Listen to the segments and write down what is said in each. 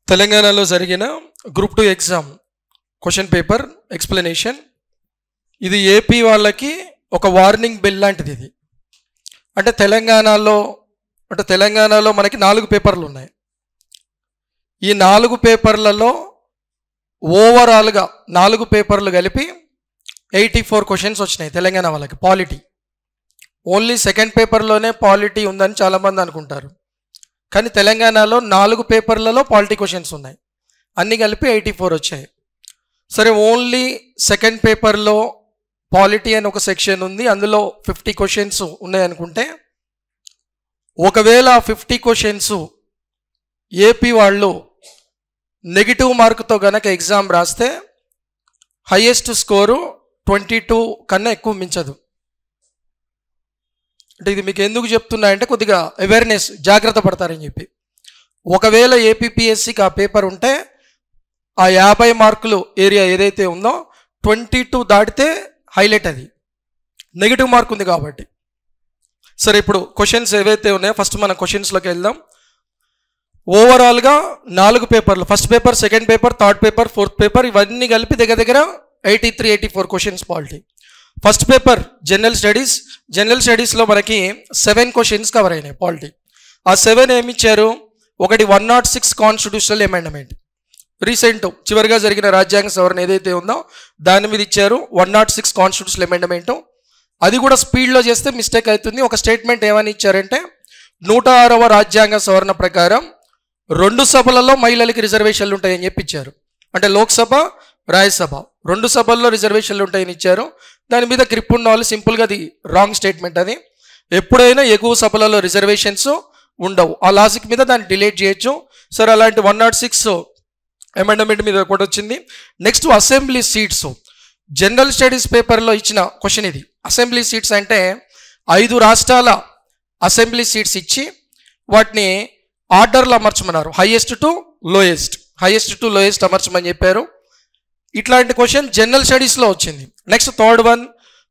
తెలంగాణలో జరిగిన group 2 exam question paper explanation. ఇది ఏపీ వాళ్ళకి ఒక వార్నింగ్ బెల్ లాంటిది. ఇది అంటే తెలంగాణలో మనకి 4 పేపర్లు ఉన్నాయి. ఈ 4 పేపర్లలో ఓవరాల్గా 4 పేపర్లు కలిపి 84 క్వశ్చన్స్ వచ్చినాయి తెలంగాణ వాళ్ళకి. పాలిటీ ఓన్లీ సెకండ్ పేపర్లోనే పాలిటీ ఉందని చాలామంది అనుకుంటారు, కానీ తెలంగాణలో 4 పేపర్లలో పాలిటీ క్వశ్చన్స్ ఉన్నాయి. అన్నీ కలిపి 84 వచ్చాయి. సరే, ఓన్లీ సెకండ్ పేపర్లో పాలిటీ అని ఒక సెక్షన్ ఉంది, అందులో 50 క్వశ్చన్స్ ఉన్నాయి అనుకుంటే, ఒకవేళ 50 క్వశ్చన్స్ ఏపీ వాళ్ళు నెగిటివ్ మార్కుతో గనక ఎగ్జామ్ రాస్తే హైయెస్ట్ స్కోరు 22 కన్నా ఎక్కువ మించదు. అంటే ఇది మీకు ఎందుకు చెప్తున్నా అంటే కొద్దిగా అవేర్నెస్, జాగ్రత్త పడతారని చెప్పి. ఒకవేళ ఏపీపీఎస్సికి ఆ పేపర్ ఉంటే ఆ 50 మార్కులు ఏరియా ఏదైతే ఉందో 22 దాటితే హైలైట్, అది నెగిటివ్ మార్క్ ఉంది కాబట్టి. సరే, ఇప్పుడు క్వశ్చన్స్ ఏవైతే ఉన్నాయో ఫస్ట్ మనం క్వశ్చన్స్లోకి వెళ్దాం. ఓవరాల్గా 4 పేపర్లు, first paper, second paper, third paper, fourth paper, ఇవన్నీ కలిపి దగ్గర 83-84 questions polity. First paper general స్టడీస్లో మనకి 7 క్వశ్చన్స్ కవర్ అయినాయి పాలిటీ. ఆ 7 ఏమి ఇచ్చారు? ఒకటి 106 కాన్స్టిట్యూషనల్ అమెండ్మెంట్, రీసెంట్ చివరిగా జరిగిన రాజ్యాంగ సవరణ ఏదైతే ఉందో దాని మీద ఇచ్చారు. 106 కాన్స్టిట్యూషనల్ అమెండ్మెంట్, అది కూడా స్పీడ్లో చేస్తే మిస్టేక్ అవుతుంది. ఒక స్టేట్మెంట్ ఏమని ఇచ్చారంటే 106వ రాజ్యాంగ సవరణ ప్రకారం 2 సభలలో మహిళలకి రిజర్వేషన్లు ఉంటాయని చెప్పి ఇచ్చారు. అంటే లోక్సభ, రాజ్యసభ 2 సభల్లో రిజర్వేషన్లు ఉంటాయని ఇచ్చారు. దాని మీద గ్రిప్ ఉన్న వాళ్ళు సింపుల్గా అది రాంగ్ స్టేట్మెంట్. అది ఎప్పుడైనా ఎగువ సభలలో రిజర్వేషన్స్ ఉండవు. ఆ లాజిక్ మీద దాన్ని డిలీట్ చేయొచ్చు. సరే, అలాంటి 106 అమెండ్మెంట్ మీద కూడా వచ్చింది. Next assembly seats, general studies పేపర్లో ఇచ్చిన క్వశ్చన్ ఇది. అసెంబ్లీ సీట్స్ అంటే 5 రాష్ట్రాల అసెంబ్లీ సీట్స్ ఇచ్చి వాటిని ఆర్డర్లో అమర్చమన్నారు. హైయెస్ట్ టు లోయెస్ట్ అమర్చమని చెప్పారు. ఇట్లాంటి క్వశ్చన్ జనరల్ స్టడీస్లో వచ్చింది. నెక్స్ట్ థర్డ్ వన్,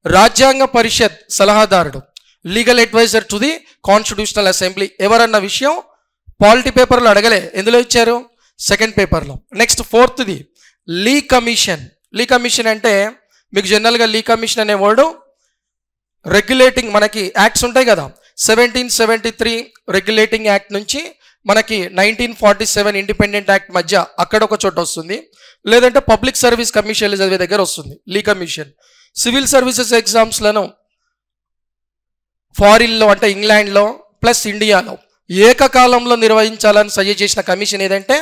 రాజ్యాంగ పరిషత్ సలహాదారుడు, legal adviser to the constitutional assembly ఎవరన్న విషయం పాలిటీ పేపర్లో అడగలే, ఎందులో ఇచ్చారు? సెకండ్ పేపర్లో. నెక్స్ట్ ఫోర్త్ది లీ కమిషన్ అంటే మీకు జనరల్గా లీ కమిషన్ అనే వర్డ్ రెగ్యులేటింగ్, మనకి యాక్ట్స్ ఉంటాయి కదా, 1773 రెగ్యులేటింగ్ యాక్ట్ నుంచి మనకి 1947 ఇండిపెండెంట్ యాక్ట్ మధ్య అక్కడ ఒక చోట వస్తుంది, లేదంటే పబ్లిక్ సర్వీస్ కమిషన్లు చదివే దగ్గర వస్తుంది లీ కమిషన్. సివిల్ సర్వీసెస్ ఎగ్జామ్స్లను ఫారిన్లో అంటే ఇంగ్లాండ్లో ప్లస్ ఇండియాలో ఏకకాలంలో నిర్వహించాలని సజెస్ట్ చేసిన కమిషన్ ఏదంటే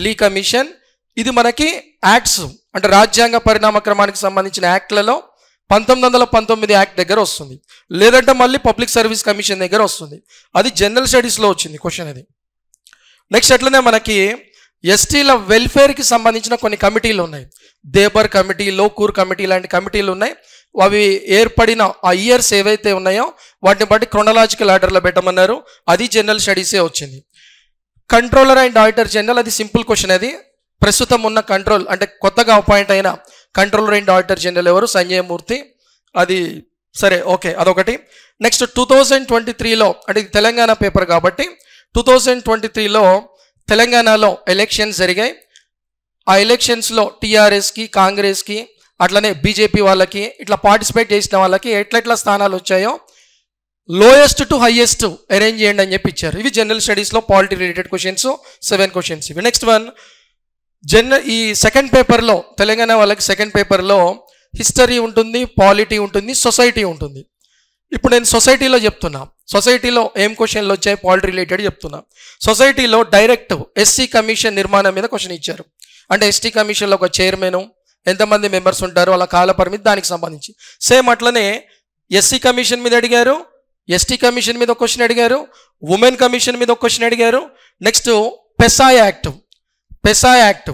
లీ కమిషన్. ఇది మనకి యాక్ట్స్ అంటే రాజ్యాంగ పరిణామ క్రమానికి సంబంధించిన యాక్ట్లలో 1919 యాక్ట్ దగ్గర వస్తుంది, లేదంటే మళ్ళీ పబ్లిక్ సర్వీస్ కమిషన్ దగ్గర వస్తుంది. అది జనరల్ స్టడీస్లో వచ్చింది క్వశ్చన్ అది. నెక్స్ట్ అట్లనే మనకి ఎస్టీల వెల్ఫేర్కి సంబంధించిన కొన్ని కమిటీలు ఉన్నాయి. దేబర్ కమిటీ, లోకూర్ కమిటీ లాంటి కమిటీలు ఉన్నాయి. అవి ఏర్పడిన ఆ ఇయర్స్ ఏవైతే ఉన్నాయో వాటిని బట్టి క్రొనలాజికల్ ఆర్డర్లో పెట్టమన్నారు. అది జనరల్ స్టడీసే వచ్చింది. కంట్రోలర్ అండ్ ఆడిటర్ జనరల్, అది సింపుల్ క్వశ్చన్. అది ప్రస్తుతం ఉన్న కంట్రోల్ అంటే కొత్తగా అపాయింట్ అయిన కంట్రోలర్ అండ్ ఆడిటర్ జనరల్ ఎవరు? సంజయ్ మూర్తి. అది సరే, ఓకే, అదొకటి. నెక్స్ట్ 2023లో అంటే ఇది తెలంగాణ పేపర్ కాబట్టి 2023లో తెలంగాణలో ఎలక్షన్స్ జరిగాయి. ఆ ఎలక్షన్స్లో టీఆర్ఎస్కి, కాంగ్రెస్కి, అట్లనే బీజేపీ వాళ్ళకి ఇట్లా పార్టిసిపేట్ చేసిన వాళ్ళకి ఎట్లెట్లా స్థానాలు వచ్చాయో లోయెస్ట్ టు హైయెస్ట్ అరేంజ్ చేయండి అని చెప్పి ఇచ్చారు. ఇవి జనరల్ స్టడీస్లో పాలిటీ రిలేటెడ్ క్వశ్చన్స్, 7 క్వశ్చన్స్ ఇవి. నెక్స్ట్ వన్, ఈ సెకండ్ పేపర్లో తెలంగాణ వాళ్ళకి సెకండ్ పేపర్లో హిస్టరీ ఉంటుంది, పాలిటీ ఉంటుంది, సొసైటీ ఉంటుంది. ఇప్పుడు నేను సొసైటీలో చెప్తున్నా. సొసైటీలో ఏం క్వశ్చన్లు వచ్చాయి పాలిటీ రిలేటెడ్ చెప్తున్నా. సొసైటీలో డైరెక్ట్ ఎస్సీ కమిషన్ నిర్మాణం మీద క్వశ్చన్ ఇచ్చారు. అంటే ఎస్టీ కమిషన్లో ఒక చైర్మన్, ఎంతమంది మెంబర్స్ ఉంటారు, వాళ్ళ కాల పరిమితి, దానికి సంబంధించి. సేమ్ అట్లనే ఎస్సీ కమిషన్ మీద అడిగారు, ఎస్టీ కమిషన్ మీద ఒక క్వశ్చన్ అడిగారు, ఉమెన్ కమిషన్ మీద ఒక క్వశ్చన్ అడిగారు. Next PESA act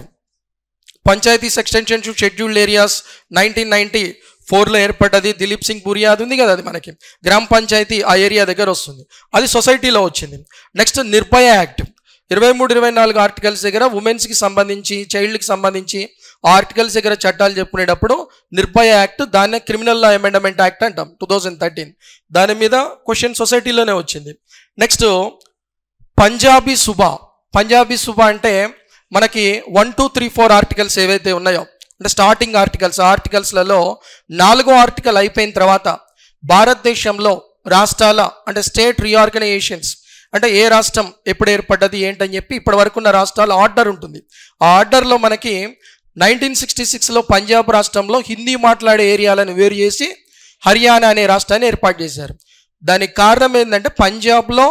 panchayats extension to scheduled areas 1994లో ఏర్పడ్డది. దిలీప్ సింగ్ పురియా అది ఉంది కదా, అది మనకి గ్రామ పంచాయతీ ఆ ఏరియా దగ్గర వస్తుంది, అది సొసైటీలో వచ్చింది. నెక్స్ట్ నిర్భయ యాక్ట్ 23-24 ఆర్టికల్స్ దగ్గర ఉమెన్స్కి సంబంధించి, చైల్డ్కి సంబంధించి ఆర్టికల్స్ దగ్గర చట్టాలు చెప్పుకునేటప్పుడు నిర్భయ యాక్ట్, దాన్నే క్రిమినల్ లా అమెండ్మెంట్ యాక్ట్ అంటాం 2013, దాని మీద క్వశ్చన్ సొసైటీలోనే వచ్చింది. నెక్స్ట్ పంజాబీ సుబా అంటే మనకి 1, 2, 3, 4 ఆర్టికల్స్ ఏవైతే ఉన్నాయో అంటే స్టార్టింగ్ ఆర్టికల్స్లలో 4వ ఆర్టికల్ అయిపోయిన తర్వాత భారతదేశంలో రాష్ట్రాల అంటే స్టేట్ రీఆర్గనైజేషన్స్ అంటే ఏ రాష్ట్రం ఎప్పుడు ఏర్పడ్డది ఏంటని చెప్పి ఇప్పటి వరకు ఉన్న రాష్ట్రాల ఆర్డర్ ఉంటుంది. ఆ ఆర్డర్లో మనకి 1966లో పంజాబ్ రాష్ట్రంలో హిందీ మాట్లాడే ఏరియాలను వేరు చేసి హర్యానా అనే రాష్ట్రాన్ని ఏర్పాటు చేశారు. దానికి కారణం ఏంటంటే పంజాబ్లో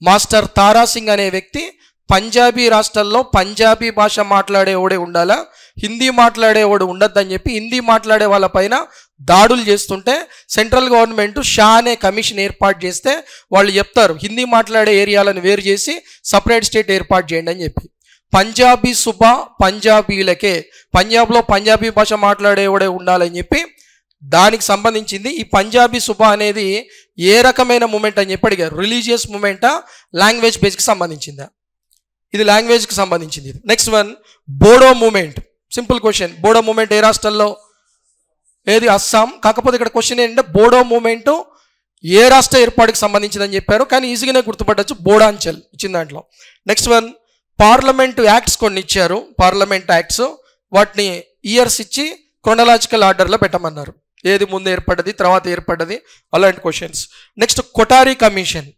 మాస్టర్ తారా సింగ్ అనే వ్యక్తి పంజాబీ రాష్ట్రాల్లో పంజాబీ భాష మాట్లాడేవాడే ఉండాలా, హిందీ మాట్లాడేవాడు ఉండద్దని చెప్పి హిందీ మాట్లాడే వాళ్ళపైన దాడులు చేస్తుంటే సెంట్రల్ గవర్నమెంట్ షా అనే కమిషన్ ఏర్పాటు చేస్తే వాళ్ళు చెప్తారు హిందీ మాట్లాడే ఏరియాలను వేరు చేసి సపరేట్ స్టేట్ ఏర్పాటు చేయండి అని చెప్పి. పంజాబీ సుబా పంజాబీలకే, పంజాబ్లో పంజాబీ భాష మాట్లాడేవాడే ఉండాలని చెప్పి దానికి సంబంధించింది. ఈ పంజాబీ సుబా అనేది ఏ రకమైన మూమెంట్ అని చెప్పి అడిగారు. రిలీజియస్ మూమెంటా, లాంగ్వేజ్ బేస్కి సంబంధించిందా? ఇది లాంగ్వేజ్కి సంబంధించింది. Next one Bodo movement. Simple question, Bodo movement ఏ రాష్ట్రంలో? ఏది? అస్సాం. కాకపోతే ఇక్కడ క్వశ్చన్ ఏంటంటే బోడో మూమెంట్ ఏ రాష్ట్ర ఏర్పాటుకి సంబంధించిందని చెప్పారు, కానీ ఈజీగానే గుర్తుపట్టచ్చు, బోడాంచల్ ఇచ్చిన దాంట్లో. నెక్స్ట్ వన్ పార్లమెంట్ యాక్ట్స్ కొన్ని ఇచ్చారు, పార్లమెంట్ యాక్ట్స్, వాటిని ఇయర్స్ ఇచ్చి క్రొనలాజికల్ ఆర్డర్లో పెట్టమన్నారు. ఏది ముందు ఏర్పడ్డది, తర్వాత ఏర్పడ్డది, అలాంటి questions. Next Kothari commission.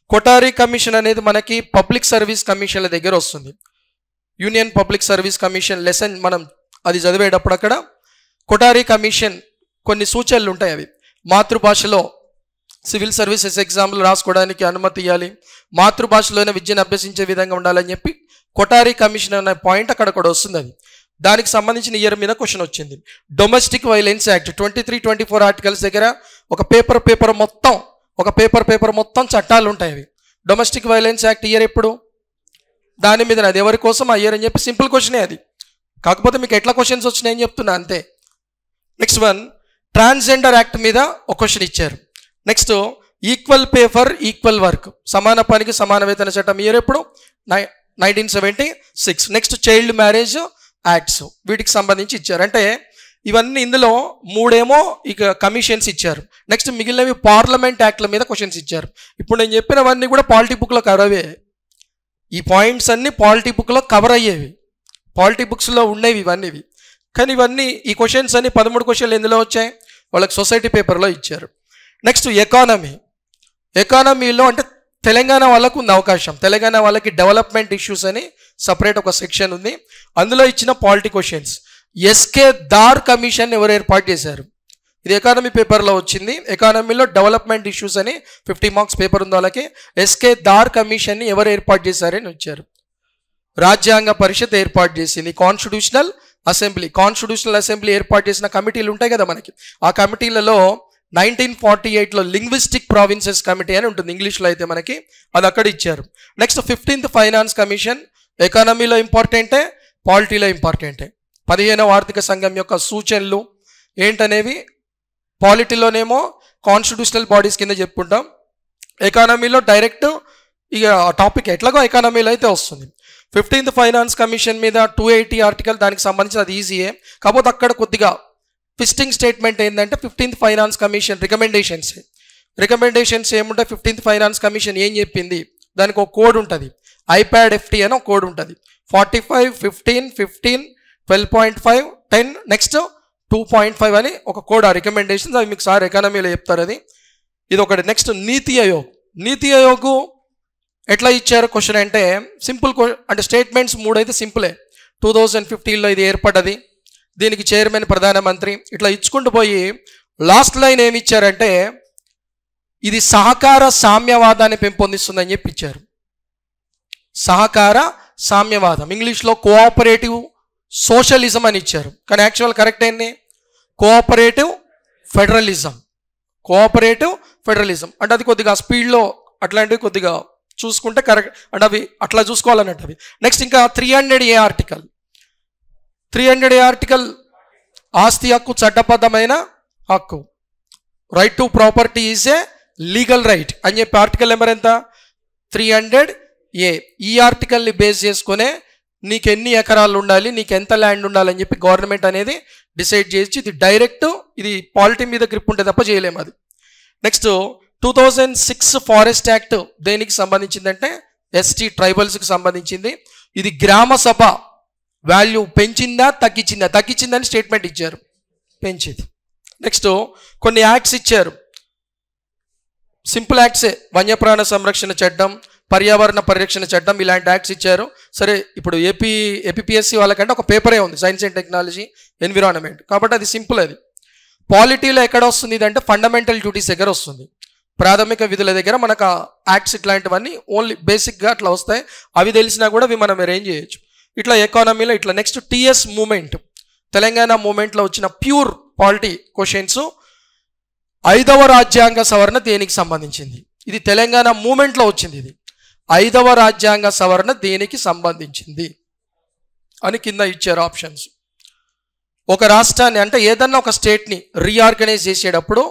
Kothari commission అనేది మనకి పబ్లిక్ సర్వీస్ కమిషన్ల దగ్గర వస్తుంది. Union public service commission lesson మనం అది చదివేటప్పుడు అక్కడ కొటారి కమిషన్ కొన్ని సూచనలు ఉంటాయి. అవి మాతృభాషలో సివిల్ సర్వీసెస్ ఎగ్జామ్లు రాసుకోవడానికి అనుమతి ఇవ్వాలి, మాతృభాషలోనే విద్యను అభ్యసించే విధంగా ఉండాలని చెప్పి కొటారి కమిషన్ అనే పాయింట్ అక్కడ కూడా వస్తుంది. అది దానికి సంబంధించిన ఇయర్ మీద క్వశ్చన్ వచ్చింది. డొమెస్టిక్ వైలెన్స్ యాక్ట్ 23, 24 ఆర్టికల్స్ దగ్గర ఒక పేపర్ మొత్తం చట్టాలు ఉంటాయి. అవి డొమెస్టిక్ వైలెన్స్ యాక్ట్ ఇయర్ ఎప్పుడు, దాని మీద అది ఎవరి కోసం ఆ ఇయర్ అని చెప్పి సింపుల్ క్వశ్చనే అది. కాకపోతే మీకు ఎట్లా క్వశ్చన్స్ వచ్చినాయని చెప్తున్నా అంతే. నెక్స్ట్ వన్ ట్రాన్స్జెండర్ యాక్ట్ మీద ఒక క్వశ్చన్ ఇచ్చారు. Next equal pay for equal work, సమాన పనికి సమాన వేతన చట్టం ఇయర్ ఎప్పుడు? 1976. నెక్స్ట్ చైల్డ్ మ్యారేజ్ యాక్ట్స్, వీటికి సంబంధించి ఇచ్చారు. అంటే ఇవన్నీ ఇందులో 3 ఏమో ఇక కమిషన్స్ ఇచ్చారు. నెక్స్ట్ మిగిలినవి పార్లమెంట్ యాక్ట్ల మీద క్వశ్చన్స్ ఇచ్చారు. ఇప్పుడు నేను చెప్పినవన్నీ కూడా పాలిటీ బుక్లో కవర్ అయ్యాయి. ఈ పాయింట్స్ అన్నీ పాలిటీ బుక్లో కవర్ అయ్యేవి, పాలిటీ బుక్స్లో ఉండేవి ఇవన్నీ. కానీ ఇవన్నీ ఈ క్వశ్చన్స్ అన్ని 13 క్వశ్చన్లు ఎందులో వచ్చాయి? వాళ్ళకి సొసైటీ పేపర్లో ఇచ్చారు. నెక్స్ట్ ఎకానమీలో అంటే తెలంగాణ వాళ్ళకు ఉంది అవకాశం. తెలంగాణ వాళ్ళకి డెవలప్మెంట్ ఇష్యూస్ అని సపరేట్ ఒక సెక్షన్ ఉంది, అందులో ఇచ్చిన polity questions. S K Dhar commission ఎవరు ఏర్పాటు చేశారు? ఇది ఎకానమీ పేపర్లో వచ్చింది. ఎకానమీలో డెవలప్మెంట్ ఇష్యూస్ అని 50 మార్క్స్ పేపర్ ఉంది వాళ్ళకి. ఎస్కే దార్ కమిషన్ని ఎవరు ఏర్పాటు చేశారని వచ్చారు. రాజ్యాంగ పరిషత్ ఏర్పాటు చేసింది. కాన్స్టిట్యూషనల్ అసెంబ్లీ ఏర్పాటు చేసిన కమిటీలు ఉంటాయి కదా మనకి. ఆ కమిటీలలో 1948లో లింగ్విస్టిక్ ప్రావిన్సెస్ కమిటీ అని ఉంటుంది ఇంగ్లీష్లో అయితే మనకి, అది అక్కడ ఇచ్చారు. నెక్స్ట్ 15th ఫైనాన్స్ కమిషన్ ఎకానమీలో ఇంపార్టెంటే, పాలిటీలో ఇంపార్టెంటే. 15వ ఆర్థిక సంఘం యొక్క సూచనలు ఏంటనేవి పాలిటీలోనేమో కాన్స్టిట్యూషనల్ బాడీస్ కింద చెప్పుకుంటాం, ఎకానమీలో డైరెక్ట్ ఇక టాపిక్ ఎట్లాగో ఎకానమీలో అయితే వస్తుంది. 15th ఫైనాన్స్ కమిషన్ మీద 280 ఆర్టికల్, దానికి సంబంధించి అది ఈజీయే. కాకపోతే అక్కడ కొద్దిగా ట్విస్టింగ్ స్టేట్మెంట్ ఏంటంటే 15th ఫైనాన్స్ కమిషన్ రికమెండేషన్స్ ఏముంటాయి? 15th ఫైనాన్స్ కమిషన్ ఏం చెప్పింది, దానికి ఒక కోడ్ ఉంటుంది, ఐప్యాడ్ FT అని ఒక కోడ్ ఉంటుంది. 45, 15, 15, 12.5, 10, నెక్స్ట్ 2.5 అని ఒక కోడ్. ఆ రికమెండేషన్స్ అవి మీకు సార్ ఎకానమీలో చెప్తారు. అది ఇది ఒకటి. నెక్స్ట్ నీతి ఆయోగ్ ఎట్లా ఇచ్చారు క్వశ్చన్ అంటే సింపుల్ అంటే స్టేట్మెంట్స్ 3 అయితే సింపులే. 2015లో ఇది ఏర్పడ్డది, దీనికి చైర్మన్ ప్రధానమంత్రి, ఇట్లా ఇచ్చుకుంటూ పోయి లాస్ట్ లైన్ ఏమి ఇచ్చారంటే ఇది సహకార సామ్యవాదాన్ని పెంపొందిస్తుందని చెప్పి ఇచ్చారు. సహకార సామ్యవాదం, ఇంగ్లీష్లో కోఆపరేటివ్ సోషలిజం అని ఇచ్చారు. కానీ యాక్చువల్ కరెక్ట్ ఏంటి? కోఆపరేటివ్ ఫెడరలిజం అంటే అది కొద్దిగా స్పీడ్లో అట్లాంటివి కొద్దిగా చూసుకుంటే కరెక్ట్ అంటే అవి అట్లా చూసుకోవాలన్నట్టు అవి. నెక్స్ట్ ఇంకా 300A ఆర్టికల్ ఆస్తి హక్కు చట్టబద్ధమైన హక్కు, right to property is a legal right అని చెప్పి ఆర్టికల్ నెంబర్ ఎంత? 300A. ఈ ఆర్టికల్ని బేస్ చేసుకునే నీకు ఎన్ని ఎకరాలు ఉండాలి, నీకు ఎంత ల్యాండ్ ఉండాలని చెప్పి గవర్నమెంట్ అనేది డిసైడ్ చేసి ఇది డైరెక్ట్ ఇది పాలిటీ మీద గ్రిప్ ఉంటే తప్ప చేయలేము అది. నెక్స్ట్ 2006 ఫారెస్ట్ యాక్ట్ దేనికి సంబంధించిందంటే ST ట్రైబల్స్కి సంబంధించింది. ఇది గ్రామ సభ వాల్యూ పెంచిందా తగ్గించిందా, తగ్గించిందని స్టేట్మెంట్ ఇచ్చారు, పెంచింది. నెక్స్ట్ కొన్ని యాక్ట్స్ ఇచ్చారు, సింపుల్ యాక్ట్సే, వన్యప్రాణ సంరక్షణ చట్టం, పర్యావరణ పరిరక్షణ చట్టం, ఇలాంటి యాక్ట్స్ ఇచ్చారు. సరే ఇప్పుడు ఏపీఎస్సి వాళ్ళకంటే ఒక పేపరే ఉంది, సైన్స్ అండ్ టెక్నాలజీ ఎన్విరాన్మెంట్, కాబట్టి అది సింపుల్. అది పాలిటీలో ఎక్కడ వస్తుంది ఇదంటే ఫండమెంటల్ డ్యూటీస్ దగ్గర వస్తుంది, ప్రాథమిక విధుల దగ్గర మనకు యాక్ట్స్ ఇట్లాంటివన్నీ ఓన్లీ బేసిక్గా అట్లా వస్తాయి. అవి తెలిసినా కూడా అవి మనం అరేంజ్ చేయొచ్చు. ఇట్లా ఎకానమీలో ఇట్లా. నెక్స్ట్ టీఎస్ మూమెంట్, తెలంగాణ మూమెంట్లో వచ్చిన ప్యూర్ పాలిటీ క్వశ్చన్స్. 5వ రాజ్యాంగ సవరణ దేనికి సంబంధించింది? ఇది తెలంగాణ మూమెంట్లో వచ్చింది. ఇది 5వ రాజ్యాంగ సవరణ దేనికి సంబంధించింది అని కింద ఇచ్చారు ఆప్షన్స్. ఒక రాష్ట్రాన్ని అంటే ఏదన్నా ఒక స్టేట్ని రీఆర్గనైజ్ చేసేటప్పుడు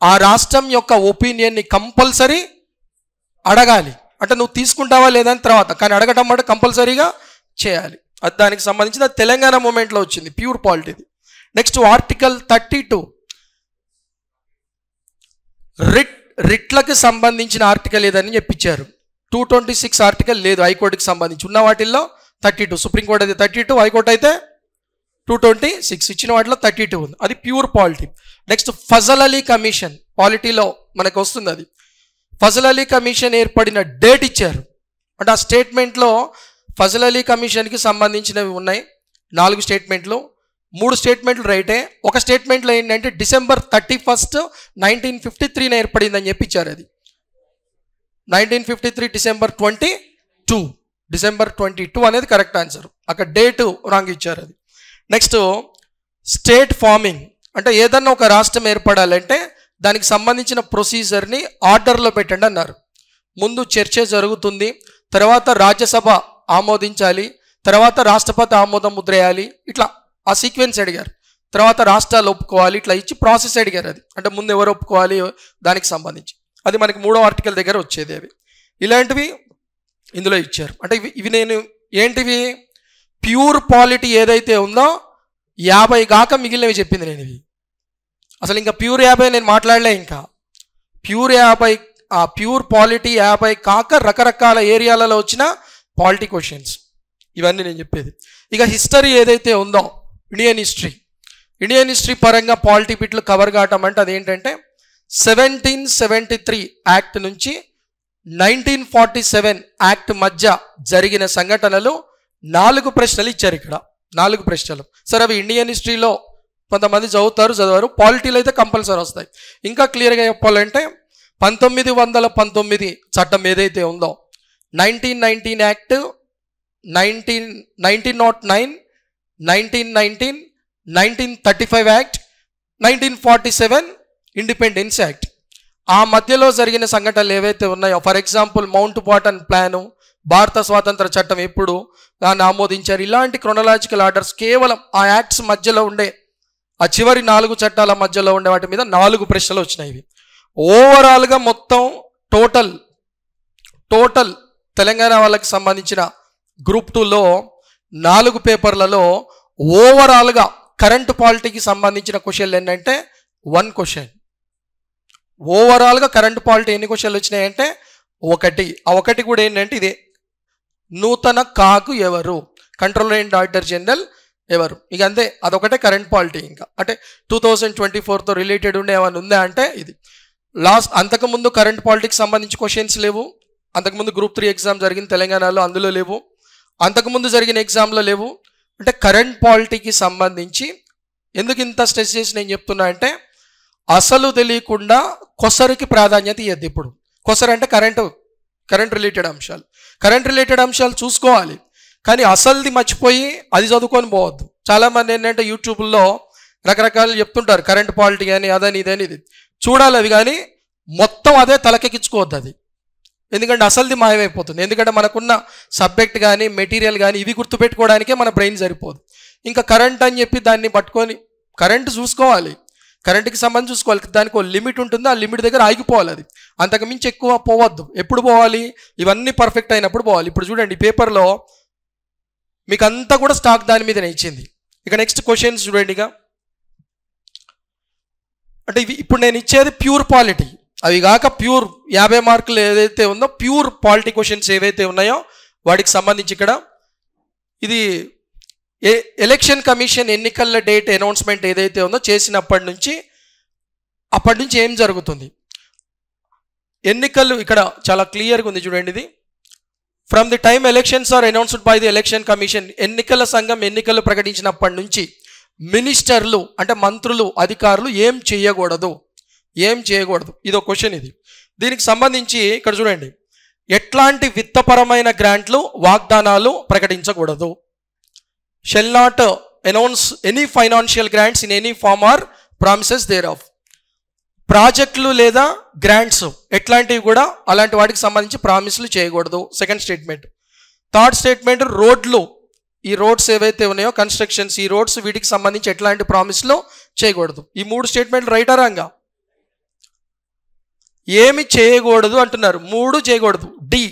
ఆ రాష్ట్రం యొక్క ఒపీనియన్ని కంపల్సరీ అడగాలి. అంటే నువ్వు తీసుకుంటావా లేదని తర్వాత, కానీ అడగటం అంటే కంపల్సరీగా చేయాలి. అది దానికి సంబంధించి అది తెలంగాణ మూమెంట్లో వచ్చింది, ప్యూర్ పాలిటీది. నెక్స్ట్ ఆర్టికల్ 32 రిట్లకు సంబంధించిన ఆర్టికల్ ఏదని చెప్పించారు. 226 ఆర్టికల్ లేదు హైకోర్టుకి సంబంధించి, ఉన్న వాటిల్లో 32, సుప్రీంకోర్టు అయితే 32, హైకోర్టు అయితే 226, ఇచ్చిన వాటిలో 32 ఉంది. అది pure polity. Next Fazal Ali commission, పాలిటీలో మనకు వస్తుంది. అది ఫజల్ అలీ కమిషన్ ఏర్పడిన డేట్ ఇచ్చారు. అంటే ఆ స్టేట్మెంట్లో ఫజల్ అలీ కమిషన్కి సంబంధించినవి ఉన్నాయి 4 స్టేట్మెంట్లు. 3 స్టేట్మెంట్లు రైటే, ఒక స్టేట్మెంట్లో ఏంటంటే December 31, 1953 ఏర్పడిందని చెప్పి ఇచ్చారు. అది 1953 December 22 అనేది కరెక్ట్ ఆన్సర్. అక్కడ డేటు రాంగ్ ఇచ్చారు. అది నెక్స్ట్ స్టేట్ ఫార్మింగ్, అంటే ఏదన్నా ఒక రాష్ట్రం ఏర్పడాలంటే దానికి సంబంధించిన ప్రొసీజర్ని ఆర్డర్లో పెట్టండి అన్నారు. ముందు చర్చ జరుగుతుంది, తర్వాత రాజ్యసభ ఆమోదించాలి, తర్వాత రాష్ట్రపతి ఆమోదం ముద్ర వేయాలి, ఇట్లా ఆ సీక్వెన్స్ అడిగారు. తర్వాత రాష్ట్రాలు ఒప్పుకోవాలి, ఇట్లా ఇచ్చి ప్రాసెస్ అడిగారు. అది అంటే ముందు ఎవరు ఒప్పుకోవాలి దానికి సంబంధించి, అది మనకి 3వ ఆర్టికల్ దగ్గర వచ్చేది. అవి ఇలాంటివి ఇందులో ఇచ్చారు. అంటే ఇవి నేను ఏంటివి ప్యూర్ పాలిటీ ఏదైతే ఉందో 50 కాక మిగిలినవి చెప్పింది నేను. ఇవి అసలు ఇంకా ప్యూర్ 50 నేను మాట్లాడలే. ఇంకా ప్యూర్ 50, ఆ ప్యూర్ పాలిటీ 50 కాక రకరకాల ఏరియాలలో వచ్చిన పాలిటీ క్వశ్చన్స్ ఇవన్నీ నేను చెప్పేది. ఇక హిస్టరీ ఏదైతే ఉందో ఇండియన్ హిస్టరీ పరంగా పాలిటీ బిట్లు కవర్ కావటం అంటే అదేంటంటే 1773 యాక్ట్ నుంచి 1947 యాక్ట్ మధ్య జరిగిన సంఘటనలు 4 ప్రశ్నలు ఇచ్చారు. ఇక్కడ 4 ప్రశ్నలు. సరే అవి ఇండియన్ హిస్టరీలో కొంతమంది చదవరు, పాలిటీలో అయితే కంపల్సరీ వస్తాయి. ఇంకా క్లియర్గా చెప్పాలంటే 1919 చట్టం ఏదైతే ఉందో 1919 యాక్ట్, 1909, 1919, 1935 యాక్ట్, 1947 ఇండిపెండెన్స్ యాక్ట్, ఆ మధ్యలో జరిగిన సంఘటనలు ఏవైతే ఉన్నాయో, ఫర్ ఎగ్జాంపుల్ మౌంట్ బాటన్ ప్లాను, భారత స్వాతంత్ర చట్టం ఎప్పుడు దాన్ని ఆమోదించారు, ఇలాంటి క్రొనలాజికల్ ఆర్డర్స్ కేవలం ఆ యాక్ట్స్ మధ్యలో ఉండే ఆ చివరి 4 చట్టాల మధ్యలో ఉండే వాటి మీద 4 ప్రశ్నలు వచ్చినాయి. ఓవరాల్గా మొత్తం టోటల్ తెలంగాణ వాళ్ళకి సంబంధించిన గ్రూప్ 2లో 4 పేపర్లలో ఓవరాల్గా కరెంట్ పాలిటీకి సంబంధించిన క్వశ్చన్లు ఏంటంటే 1 క్వశ్చన్. ఓవరాల్గా కరెంట్ పాలిటీ ఎన్ని క్వశ్చన్లు వచ్చినాయంటే 1. ఆ 1 కూడా ఏంటంటే ఇదే, నూతన కాగు ఎవరు, కంట్రోలర్ అండ్ ఆడిటర్ జనరల్ ఎవరు, ఇక అంతే. అదొకటే కరెంట్ పాలిటీ. ఇంకా అంటే 2024తో రిలేటెడ్ ఉండే ఏమైనా ఉందా అంటే ఇది. అంతకుముందు కరెంట్ పాలిటీకి సంబంధించి క్వశ్చన్స్ లేవు. అంతకుముందు గ్రూప్ 3 ఎగ్జామ్ జరిగింది తెలంగాణలో, అందులో లేవు. అంతకుముందు జరిగిన ఎగ్జామ్లో లేవు. అంటే కరెంట్ పాలిటీకి సంబంధించి ఎందుకు ఇంత స్ట్రెస్ చేసి నేను చెప్తున్నా అంటే, అసలు తెలియకుండా కొసరికి ప్రాధాన్యత ఇవ్వద్దు. ఇప్పుడు కొసరు అంటే కరెంట్ రిలేటెడ్ అంశాలు చూసుకోవాలి, కానీ అసలుది మర్చిపోయి అది చదువుకొని పోవద్దు. చాలామంది ఏంటంటే యూట్యూబ్లో రకరకాలు చెప్తుంటారు, కరెంట్ పాలిటీ అని అదని ఇదని, ఇది చూడాలి అవి, కానీ మొత్తం అదే తలకెక్కించుకోవద్దు అది. ఎందుకంటే అసలుది మాయమైపోతుంది. ఎందుకంటే మనకున్న సబ్జెక్ట్ కానీ మెటీరియల్ కానీ ఇవి గుర్తుపెట్టుకోవడానికే మన బ్రెయిన్ సరిపోదు. ఇంకా కరెంట్ అని చెప్పి దాన్ని పట్టుకొని కరెంట్ చూసుకోవాలి, కరెంట్కి సంబంధించి చూసుకోవాలి, దానికి ఒక లిమిట్ ఉంటుంది, ఆ లిమిట్ దగ్గర ఆగిపోవాలి. అది అంతకు మించి ఎక్కువ పోవద్దు. ఎప్పుడు పోవాలి, ఇవన్నీ పర్ఫెక్ట్ అయినప్పుడు పోవాలి. ఇప్పుడు చూడండి పేపర్లో మీకు అంతా కూడా స్టాక్ దాని మీదనే ఇచ్చింది. ఇక నెక్స్ట్ క్వశ్చన్స్ చూడండి. ఇక అంటే ఇవి ఇప్పుడు నేను ఇచ్చేది ప్యూర్ పాలిటీ, అవి కాక ప్యూర్ 50 మార్కులు ఏదైతే ఉందో ప్యూర్ పాలిటీ క్వశ్చన్స్ ఏవైతే ఉన్నాయో వాటికి సంబంధించి ఇక్కడ ఇది ఎలక్షన్ కమిషన్ ఎన్నికల డేట్ అనౌన్స్మెంట్ ఏదైతే ఉందో చేసినప్పటి నుంచి ఏం జరుగుతుంది? ఎన్నికలు ఇక్కడ చాలా క్లియర్గా ఉంది చూడండి. ఇది from the time elections are announced by the election commission, ఎన్నికల సంఘం ఎన్నికలు ప్రకటించినప్పటి నుంచి మినిస్టర్లు అంటే మంత్రులు, అధికారులు ఏం చేయకూడదు? ఇది ఒక క్వశ్చన్. దీనికి సంబంధించి ఇక్కడ చూడండి, ఎట్లాంటి విత్తపరమైన గ్రాంట్లు, వాగ్దానాలు ప్రకటించకూడదు. Shall not announce any financial grants in any form or promises thereof. ప్రాజెక్టులు లేదా గ్రాంట్స్ ఎట్లాంటివి కూడా అలాంటి వాటికి సంబంధించి ప్రామిస్లు చేయకూడదు. Second statement. థర్డ్ స్టేట్మెంట్, రోడ్లు, ఈ రోడ్స్ ఏవైతే ఉన్నాయో కన్స్ట్రక్షన్స్, ఈ రోడ్స్ వీటికి సంబంధించి ఎట్లాంటి ప్రామిస్లు చేయకూడదు. ఈ 3 స్టేట్మెంట్ రైటా రాంగా? ఏమి చేయకూడదు అంటున్నారు, 3 చేయకూడదు. డి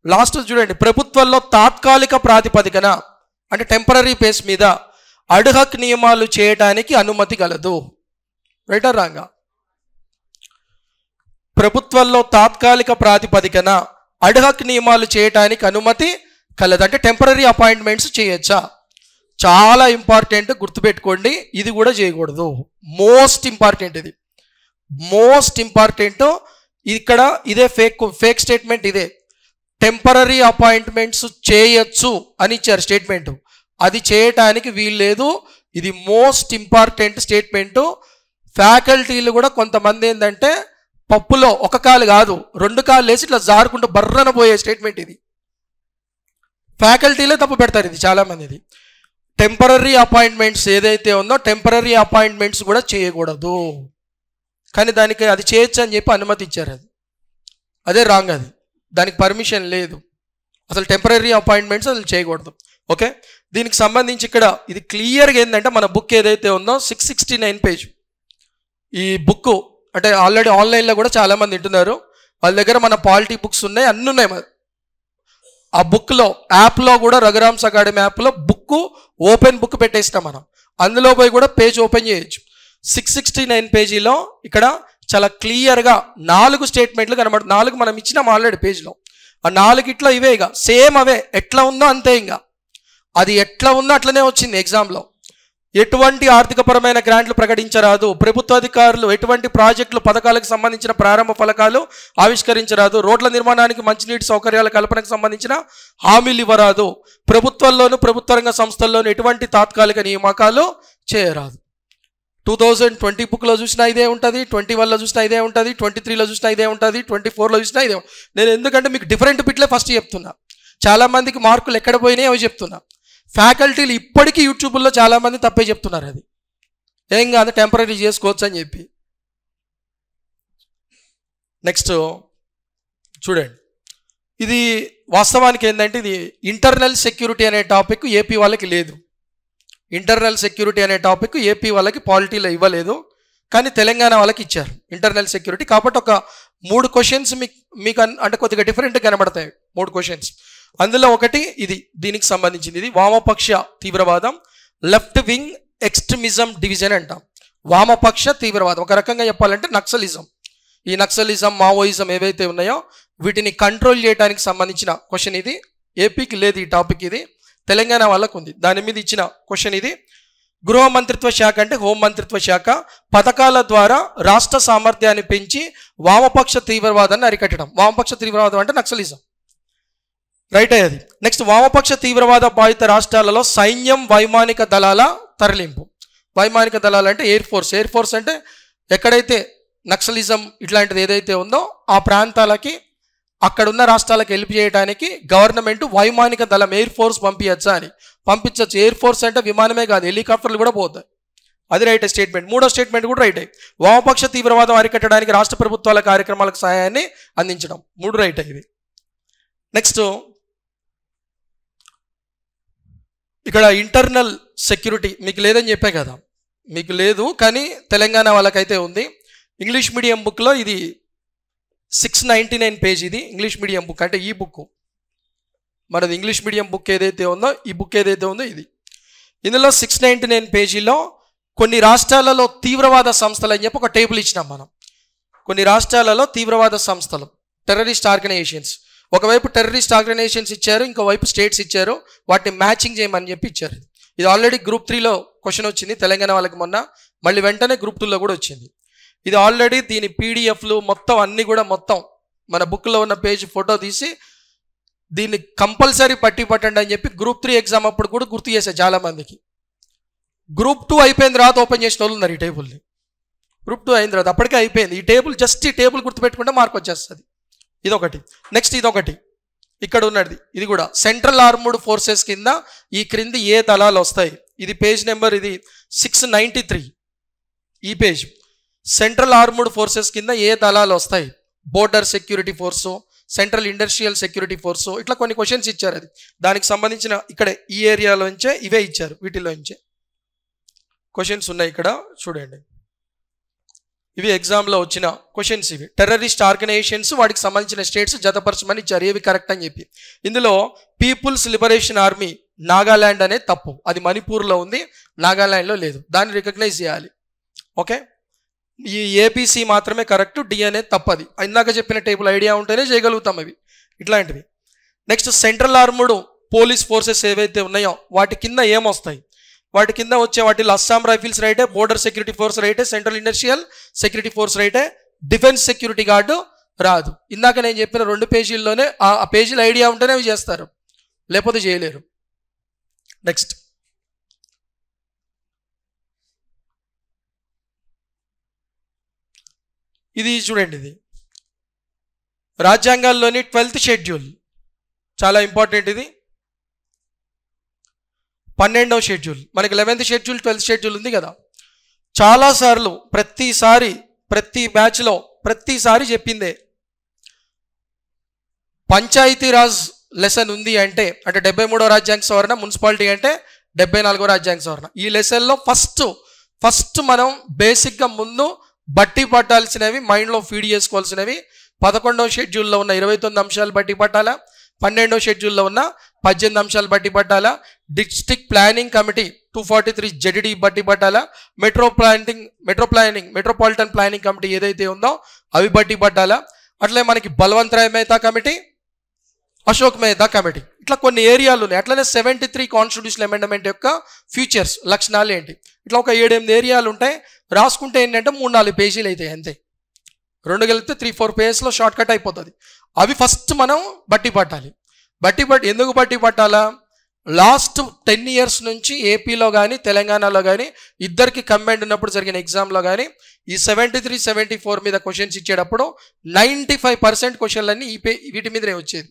లాస్ట్ చూడండి, ప్రభుత్వంలో తాత్కాలిక ప్రాతిపదికన అంటే టెంపరీ బేస్ మీద అడ్హక్ నియమాలు చేయడానికి అనుమతి కలదు. రైటా రాంగా? ప్రభుత్వంలో తాత్కాలిక ప్రాతిపదికన అడ్హక్ నియమాలు చేయడానికి అనుమతి కలదు అంటే టెంపరీ అపాయింట్మెంట్స్ చేయొచ్చా? చాలా ఇంపార్టెంట్, గుర్తుపెట్టుకోండి. ఇది కూడా చేయకూడదు. మోస్ట్ ఇంపార్టెంట్ ఇక్కడ ఇదే ఫేక్ స్టేట్మెంట్. ఇదే టెంపరీ అపాయింట్మెంట్స్ చేయొచ్చు అని ఇచ్చారు స్టేట్మెంట్, అది చేయటానికి వీల్లేదు. ఇది మోస్ట్ ఇంపార్టెంట్ స్టేట్మెంట్. ఫ్యాకల్టీలు కూడా కొంతమంది ఏంటంటే పప్పులో ఒక కాలు కాదు 2 కాళ్ళు వేసి ఇట్లా జారుకుంటూ బర్రన పోయే స్టేట్మెంట్. ఇది ఫ్యాకల్టీలే తప్పు పెడతారు. ఇది చాలామంది. ఇది టెంపరీ అపాయింట్మెంట్స్ ఏదైతే ఉందో టెంపరీ అపాయింట్మెంట్స్ కూడా చేయకూడదు, కానీ దానికి అది చేయొచ్చు అని చెప్పి అనుమతి ఇచ్చారు. అదే రాంగ్. దానికి పర్మిషన్ లేదు. అసలు టెంపరీ అపాయింట్మెంట్స్ అసలు చేయకూడదు. ఓకే, దీనికి సంబంధించి ఇక్కడ ఇది క్లియర్గా ఏంటంటే మన బుక్ ఏదైతే ఉందో 669 పేజ్. ఈ బుక్ అంటే ఆల్రెడీ ఆన్లైన్లో కూడా చాలామంది వింటున్నారు. వాళ్ళ దగ్గర మన పాలిటీ బుక్స్ ఉన్నాయి, అన్నీ ఉన్నాయి. ఆ బుక్లో యాప్లో కూడా రఘురామ్స్ అకాడమీ యాప్లో ఓపెన్ బుక్ పెట్టేస్తాం మనం. అందులో పోయి కూడా పేజ్ ఓపెన్ చేయొచ్చు. 669 పేజీలో ఇక్కడ చాలా క్లియర్గా 4 స్టేట్మెంట్లు కనబడు. 4 మనం ఇచ్చినాం ఆల్రెడీ పేజ్లో. ఆ 4 ఇవే, ఇక సేమ్ అవే, ఎట్లా ఉందో అంతే. ఇంకా అది ఎట్లా ఉందో అట్లనే వచ్చింది ఎగ్జామ్లో. ఎటువంటి ఆర్థికపరమైన గ్రాంట్లు ప్రకటించరాదు. ప్రభుత్వ అధికారులు ఎటువంటి ప్రాజెక్టులు, పథకాలకు సంబంధించిన ప్రారంభ ఫలకాలు ఆవిష్కరించరాదు. రోడ్ల నిర్మాణానికి, మంచినీటి సౌకర్యాల కల్పనకు సంబంధించిన హామీలు ఇవ్వరాదు. ప్రభుత్వంలోను ప్రభుత్వ రంగ సంస్థల్లోనూ ఎటువంటి తాత్కాలిక నియామకాలు చేయరాదు. 2020 బుక్లో చూసినా ఇదే ఉంటుంది, 21లో చూసినా ఇదే ఉంటుంది, 23లో చూసినా ఇదే ఉంటుంది, 24లో చూసినా ఇదే. నేను ఎందుకంటే మీకు డిఫరెంట్ బిట్లే ఫస్ట్ చెప్తున్నా. చాలామందికి మార్కులు ఎక్కడ పోయినాయి అవి చెప్తున్నా. ఫ్యాకల్టీలు ఇప్పటికీ యూట్యూబ్లో చాలామంది తప్పే చెప్తున్నారు. అది ఏం కాదు, టెంపరీ చేసుకోవచ్చు అని చెప్పి. నెక్స్ట్ చూడండి, ఇది వాస్తవానికి ఏంటంటే ఇది ఇంటర్నల్ సెక్యూరిటీ అనే టాపిక్ ఏపీ వాళ్ళకి లేదు. ఇంటర్నల్ సెక్యూరిటీ అనే టాపిక్ ఏపీ వాళ్ళకి పాలిటీలో ఇవ్వలేదు, కానీ తెలంగాణ వాళ్ళకి ఇచ్చారు ఇంటర్నల్ సెక్యూరిటీ. కాబట్టి ఒక 3 క్వశ్చన్స్ మీకు అంటే కొద్దిగా డిఫరెంట్ కనబడతాయి. 3 క్వశ్చన్స్. అందులో ఒకటి ఇది, దీనికి సంబంధించింది. ఇది వామపక్ష తీవ్రవాదం, లెఫ్ట్ వింగ్ ఎక్స్ట్రీమిజం డివిజన్ అంటాం. వామపక్ష తీవ్రవాదం ఒక రకంగా చెప్పాలంటే నక్సలిజం. ఈ నక్సలిజం, మావోయిజం ఏవైతే ఉన్నాయో వీటిని కంట్రోల్ చేయడానికి సంబంధించిన క్వశ్చన్ ఇది. ఏపీకి లేదు ఈ టాపిక్, ఇది తెలంగాణ వాళ్ళకు ఉంది. దాని మీద ఇచ్చిన క్వశ్చన్ ఇది. గృహ మంత్రిత్వ శాఖ అంటే హోం మంత్రిత్వ శాఖ పథకాల ద్వారా రాష్ట్ర సామర్థ్యాన్ని పెంచి వామపక్ష తీవ్రవాదాన్ని అరికట్టడం. వామపక్ష తీవ్రవాదం అంటే నక్సలిజం, రైట్ అయ్యేది. నెక్స్ట్, వామపక్ష తీవ్రవాద బాధిత రాష్ట్రాలలో సైన్యం, వైమానిక దళాల తరలింపు. వైమానిక దళాలు అంటే ఎయిర్ ఫోర్స్. ఎయిర్ ఫోర్స్ అంటే ఎక్కడైతే నక్సలిజం ఇట్లాంటిది ఏదైతే ఉందో ఆ ప్రాంతాలకి, అక్కడున్న రాష్ట్రాలకు హెల్ప్ చేయడానికి గవర్నమెంట్ వైమానిక దళం ఎయిర్ ఫోర్స్ పంపించచ్చా అని. పంపించవచ్చు. ఎయిర్ ఫోర్స్ అంటే విమానమే కాదు, హెలికాప్టర్లు కూడా పోతాయి. అది రైట్ స్టేట్మెంట్. 3వ స్టేట్మెంట్ కూడా రైట్. వామపక్ష తీవ్రవాదం అరికట్టడానికి రాష్ట్ర ప్రభుత్వాల కార్యక్రమాలకు సహాయాన్ని అందించడం. 3 రైట్ ఇది. నెక్స్ట్, ఇక్కడ ఇంటర్నల్ సెక్యూరిటీ మీకు లేదని చెప్పే కదా, మీకు లేదు, కానీ తెలంగాణ వాళ్ళకైతే ఉంది. ఇంగ్లీష్ మీడియం బుక్లో ఇది 699 పేజ్. ఇది ఇంగ్లీష్ మీడియం బుక్ అంటే ఈ బుక్ మనది. ఇంగ్లీష్ మీడియం బుక్ ఏదైతే ఉందో, ఈ బుక్ ఏదైతే ఉందో ఇది. ఇందులో 699 పేజీలో కొన్ని రాష్ట్రాలలో తీవ్రవాద సంస్థలు అని చెప్పి ఒక టేబుల్ ఇచ్చినాం మనం. కొన్ని రాష్ట్రాలలో తీవ్రవాద సంస్థలు, టెర్రరిస్ట్ ఆర్గనైజేషన్స్. ఒకవైపు టెర్రరిస్ట్ ఆర్గనైజేషన్స్ ఇచ్చారు, ఇంకోవైపు స్టేట్స్ ఇచ్చారు. వాటిని మ్యాచింగ్ చేయమని చెప్పి ఇచ్చారు. ఇది ఆల్రెడీ గ్రూప్ 3లో క్వశ్చన్ వచ్చింది తెలంగాణ వాళ్ళకి మొన్న, మళ్ళీ వెంటనే గ్రూప్ 2లో కూడా వచ్చింది. ఇది ఆల్రెడీ దీని పీడిఎఫ్లు మొత్తం అన్నీ కూడా మొత్తం మన బుక్లో ఉన్న పేజ్ ఫోటో తీసి దీన్ని కంపల్సరీ పట్టండి అని చెప్పి గ్రూప్ 3 ఎగ్జామ్ అప్పుడు కూడా గుర్తు చేశారు చాలామందికి. గ్రూప్ 2 అయిపోయిన తర్వాత ఓపెన్ చేసిన వాళ్ళు ఉన్నారు ఈ టేబుల్ని. గ్రూప్ 2 అయిన తర్వాత అప్పటికే అయిపోయింది. ఈ టేబుల్ జస్ట్ ఈ టేబుల్ గుర్తుపెట్టుకుంటే మార్క్ వచ్చేస్తుంది. ఇదొకటి. నెక్స్ట్ ఇదొకటి ఇక్కడ ఉన్నది, ఇది కూడా సెంట్రల్ ఆర్మ్డ్ ఫోర్సెస్ కింద ఈ క్రింది ఏ దళాలు వస్తాయి. ఇది పేజ్ నెంబర్, ఇది 693 ఈ పేజ్. సెంట్రల్ ఆర్మ్డ్ ఫోర్సెస్ కింద ఏ దళాలు వస్తాయి? Border security force, central industrial security force, ఇట్లా కొన్ని క్వశ్చన్స్ ఇచ్చారు. అది దానికి సంబంధించిన ఇక్కడే ఈ ఏరియాలోంచే ఇవే ఇచ్చారు. వీటిలోంచే క్వశ్చన్స్ ఉన్నాయి ఇక్కడ చూడండి. ఇవి ఎగ్జామ్లో వచ్చిన క్వశ్చన్స్. ఇవి టెర్రరిస్ట్ ఆర్గనైజేషన్స్, వాటికి సంబంధించిన స్టేట్స్ జతపరచమని ఇచ్చారు, ఏవి కరెక్ట్ అని చెప్పి. ఇందులో పీపుల్స్ లిబరేషన్ ఆర్మీ నాగాల్యాండ్ అనేది తప్పు, అది మణిపూర్లో ఉంది, నాగాల్యాండ్లో లేదు, దాన్ని రికగ్నైజ్ చేయాలి. ఓకే, ఈ ఏబిసి మాత్రమే కరెక్ట్, డి అనేది తప్పది. ఇందాక చెప్పిన టేబుల్ ఐడియా ఉంటేనే చేయగలుగుతాం అవి ఇట్లాంటివి. Next central armed police forces ఏవైతే ఉన్నాయో వాటి కింద ఏమొస్తాయి? వాటి కింద వచ్చే వాటిలో అస్సాం రైఫిల్స్ రైటే, బోర్డర్ సెక్యూరిటీ ఫోర్స్ రైటే, సెంట్రల్ ఇండస్ట్రియల్ సెక్యూరిటీ ఫోర్స్ రైటే, డిఫెన్స్ సెక్యూరిటీ గార్డు రాదు. ఇందాక నేను చెప్పిన 2 పేజీల్లోనే ఆ పేజీలు ఐడియా ఉంటేనే అవి చేస్తారు, లేకపోతే చేయలేరు. నెక్స్ట్ ఇది చూడండి, ఇది రాజ్యాంగాల్లోని 12th షెడ్యూల్, చాలా ఇంపార్టెంట్. ఇది 12వ షెడ్యూల్. మనకి 11th షెడ్యూల్ 12th షెడ్యూల్ ఉంది కదా. చాలాసార్లు ప్రతి బ్యాచ్లో ప్రతిసారి చెప్పిందే, పంచాయతీరాజ్ లెసన్ ఉంది అంటే 73వ రాజ్యాంగ సవరణ, మున్సిపాలిటీ అంటే 74వ రాజ్యాంగ సవరణ. ఈ లెసన్లో ఫస్ట్ మనం బేసిక్గా ముందు బట్టి పట్టాల్సినవి, మైండ్లో ఫీడ్ చేసుకోవాల్సినవి 11వ షెడ్యూల్లో ఉన్న 29 అంశాలు బట్టి పట్టాలా, 12వ షెడ్యూల్లో ఉన్న 18 అంశాలు బట్టి పట్టాలా, డిస్ట్రిక్ట్ ప్లానింగ్ కమిటీ 243 జెడ్డి బట్టి పట్టాలా, మెట్రోపాలిటన్ ప్లానింగ్ కమిటీ ఏదైతే ఉందో అవి బట్టి పట్టాలా. అట్లే మనకి బల్వంతరాయ్ మెహతా కమిటీ, అశోక్ మెహతా కమిటీ, ఇట్లా కొన్ని ఏరియాలు ఉన్నాయి. అట్లనే 73 కాన్స్టిట్యూషనల్ అమెండ్మెంట్ యొక్క ఫీచర్స్, లక్షణాలు ఏంటి, ఇట్లా ఒక 7-8 ఏరియాలు ఉంటాయి. రాసుకుంటే ఏంటంటే 3-4 పేజీలు అవుతాయి అంతే. 2 కలిపితే 3-4 పేజెస్లో షార్ట్ కట్ అయిపోతుంది. అవి ఫస్ట్ మనం బట్టి పట్టాలి. ఎందుకు బట్టి పట్టాలా? లాస్ట్ 10 years నుంచి ఏపీలో కానీ తెలంగాణలో కానీ ఇద్దరికి కంబైండ్ ఉన్నప్పుడు జరిగిన ఎగ్జామ్లో కానీ ఈ 73, 74 మీద క్వశ్చన్స్ ఇచ్చేటప్పుడు 95% క్వశ్చన్లన్నీ వీటి మీదనే వచ్చేది.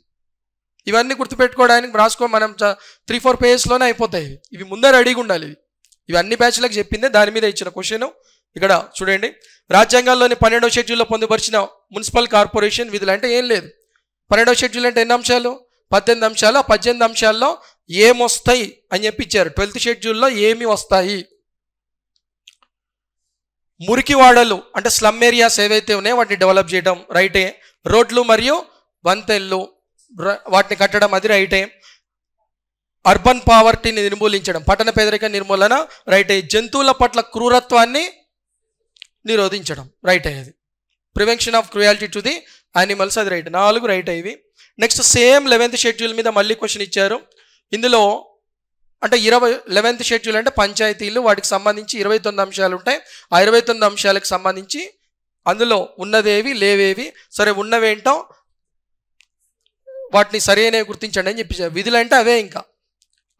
ఇవన్నీ గుర్తుపెట్టుకోవడానికి మనం 3-4 పేజెస్లోనే అయిపోతాయి. ఇవి ముందే రెడీగా ఉండాలి. ఇవి అన్ని బ్యాచ్లకు చెప్పిందే, దాని మీద ఇచ్చిన క్వశ్చన్. ఇక్కడ చూడండి, రాజ్యాంగాల్లోని 12వ షెడ్యూల్లో పొందుపరిచిన మున్సిపల్ కార్పొరేషన్ విధులు అంటే ఏం లేదు. 12వ షెడ్యూల్ అంటే ఎన్ని అంశాలు? 18 అంశాలు. ఆ 18 అంశాల్లో ఏమొస్తాయి అని చెప్పి ఇచ్చారు. 12th షెడ్యూల్లో ఏమి వస్తాయి? మురికి వాడలు అంటే స్లమ్ ఏరియాస్ ఏవైతే ఉన్నాయో వాటిని డెవలప్ చేయడం రైటే. రోడ్లు మరియు వంతెనలు వాటిని కట్టడం అది రైటే. అర్బన్ పావర్టీని నిర్మూలించడం, పట్టణ పేదరిక నిర్మూలన రైటే. జంతువుల పట్ల క్రూరత్వాన్ని నిరోధించడం రైట్ అయ్యేది. Prevention of cruelty to the animals అది రైట్. 4 రైట్ అయ్యి. నెక్స్ట్ సేమ్ 11th షెడ్యూల్ మీద మళ్ళీ క్వశ్చన్ ఇచ్చారు. ఇందులో అంటే 11th షెడ్యూల్ అంటే పంచాయతీలు, వాటికి సంబంధించి 29 అంశాలు ఉంటాయి. ఆ 29 అంశాలకు సంబంధించి అందులో ఉన్నదేవి లేవేవి, సరే ఉన్నవేంటో వాటిని సరైనవి గుర్తించండి అని చెప్పి. విధులంటే అవే, ఇంకా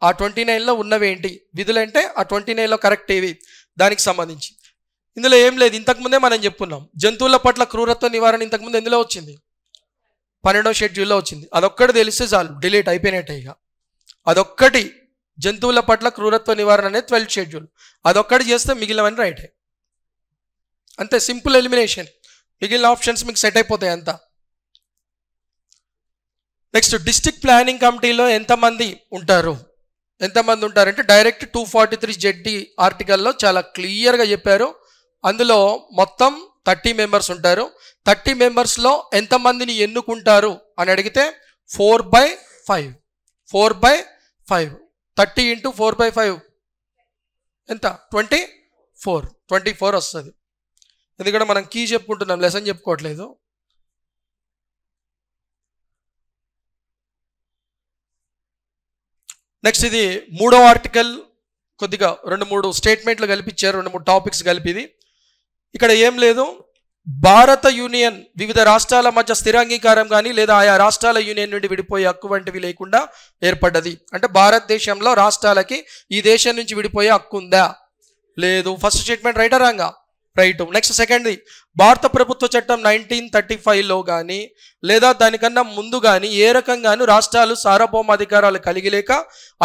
ఆ 29లో ఉన్నవేంటి విధులంటే ఆ 29లో కరెక్ట్ ఏవి దానికి సంబంధించి. ఇందులో ఏం లేదు, ఇంతకుముందే మనం చెప్పుకున్నాం. జంతువుల పట్ల క్రూరత్వ నివారణ ఇంతకుముందు ఎందులో వచ్చింది? 12వ షెడ్యూల్లో వచ్చింది. అదొక్కటి తెలిస్తే చాలు, డిలీట్ అయిపోయినట్టే. ఇక అదొక్కటి, జంతువుల పట్ల క్రూరత్వ నివారణ అనేది 12th షెడ్యూల్. అదొక్కటి చేస్తే మిగిలినవన్నీ రైటే. అంతే, సింపుల్ ఎలిమినేషన్. మిగిలిన ఆప్షన్స్ మీకు సెట్ అయిపోతాయి అంతా. నెక్స్ట్ డిస్ట్రిక్ట్ ప్లానింగ్ కమిటీలో ఎంతమంది ఉంటారంటే డైరెక్ట్ 243 జెడ్డి ఆర్టికల్లో చాలా క్లియర్గా చెప్పారు. అందులో మొత్తం 30 మెంబర్స్ ఉంటారు. 30 మెంబర్స్లో ఎంతమందిని ఎన్నుకుంటారు అని అడిగితే 4/5. 30 × 4/5 ఎంత? 24 వస్తుంది. ఎందుకంటే మనం కీ చెప్పుకుంటున్నాం, లెసన్ చెప్పుకోవట్లేదు. నెక్స్ట్ ఇది 3వ ఆర్టికల్ కొద్దిగా 2-3 స్టేట్మెంట్లు కలిపిచ్చారు, 2-3 టాపిక్స్ కలిపిది. ఇక్కడ ఏం లేదు, భారత యూనియన్ వివిధ రాష్ట్రాల మధ్య స్థిర అంగీకారం కానీ లేదా ఆయా రాష్ట్రాల యూనియన్ నుండి విడిపోయే హక్కు వంటివి లేకుండా ఏర్పడ్డది. అంటే భారతదేశంలో రాష్ట్రాలకి ఈ దేశం నుంచి విడిపోయే హక్కు ఉందా? లేదు. ఫస్ట్ స్టేట్మెంట్ రైటా రాంగా? రైట్. నెక్స్ట్ సెకండ్ది, భారత ప్రభుత్వ చట్టం 1935లో కానీ లేదా దానికన్నా ముందు కానీ ఏ రకంగానూ రాష్ట్రాలు సార్వభౌమ అధికారాలు కలిగి లేక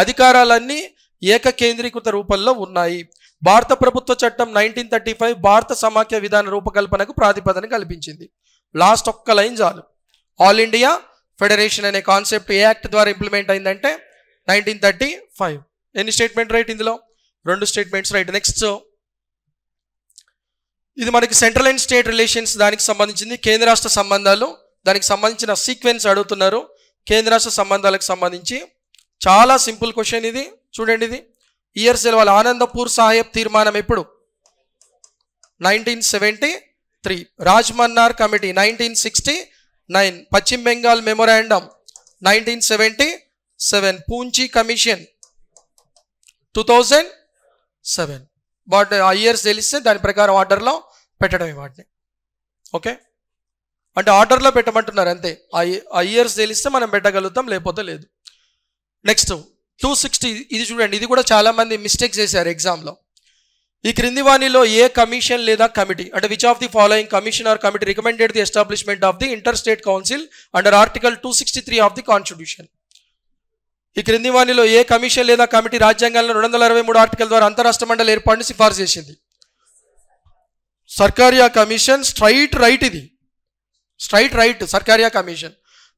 అధికారాలన్నీ ఏకకేంద్రీకృత రూపంలో ఉన్నాయి. భారత ప్రభుత్వ చట్టం 1935 భారత సమాఖ్య విధాన రూపకల్పనకు ప్రాతిపదన కల్పించింది. లాస్ట్ ఒక్క లైన్ చాలు. ఆల్ ఇండియా ఫెడరేషన్ అనే కాన్సెప్ట్ ఏ యాక్ట్ ద్వారా ఇంప్లిమెంట్ అయిందంటే 1935. ఎన్ని స్టేట్మెంట్ రైట్ ఇందులో? 2 స్టేట్మెంట్స్ రైట్. నెక్స్ట్, ఇది మనకి సెంట్రల్ అండ్ స్టేట్ రిలేషన్స్ దానికి సంబంధించింది. కేంద్ర రాష్ట్ర సంబంధాలు దానికి సంబంధించిన సీక్వెన్స్ అడుగుతున్నారు. కేంద్ర రాష్ట్ర సంబంధాలకు సంబంధించి చాలా సింపుల్ క్వశ్చన్ ఇది. చూడండి, ఇది ఇయర్స్ తెలవాలి. ఆనందపూర్ సాహెబ్ తీర్మానం ఎప్పుడు? 1973. రాజ్మన్నార్ కమిటీ 1969. పశ్చిమ Bengal memorandum 1977. Punchhi commission 2007. But ఆ ఇయర్స్ తెలిస్తే దాని ప్రకారం ఆర్డర్లో పెట్టడమే వాటిని. ఓకే, అంటే ఆర్డర్లో పెట్టమంటున్నారు అంతే. ఆ ఇయర్స్ తెలిస్తే మనం పెట్టగలుగుతాం, లేకపోతే లేదు. నెక్స్ట్ 260. ఇది చూడండి, ఇది కూడా చాలామంది మిస్టేక్స్ చేశారు ఎగ్జామ్లో. ఈ క్రింది వాణిలో ఏ కమిషన్ లేదా కమిటీ అంటే which of the following commission or committee recommended the establishment of the inter state council under article 263 of the constitution? ఈ క్రింది వాణిలో ఏ కమిషన్ లేదా కమిటీ రాజ్యాంగంలో 263 ఆర్టికల్ ద్వారా అంతరాష్ట్ర మండలి ఏర్పాటుని సిఫార్సు చేసింది? సర్కారియా కమిషన్. స్ట్రైట్ రైట్, ఇది స్ట్రైట్ రైట్ సర్కారియా కమిషన్.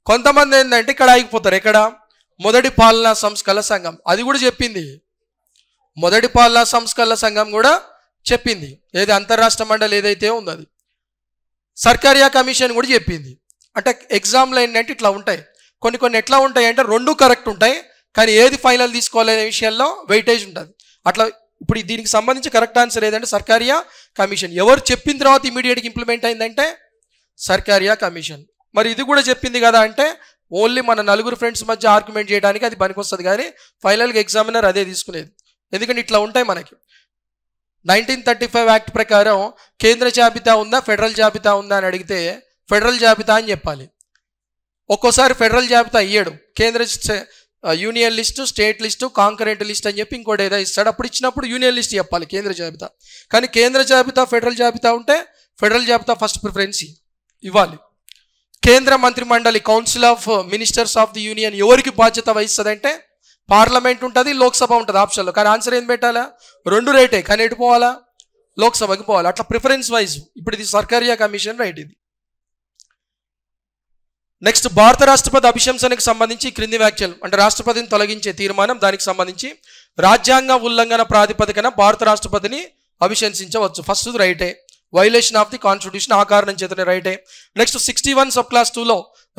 కొంతమంది ఏంటంటే ఇక్కడ ఆగిపోతారు. ఎక్కడ? మొదటి పాలనా సంస్కరణ సంఘం అది కూడా చెప్పింది. మొదటి పాలనా సంస్కరణ సంఘం కూడా చెప్పింది. ఏది అంతరాష్ట్ర మండలి ఏదైతే ఉందో అది. సర్కారియా కమిషన్ కూడా చెప్పింది. అంటే ఎగ్జామ్లో ఏంటంటే ఇట్లా ఉంటాయి. కొన్ని ఎట్లా ఉంటాయి అంటే 2 కరెక్ట్ ఉంటాయి, కానీ ఏది ఫైనల్ తీసుకోవాలనే విషయంలో వెయిటేజ్ ఉంటుంది. అట్లా ఇప్పుడు దీనికి సంబంధించి కరెక్ట్ ఆన్సర్ ఏదంటే సర్కారియా కమిషన్. ఎవరు చెప్పిన తర్వాత ఇమీడియట్గా ఇంప్లిమెంట్ అయిందంటే సర్కారియా కమిషన్. మరి ఇది కూడా చెప్పింది కదా అంటే ఓన్లీ మన 4 ఫ్రెండ్స్ మధ్య ఆర్గ్యుమెంట్ చేయడానికి అది పనికొస్తుంది, కానీ ఫైనల్గా ఎగ్జామినర్ అదే తీసుకునేది. ఎందుకంటే ఇట్లా ఉంటాయి మనకి. 1935 యాక్ట్ ప్రకారం కేంద్ర జాబితా ఉందా ఫెడరల్ జాబితా ఉందా అని అడిగితే ఫెడరల్ జాబితా అని చెప్పాలి. ఒక్కోసారి ఫెడరల్ జాబితా ఇయ్యడు, కేంద్ర union list, state list, concurrent list అని చెప్పి ఇంకోటి ఏదో ఇస్తాడు. అప్పుడు ఇచ్చినప్పుడు యూనియన్ లిస్ట్ చెప్పాలి, కేంద్ర జాబితా. కానీ కేంద్ర జాబితా ఫెడరల్ జాబితా ఉంటే ఫెడరల్ జాబితా ఫస్ట్ ప్రిఫరెన్స్ ఇవ్వాలి. కేంద్ర మంత్రి మండలి council of ministers of the union ఎవరికి బాధ్యత వహిస్తుంది అంటే పార్లమెంట్ ఉంటుంది, లోక్సభ ఉంటుంది ఆప్షన్లో. కానీ ఆన్సర్ ఏం పెట్టాలా? 2 రైటే, కానీ ఎటు పోవాలా? లోక్సభకి పోవాలి. అట్లా ప్రిఫరెన్స్ వైజ్. ఇప్పుడు ఇది సర్కారియా కమిషన్ రైట్ ఇది. నెక్స్ట్, భారత రాష్ట్రపతి అభిశంసనకు సంబంధించి క్రింది వ్యాఖ్యలు అంటే రాష్ట్రపతిని తొలగించే తీర్మానం దానికి సంబంధించి రాజ్యాంగ ఉల్లంఘన ప్రాతిపదికన భారత రాష్ట్రపతిని అభిశంసించవచ్చు. ఫస్ట్ రైటే. వైలేషన్ ఆఫ్ ది కాన్స్టిట్యూషన్ ఆ కారణం చేతనే రైటే. నెక్స్ట్ 61 సబ్ క్లాస్ 2లో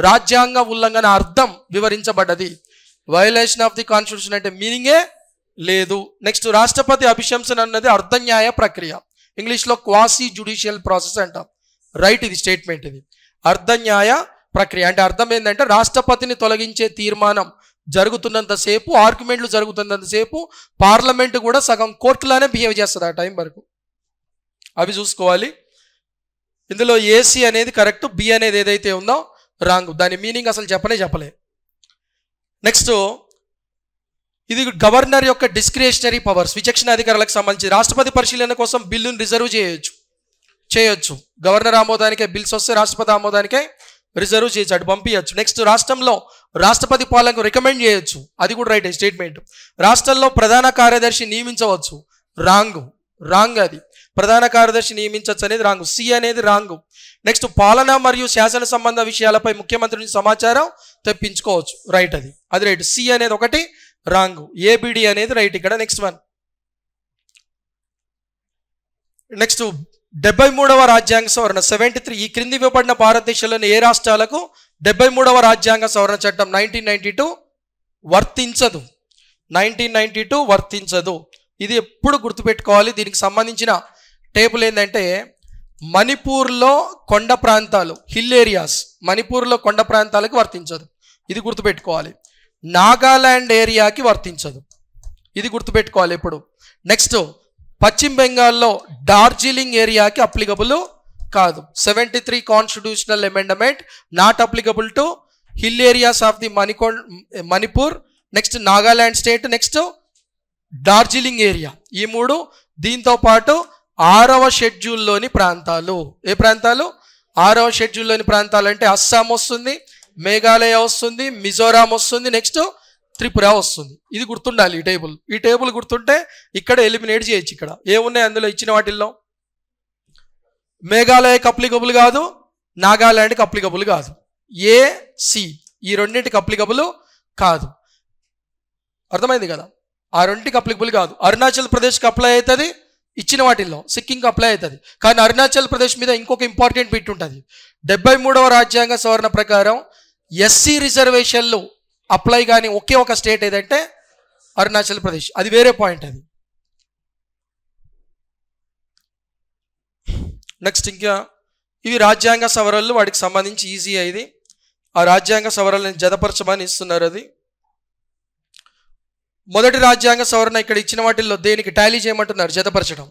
రాజ్యాంగ ఉల్లంఘన అర్థం వివరించబడ్డది. వైలేషన్ ఆఫ్ ది కాన్స్టిట్యూషన్ అంటే మీనింగే లేదు. నెక్స్ట్, రాష్ట్రపతి అభిశంసన అన్నది అర్ధన్యాయ ప్రక్రియ, ఇంగ్లీష్లో క్వాసీ జ్యుడిషియల్ ప్రాసెస్ అంటాం. రైట్ ఇది స్టేట్మెంట్. ఇది అర్ధన్యాయ ప్రక్రియ అంటే అర్థం ఏంటంటే రాష్ట్రపతిని తొలగించే తీర్మానం జరుగుతున్నంతసేపు, ఆర్గ్యుమెంట్లు జరుగుతున్నంతసేపు పార్లమెంట్ కూడా సగం కోర్టులానే బిహేవ్ చేస్తుంది ఆ టైం వరకు. అవి చూసుకోవాలి. ఇందులో ఏసీ అనేది కరెక్ట్, బి అనేది ఏదైతే ఉందో రాంగ్. దాని మీనింగ్ అసలు చెప్పలే. నెక్స్ట్, ఇది గవర్నర్ యొక్క డిస్క్రిషనరీ పవర్స్, విచక్షణ అధికారులకు సంబంధించి రాష్ట్రపతి పరిశీలన కోసం బిల్లును రిజర్వ్ చేయొచ్చు. గవర్నర్ ఆమోదానికే బిల్స్ వస్తే రాష్ట్రపతి ఆమోదానికే రిజర్వ్ చేయొచ్చు, అటు పంపించచ్చు. నెక్స్ట్, రాష్ట్రంలో రాష్ట్రపతి పాలనకు రికమెండ్ చేయొచ్చు, అది కూడా రైట్ స్టేట్మెంట్. రాష్ట్రంలో ప్రధాన కార్యదర్శి నియమించవచ్చు, రాంగ్ అది. ప్రధాన కార్యదర్శి నియమించవచ్చు అనేది రాంగ్. సి అనేది రాంగ్. నెక్స్ట్, పాలన మరియు శాసన సంబంధ విషయాలపై ముఖ్యమంత్రి నుంచి సమాచారం తెప్పించుకోవచ్చు, రైట్ అది రైట్. సి అనేది ఒకటి రాంగ్. ఏబిడి అనేది రైట్ ఇక్కడ. నెక్స్ట్ 73వ రాజ్యాంగ సవరణ 73. ఈ క్రింది ఇవ్వబడిన భారతదేశంలోని ఏ రాష్ట్రాలకు 73వ రాజ్యాంగ సవరణ చట్టం 1992 వర్తించదు? 1992 వర్తించదు. ఇది ఎప్పుడు గుర్తుపెట్టుకోవాలి. దీనికి సంబంధించిన టేబుల్ ఏంటంటే మణిపూర్లో కొండ ప్రాంతాలు, హిల్ ఏరియాస్, మణిపూర్లో కొండ ప్రాంతాలకు వర్తించదు, ఇది గుర్తుపెట్టుకోవాలి. నాగాలాండ్ ఏరియాకి వర్తించదు. ఇది గుర్తుపెట్టుకోవాలి ఇప్పుడు. నెక్స్ట్, పశ్చిమ బెంగాల్లో డార్జిలింగ్ ఏరియాకి అప్లికబుల్ కాదు. 73 constitutional amendment not applicable to hill areas of the Manipur, next Nagaland state, next Darjeeling area. ఈ 3 దీంతో పాటు 6వ షెడ్యూల్లోని ప్రాంతాలు. ఏ ప్రాంతాలు? 6వ షెడ్యూల్లోని ప్రాంతాలు అంటే అస్సాం వస్తుంది, మేఘాలయ వస్తుంది, మిజోరాం వస్తుంది, నెక్స్ట్ త్రిపుర వస్తుంది. ఇది గుర్తుండాలి. ఈ టేబుల్ గుర్తుంటే ఇక్కడ ఎలిమినేట్ చేయొచ్చు. ఇక్కడ ఏమున్నాయి అందులో ఇచ్చిన వాటిల్లో? మేఘాలయకి అప్లికబుల్ కాదు, నాగాల్యాండ్కి అప్లికబుల్ కాదు. ఏ, సి ఈ రెండింటికి అప్లికబుల్ కాదు. అర్థమైంది కదా? ఆ రెండింటికి అప్లికబుల్ కాదు. అరుణాచల్ ప్రదేశ్కి అప్లై అవుతుంది ఇచ్చిన వాటిల్లో, సిక్కింకి అప్లై అవుతుంది. కానీ అరుణాచల్ ప్రదేశ్ మీద ఇంకొక ఇంపార్టెంట్ బిట్ ఉంటుంది. 73వ రాజ్యాంగ సవరణ ప్రకారం ఎస్సీ రిజర్వేషన్లు అప్లై కానీ ఒకే ఒక స్టేట్ ఏదంటే అరుణాచల్ ప్రదేశ్. అది వేరే పాయింట్ అది. నెక్స్ట్, ఇంకా ఇవి రాజ్యాంగ సవరణలు, వాటికి సంబంధించి ఈజీ అయింది. ఆ రాజ్యాంగ సవరణని జతపరచమని ఇస్తున్నారు. అది మొదటి రాజ్యాంగ సవరణ ఇక్కడ ఇచ్చిన వాటిల్లో దేనికి టాలీ చేయమంటున్నారు? జతపరచడం.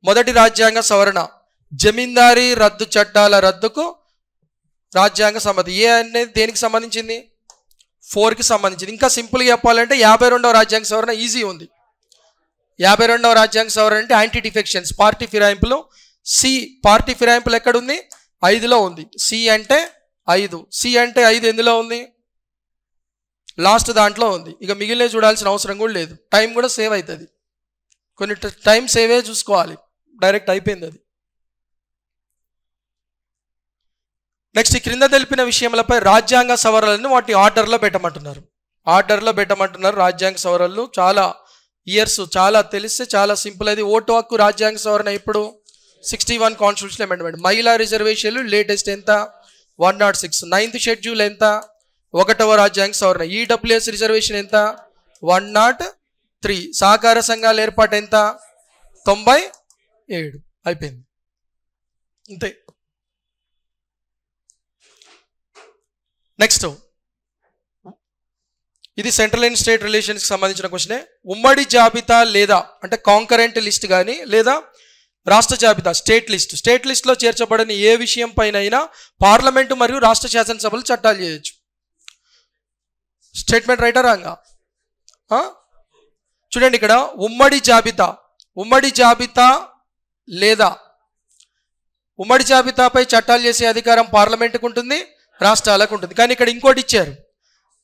మొదటి రాజ్యాంగ సవరణ జమీందారీ రద్దు చట్టాల రద్దుకు రాజ్యాంగ సమ్మతి. ఏ అనేది దేనికి సంబంధించింది? 4కి సంబంధించింది. ఇంకా సింపుల్గా చెప్పాలంటే 52వ రాజ్యాంగ సవరణ ఈజీ ఉంది. 52వ రాజ్యాంగ సవరణ అంటే యాంటీ డిఫెక్షన్స్, పార్టీ ఫిరాయింపులు. సి పార్టీ ఫిరాయింపులు ఎక్కడుంది? 5లో ఉంది. సి అంటే 5. సి అంటే 5 ఎందులో ఉంది? లాస్ట్ దాంట్లో ఉంది. ఇక మిగిలిన చూడాల్సిన అవసరం కూడా లేదు. టైం కూడా సేవ్ అవుతుంది. కొన్ని టైం సేవే చూసుకోవాలి. డైరెక్ట్ అయిపోయింది అది. నెక్స్ట్, ఈ క్రింద తెలిపిన విషయములపై రాజ్యాంగ సవరణలను వాటి ఆర్డర్లో పెట్టమంటున్నారు. రాజ్యాంగ సవరణలు చాలా ఇయర్స్, చాలా తెలిస్తే చాలా సింపుల్. అది ఓటు హక్కు రాజ్యాంగ సవరణ ఇప్పుడు 61 కాన్స్టిట్యూషనల్ అమెండ్మెంట్. మహిళా రిజర్వేషన్లు లేటెస్ట్ ఎంత? 106. 9th షెడ్యూల్ ఎంత? 1వ రాజ్యాంగ సవరణ. ఈడబ్ల్యూఎస్ రిజర్వేషన్ ఎంత? 103. సహకార సంఘాల ఏర్పాటు ఎంత? 97. అయిపోయింది, అంతే. నెక్స్ట్, ఇది సెంట్రల్ అండ్ స్టేట్ రిలేషన్స్కి సంబంధించిన క్వశ్చనే. ఉమ్మడి జాబితా లేదా అంటే కాంకరెంట్ లిస్ట్ కానీ లేదా రాష్ట్ర జాబితా స్టేట్ లిస్ట్లో చేర్చబడని ఏ విషయం పైన పార్లమెంటు మరియు రాష్ట్ర శాసనసభలు చట్టాలు చేయొచ్చు. స్టేట్మెంట్ రైటా రాంగా? చూడండి, ఇక్కడ ఉమ్మడి జాబితా లేదా ఉమ్మడి జాబితాపై చట్టాలు చేసే అధికారం పార్లమెంటుకు ఉంటుంది, రాష్ట్రాలకు ఉంటుంది. కానీ ఇక్కడ ఇంకోటి ఇచ్చారు,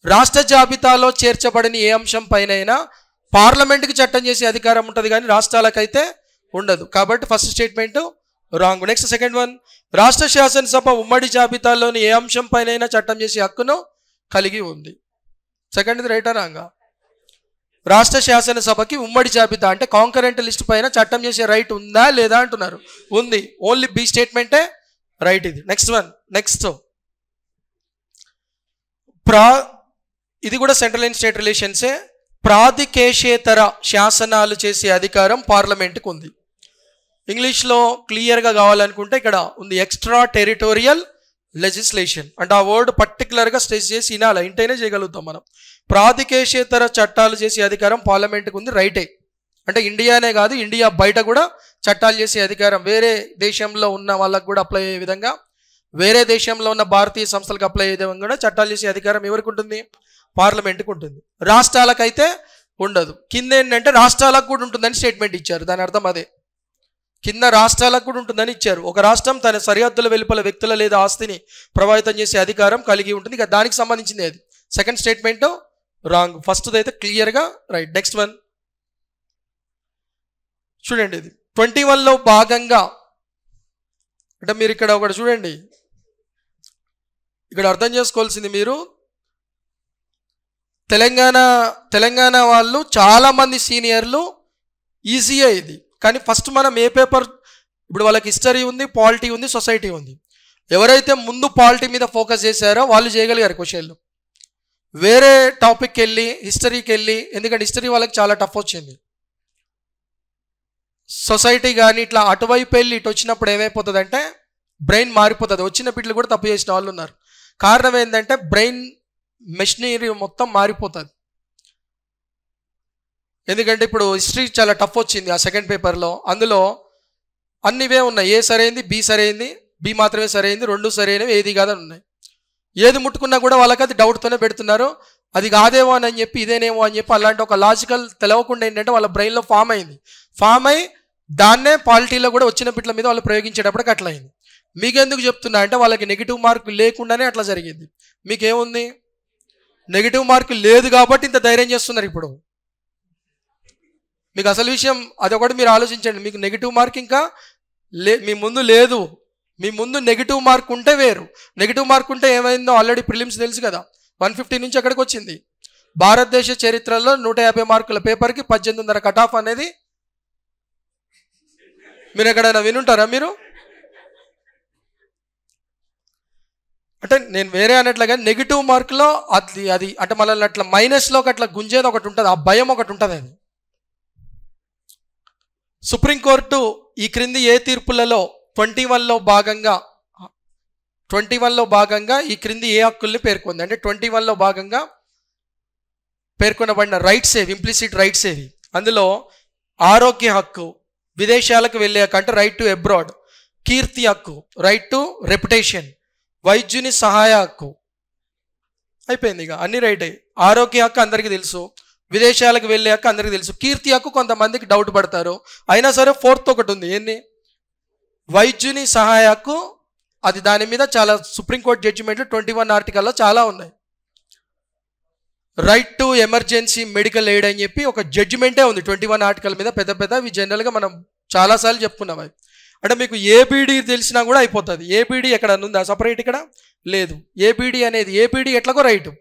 రాష్ట్ర జాబితాలో చేర్చబడిన ఏ అంశం పైన పార్లమెంటుకి చట్టం చేసే అధికారం ఉంటుంది కానీ రాష్ట్రాలకైతే ఉండదు. కాబట్టి first statement wrong. Next, second one, రాష్ట్ర శాసనసభ ఉమ్మడి జాబితాలోని ఏ అంశం పైన చట్టం చేసే హక్కును కలిగి ఉంది. సెకండ్ రైటా రాంగా? రాష్ట్ర శాసనసభకి ఉమ్మడి జాబితా అంటే కాంకరెంట్ లిస్ట్ పైన చట్టం చేసే రైట్ ఉందా లేదా అంటున్నారు. ఉంది. ఓన్లీ బి స్టేట్మెంటే రైట్ ఇది. నెక్స్ట్ వన్, ఇది కూడా సెంట్రల్ అండ్ స్టేట్ రిలేషన్సే. ప్రాధికేశేతర శాసనాలు చేసే అధికారం పార్లమెంటుకు ఉంది. ఇంగ్లీష్లో క్లియర్గా కావాలనుకుంటే ఇక్కడ ఉంది ఎక్స్ట్రా టెరిటోరియల్ లెజిస్లేషన్. అంటే ఆ వర్డ్ పర్టికులర్గా స్ట్రెస్ చేసి వినాలి, ఇంటైనా చేయగలుగుతాం మనం. ప్రాధికేశేతర చట్టాలు చేసే అధికారం పార్లమెంటుకు ఉంది, రైటే. అంటే ఇండియానే కాదు, ఇండియా బయట కూడా చట్టాలు చేసే అధికారం వేరే దేశంలో ఉన్న వాళ్ళకు కూడా అప్లై అయ్యే విధంగా, వేరే దేశంలో ఉన్న భారతీయ సంస్థలకు అప్లై అయ్యే విధంగా కూడా చట్టాలు చేసే అధికారం ఎవరికి ఉంటుంది? పార్లమెంటుకు ఉంటుంది. రాష్ట్రాలకైతే ఉండదు. కింద ఏంటంటే రాష్ట్రాలకు కూడా ఉంటుందని స్టేట్మెంట్ ఇచ్చారు. దాని అర్థం అదే, కింద రాష్ట్రాలకు కూడా ఉంటుందని ఇచ్చారు. ఒక రాష్ట్రం తన సరిహద్దుల వెలుపల వ్యక్తుల లేదా ఆస్తిని ప్రభావితం చేసే అధికారం కలిగి ఉంటుంది. ఇక దానికి సంబంధించింది అది. సెకండ్ స్టేట్మెంట్ రాంగ్, ఫస్ట్ది అయితే క్లియర్గా రైట్. నెక్స్ట్ వన్ చూడండి, ఇది 21లో భాగంగా అంటే మీరు ఇక్కడ ఒకటి చూడండి, ఇక్కడ అర్థం చేసుకోవాల్సింది మీరు తెలంగాణ వాళ్ళు చాలామంది సీనియర్లు ఈజీయే ఇది. కానీ ఫస్ట్ మనం ఏ పేపర్, ఇప్పుడు వాళ్ళకి హిస్టరీ ఉంది, పాలిటీ ఉంది, సొసైటీ ఉంది. ఎవరైతే ముందు పాలిటీ మీద ఫోకస్ చేశారో వాళ్ళు చేయగలిగారు క్వశ్చన్లు. వేరే టాపిక్కి వెళ్ళి హిస్టరీకి వెళ్ళి, ఎందుకంటే హిస్టరీ వాళ్ళకి చాలా టఫ్ వచ్చింది. సొసైటీ కానీ ఇట్లా అటువైపు వెళ్ళి ఇటు వచ్చినప్పుడు ఏమైపోతుందంటే బ్రెయిన్ మారిపోతుంది. వచ్చిన బిడ్డలు కూడా తప్పు చేసిన వాళ్ళు ఉన్నారు. కారణం ఏంటంటే బ్రెయిన్ మెషినరీ మొత్తం మారిపోతుంది. ఎందుకంటే ఇప్పుడు హిస్టరీ చాలా టఫ్ వచ్చింది ఆ సెకండ్ పేపర్లో. అందులో అన్నివే ఉన్నాయి, ఏ సరైంది, బి సరైంది, బి మాత్రమే సరైంది, రెండు సరైనవి, ఏది కాదని ఉన్నాయి. ఏది ముట్టుకున్నా కూడా వాళ్ళకి అది డౌట్తోనే పెడుతున్నారు. అది కాదేమో అని చెప్పి ఇదేనేమో అని చెప్పి అలాంటి ఒక లాజికల్ తెలవకుండా ఏంటంటే వాళ్ళ బ్రెయిన్లో ఫామ్ అయి దాన్నే పాలిటీలో కూడా వచ్చిన బిట్ల మీద వాళ్ళు ప్రయోగించేటప్పటికి అట్లా అయింది. మీకెందుకు చెప్తున్నా అంటే వాళ్ళకి నెగిటివ్ మార్కు లేకుండానే అట్లా జరిగింది. మీకేముంది, నెగిటివ్ మార్కు లేదు కాబట్టి ఇంత ధైర్యం చేస్తున్నారు. ఇప్పుడు మీకు అసలు విషయం అదొకటి మీరు ఆలోచించండి. మీకు నెగిటివ్ మార్క్ ఇంకా మీ ముందు లేదు. మీ ముందు నెగిటివ్ మార్క్ ఉంటే వేరు. నెగిటివ్ మార్క్ ఉంటే ఏమైందో ఆల్రెడీ ప్రిలిమ్స్ తెలుసు కదా, 150 నుంచి ఎక్కడికి వచ్చింది. భారతదేశ చరిత్రలో 150 మార్కుల పేపర్కి 1800 కట్ ఆఫ్ అనేది మీరు ఎక్కడైనా వినుంటారా మీరు? అంటే నేను వేరే అన్నట్లుగా నెగిటివ్ మార్కులో అది అంటే మనల్ని అట్లా మైనస్లోకి అట్లా గుంజేది ఒకటి ఉంటుంది, ఆ భయం ఒకటి ఉంటుంది. అది సుప్రీంకోర్టు ఈ క్రింది ఏ తీర్పులలో 21లో భాగంగా ఈ క్రింది ఏ హక్కుల్ని పేర్కొంది అంటే 21లో భాగంగా పేర్కొనబడిన రైట్స్ ఏవి, ఇంప్లిసిట్ రైట్స్ ఏవి? అందులో ఆరోగ్య హక్కు, విదేశాలకు వెళ్ళే హక్కు అంటే రైట్ టు అబ్రాడ్, కీర్తి హక్కు, రైట్ టు రెప్యుటేషన్, వైద్యుని సహాయ హక్కు, అయిపోయింది. ఇక అన్ని రైట్ అయ్యి. ఆరోగ్య హక్కు అందరికీ తెలుసు, విదేశాలకు వెళ్ళే హక్కు అందరికీ తెలుసు, కీర్తి హక్కు కొంతమందికి డౌట్ పడతారు, అయినా సరే ఫోర్త్ ఒకటి ఉంది, ఏంది? వైద్యుని సహాయ హక్కు. అది దాని మీద చాలా సుప్రీంకోర్టు జడ్జిమెంట్లు 21 ఆర్టికల్లో చాలా ఉన్నాయి. Right to emergency medical aid అని చెప్పి ఒక జడ్జిమెంటే ఉంది 21 ఆర్టికల్ మీద. పెద్ద జనరల్గా మనం చాలాసార్లు చెప్పుకున్నాం. అవి అంటే మీకు ఏబిడి తెలిసినా కూడా అయిపోతుంది. ఏబిడి ఎక్కడ ఉందా సపరేట్? ఇక్కడ లేదు. ఏబిడి ఎట్లాగో రైటు.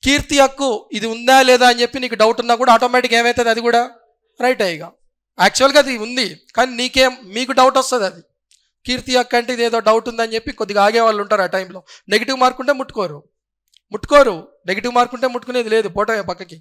కీర్తి హక్కు ఇది ఉందా లేదా అని చెప్పి నీకు డౌట్ ఉన్నా కూడా ఆటోమేటిక్ ఏమవుతుంది, అది కూడా రైట్ అయ్యిగా. యాక్చువల్గా అది ఉంది కానీ మీకు డౌట్ వస్తుంది. అది కీర్తి హక్కు అంటే ఇది ఏదో డౌట్ ఉందని చెప్పి కొద్దిగా ఆగే వాళ్ళు ఉంటారు ఆ టైంలో. నెగిటివ్ మార్క్ ఉంటే ముట్టుకోరు, నెగిటివ్ మార్క్ ఉంటే ముట్టుకునేది లేదు, పోవటమే పక్కకి.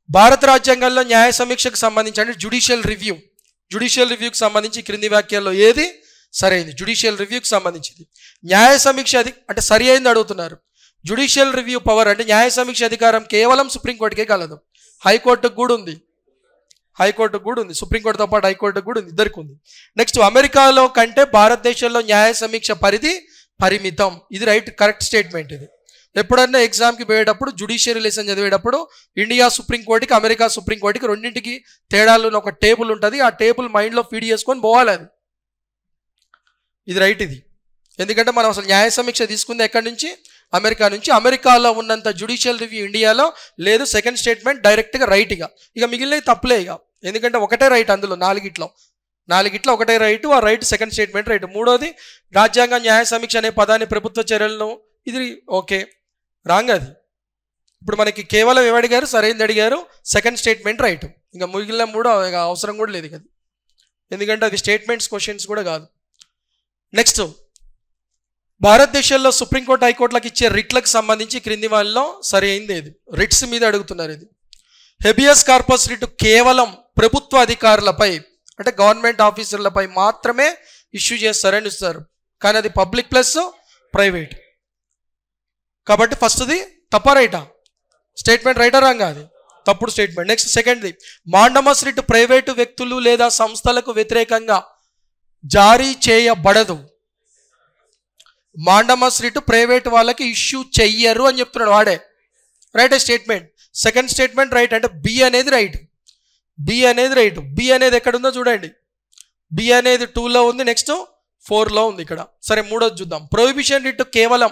భారత రాజ్యాంగంలో న్యాయ సమీక్షకు సంబంధించి అంటే జ్యుడిషియల్ రివ్యూకి సంబంధించి క్రింది వ్యాఖ్యల్లో ఏది సరైంది? జ్యుడిషియల్ రివ్యూకి సంబంధించింది. న్యాయ సమీక్ష అంటే సరి అయింది అడుగుతున్నారు. జ్యుడిషియల్ రివ్యూ పవర్ అంటే న్యాయ సమీక్ష అధికారం కేవలం సుప్రీంకోర్టుకే కలదు, హైకోర్టుకు కూడా ఉంది, సుప్రీంకోర్టుతో పాటు హైకోర్టుకు కూడా ఉంది, ఇద్దరికి ఉంది. నెక్స్ట్, అమెరికాలో కంటే భారతదేశంలో న్యాయ సమీక్ష పరిధి పరిమితం. ఇది కరెక్ట్ స్టేట్మెంట్. ఇది ఎప్పుడన్నా ఎగ్జామ్కి పోయేటప్పుడు జ్యుడిషియరీ లెసన్ చదివేటప్పుడు ఇండియా సుప్రీంకోర్టుకి అమెరికా సుప్రీంకోర్టుకి రెండింటికి తేడాలు ఒక టేబుల్ ఉంటుంది, ఆ టేబుల్ మైండ్లో ఫీడ్ చేసుకొని పోవాలి. అది ఇది రైట్. ఇది ఎందుకంటే మనం అసలు న్యాయ సమీక్ష తీసుకుంది ఎక్కడి నుంచి? అమెరికా నుంచి. అమెరికాలో ఉన్నంత జ్యుడిషియల్ రివ్యూ ఇండియాలో లేదు. సెకండ్ స్టేట్మెంట్ డైరెక్ట్గా రైట్గా. ఇక మిగిలినవి తప్పులే ఇక, ఎందుకంటే ఒకటే రైట్ అందులో, నాలుగిట్లో ఒకటే రైటు. ఆ రైట్ సెకండ్ స్టేట్మెంట్ రైట్. మూడోది, రాజ్యాంగ న్యాయ సమీక్ష అనే పదాన్ని ప్రభుత్వ చర్యలను, ఇది ఓకే, రాంగ్. అది ఇప్పుడు మనకి కేవలం ఏమడిగారు? సరైనది అడిగారు, సెకండ్ స్టేట్మెంట్ రైట్. ఇంకా మిగిలిన మూడో అవసరం కూడా లేదు కదా, ఎందుకంటే అది స్టేట్మెంట్స్ క్వశ్చన్స్ కూడా కాదు. నెక్స్ట్, భారతదేశంలో సుప్రీంకోర్టు హైకోర్టులకు ఇచ్చే రిట్లకు సంబంధించి క్రింది వాళ్ళలో సరి అయింది ఏది? రిట్స్ మీద అడుగుతున్నారు. ఇది హెబియస్ కార్పస్ రిట్ కేవలం ప్రభుత్వ అధికారులపై అంటే గవర్నమెంట్ ఆఫీసర్లపై మాత్రమే ఇష్యూ చేస్తారని ఇస్తారు, కానీ అది పబ్లిక్ ప్లస్ ప్రైవేట్ కాబట్టి ఫస్ట్ది తప్ప రైటా? స్టేట్మెంట్ రైటా రాంగా? అది తప్పుడు స్టేట్మెంట్. నెక్స్ట్, సెకండ్ది, మాండమస్ రిట్ ప్రైవేటు వ్యక్తులు లేదా సంస్థలకు వ్యతిరేకంగా జారీ చేయబడదు. మాండమస్ రిట్ ప్రైవేట్ వాళ్ళకి ఇష్యూ చెయ్యరు అని చెప్తున్నాడు వాడే, right statement. Second statement right అంటే బి అనేది రైట్. బి అనేది ఎక్కడుందో చూడండి. బి అనేది 2లో ఉంది, నెక్స్ట్ 4లో ఉంది ఇక్కడ. సరే, మూడోది చూద్దాం. ప్రొహిబిషన్ రిట్ కేవలం